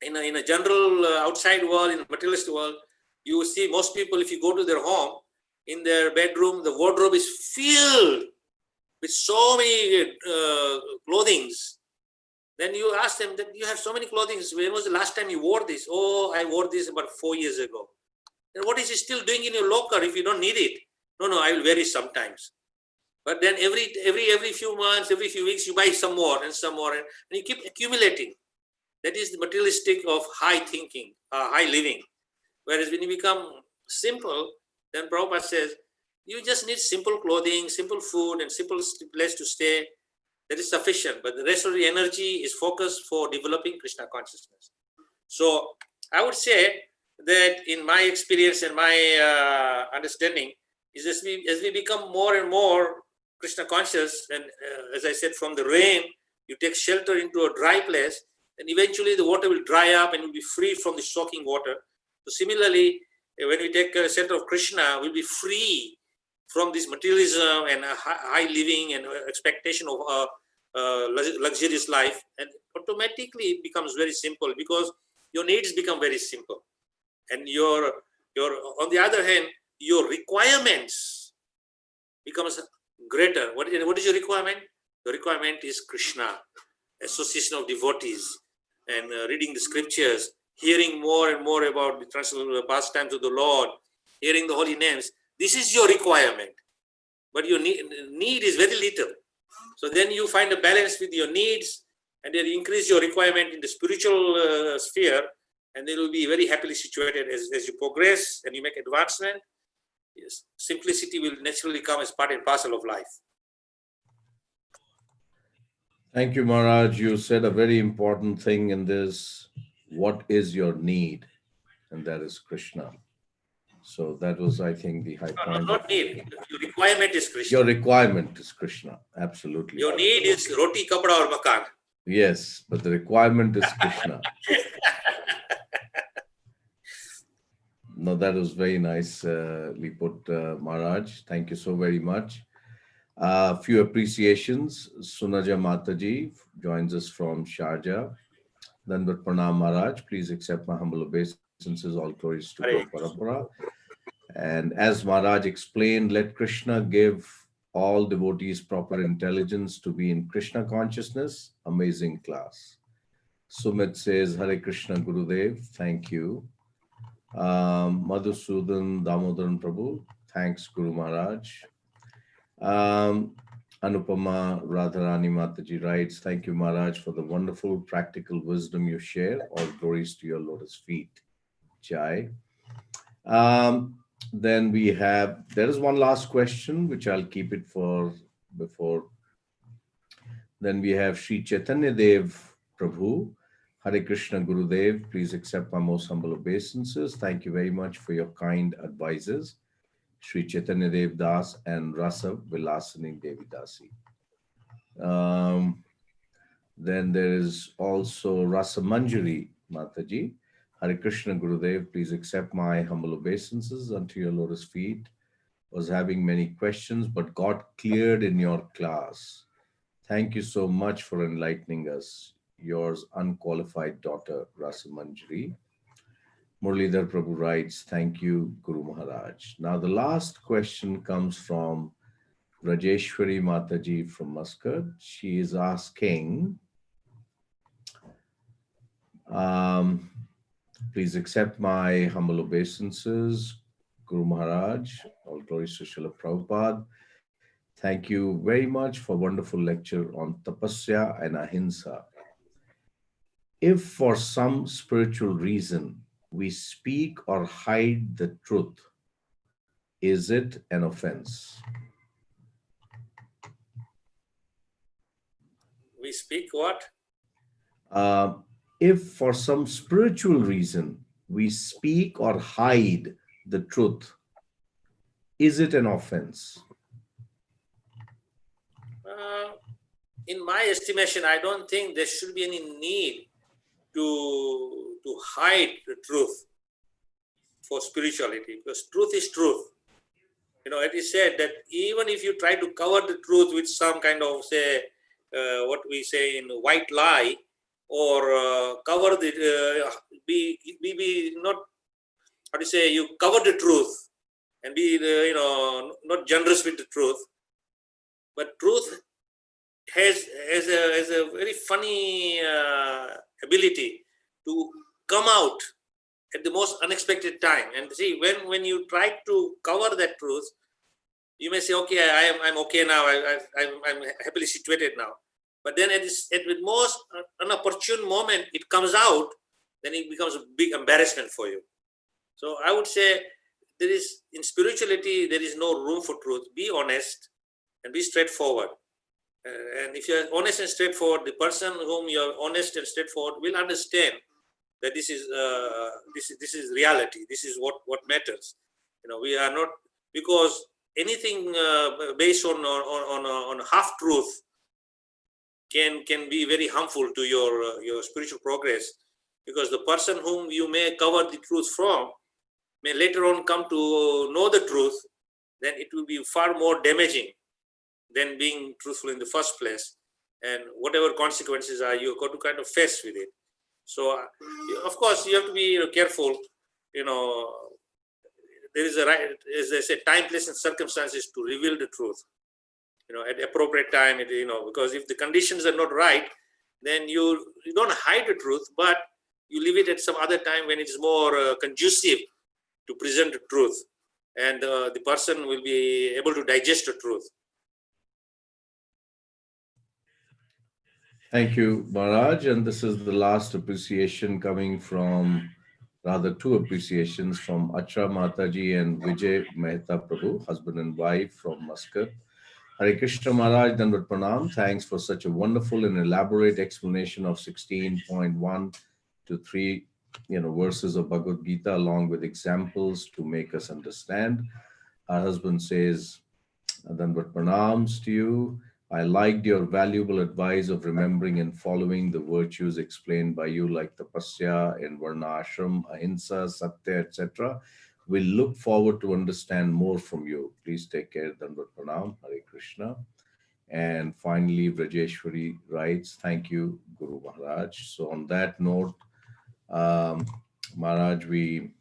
in a general outside world, in a materialist world, you will see most people, if you go to their home, in their bedroom, the wardrobe is filled with so many clothings. Then you ask them that you have so many clothings. When was the last time you wore this? Oh, I wore this about 4 years ago. And what is it still doing in your locker if you don't need it? No, I will wear it sometimes. But then every few months, every few weeks, you buy some more, and you keep accumulating. That is the materialistic of high thinking, high living. Whereas when you become simple, then Prabhupada says, you just need simple clothing, simple food, and simple place to stay. That is sufficient. But the rest of the energy is focused for developing Krishna consciousness. So I would say that in my experience and my understanding is as we become more and more Krishna conscious, and as I said, from the rain, you take shelter into a dry place, and eventually the water will dry up and you'll be free from the soaking water. So similarly, when we take shelter of Krishna, we'll be free from this materialism and high living and expectation of luxurious life, and automatically it becomes very simple because your needs become very simple. And your on the other hand, your requirements becomes greater. What is your requirement? The requirement is Krishna, association of devotees, and reading the scriptures, hearing more and more about the transcendental pastimes of the Lord, hearing the holy names. This is your requirement, but your need is very little. So then you find a balance with your needs, and then increase your requirement in the spiritual sphere, and then you will be very happily situated as you progress and you make advancement. Yes, simplicity will naturally come as part and parcel of life. Thank you, Maharaj. You said a very important thing in this. What is your need? And that is Krishna. So that was, I think, the high point. Not need. Your requirement is Krishna. Your requirement is Krishna. Absolutely. Your need is roti, kapda, or makan. Yes, but the requirement is Krishna. No, that was very nicely put, Maharaj. Thank you so very much. A few appreciations. Sunaja Mataji joins us from Sharjah. Dandavat Pranam Maharaj. Please accept my humble obeisances. All glories to Guru Parampara. And as Maharaj explained, let Krishna give all devotees proper intelligence to be in Krishna consciousness. Amazing class. Sumit says, Hare Krishna Gurudev. Thank you. Madhusudan Damodaran Prabhu. Thanks, Guru Maharaj. Anupama Radharani Mataji writes, thank you, Maharaj, for the wonderful practical wisdom you share. All glories to your lotus feet. Jai. Then we have, there is one last question, which I'll keep it for before. Then we have Sri Chaitanya Dev Prabhu. Hare Krishna Gurudev, please accept my most humble obeisances. Thank you very much for your kind advices. Sri Chaitanya Dev Das and Rasa Vilasani Devi Dasi. Then there is also Rasa Manjari Mataji. Hare Krishna Gurudev, please accept my humble obeisances unto your lotus feet. Was having many questions, but got cleared in your class. Thank you so much for enlightening us. Yours unqualified daughter, Rasa Manjari. Muralidhar Prabhu writes, thank you, Guru Maharaj. Now the last question comes from Rajeshwari Mataji from Muscat. She is asking, please accept my humble obeisances, Guru Maharaj. All glories to Srila Prabhupada. Thank you very much for a wonderful lecture on tapasya and ahimsa. If for some spiritual reason we speak or hide the truth, is it an offense? We speak what? If for some spiritual reason we speak or hide the truth, is it an offense? In my estimation, I don't think there should be any need to hide the truth for spirituality, because truth is truth. You know, it is said that even if you try to cover the truth with some kind of, say, what we say in white lie, or cover the, be not, how to say, you cover the truth and be, not generous with the truth. But truth has a very funny ability to come out at the most unexpected time. And see, when you try to cover that truth, you may say, okay, I'm okay now, I'm happily situated now. But then at the most unopportune moment, it comes out, then it becomes a big embarrassment for you. So I would say in spirituality, there is no room for truth. Be honest and be straightforward. And if you're honest and straightforward, the person whom you're honest and straightforward will understand that this is reality. This is what matters. You know, we are not, because anything based on half truth can be very harmful to your spiritual progress, because the person whom you may cover the truth from may later on come to know the truth. Then it will be far more damaging than being truthful in the first place, and whatever consequences are, you've got to kind of face with it. So of course you have to be careful. there is a right, as I said, time, place, and circumstances to reveal the truth. At appropriate time, because if the conditions are not right, then you don't hide the truth, but you leave it at some other time when it's more conducive to present the truth, and the person will be able to digest the truth. Thank you, Maharaj. And this is the last appreciation coming from, rather two appreciations from Achra Mataji and Vijay Mehta Prabhu, husband and wife from Muscat. Hare Krishna Maharaj, Dandavat Pranam. Thanks for such a wonderful and elaborate explanation of 16.1 to 3 verses of Bhagavad Gita, along with examples to make us understand. Our husband says, Dandavat Pranams to you. I liked your valuable advice of remembering and following the virtues explained by you, like tapasya and varna ashram, ahimsa, satya, etc. We look forward to understand more from you. Please take care. Dandavat Pranam. Hare Krishna. And finally, Vrajeshwari writes, thank you, Guru Maharaj. So on that note, Maharaj, we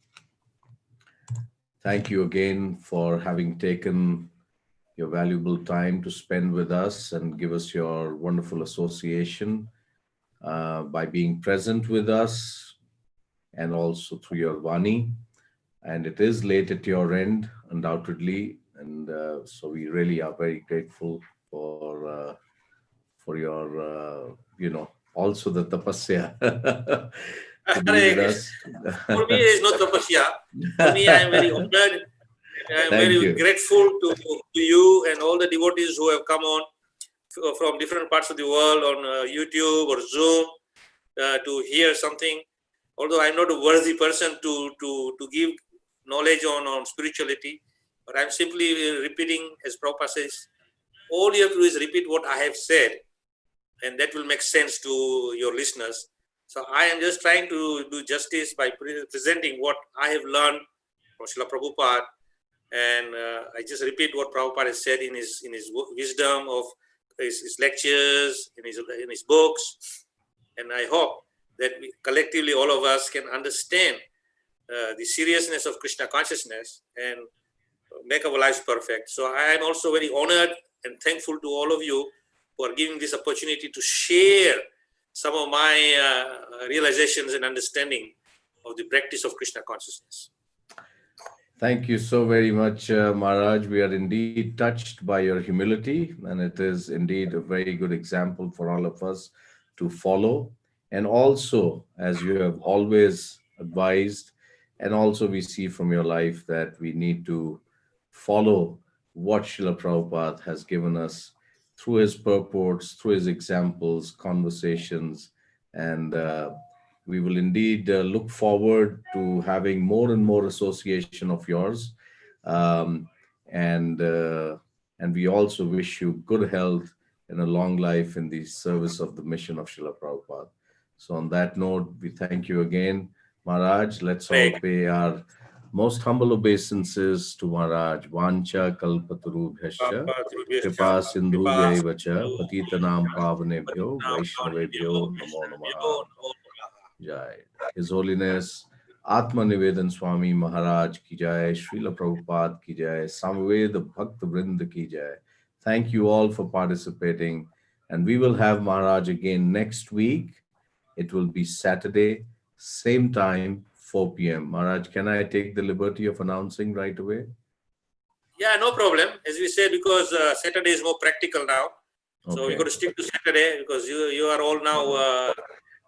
thank you again for having taken your valuable time to spend with us and give us your wonderful association by being present with us and also through your Vani. And it is late at your end, undoubtedly. And so we really are very grateful for your, also the tapasya to be with us. For me, there is no tapasya. For me, I am very honored. I am very grateful to you and all the devotees who have come on from different parts of the world on YouTube or Zoom to hear something. Although I'm not a worthy person to give knowledge on spirituality, but I'm simply repeating, as Prabhupada says, all you have to do is repeat what I have said, and that will make sense to your listeners. So I am just trying to do justice by presenting what I have learned from Srila Prabhupada, and I just repeat what Prabhupada has said in his wisdom of his lectures, in his books, and I hope that we, collectively all of us can understand the seriousness of Krishna consciousness and make our lives perfect. So I am also very honored and thankful to all of you who are giving this opportunity to share some of my realizations and understanding of the practice of Krishna consciousness. Thank you so very much, Maharaj. We are indeed touched by your humility, and it is indeed a very good example for all of us to follow. And also, as you have always advised, and also we see from your life that we need to follow what Srila Prabhupada has given us through his purports, through his examples, conversations, and we will indeed look forward to having more and more association of yours. And we also wish you good health and a long life in the service of the mission of Srila Prabhupada. So on that note, we thank you again, Maharaj. Let's all pay our most humble obeisances to Maharaj. Vancha kalpatarubhyascha kripa sindhubhya cha patitanam pavanebhyo vaishnavebhyo namo namaha. Jai. His Holiness Atmanivedana Swami Maharaj ki jai, Srila Prabhupada ki jai, Samveda Bhakta Vrinda ki jai. Thank you all for participating, and we will have Maharaj again next week. It will be Saturday, same time, 4 p.m. Maharaj, can I take the liberty of announcing right away? Yeah, no problem. As we said, because Saturday is more practical now. So Okay. we're going to stick to Saturday because you are all now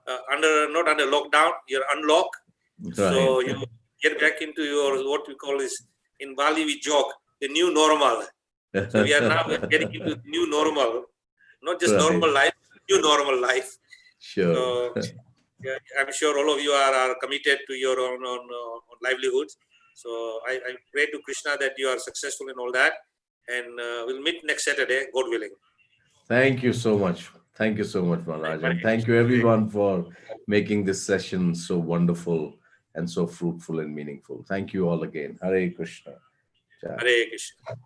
not under lockdown, you're unlocked. Right. So you get back into your, what we call is, in Bali we joke, the new normal. So we are now getting into the new normal, not just normal life, new normal life. Sure. So yeah, I'm sure all of you are committed to your own livelihoods. So I pray to Krishna that you are successful in all that, and we'll meet next Saturday, God willing. Thank you so much. Thank you so much, Maharaj. And thank you everyone for making this session so wonderful and so fruitful and meaningful. Thank you all again. Hare Krishna. Hare Krishna.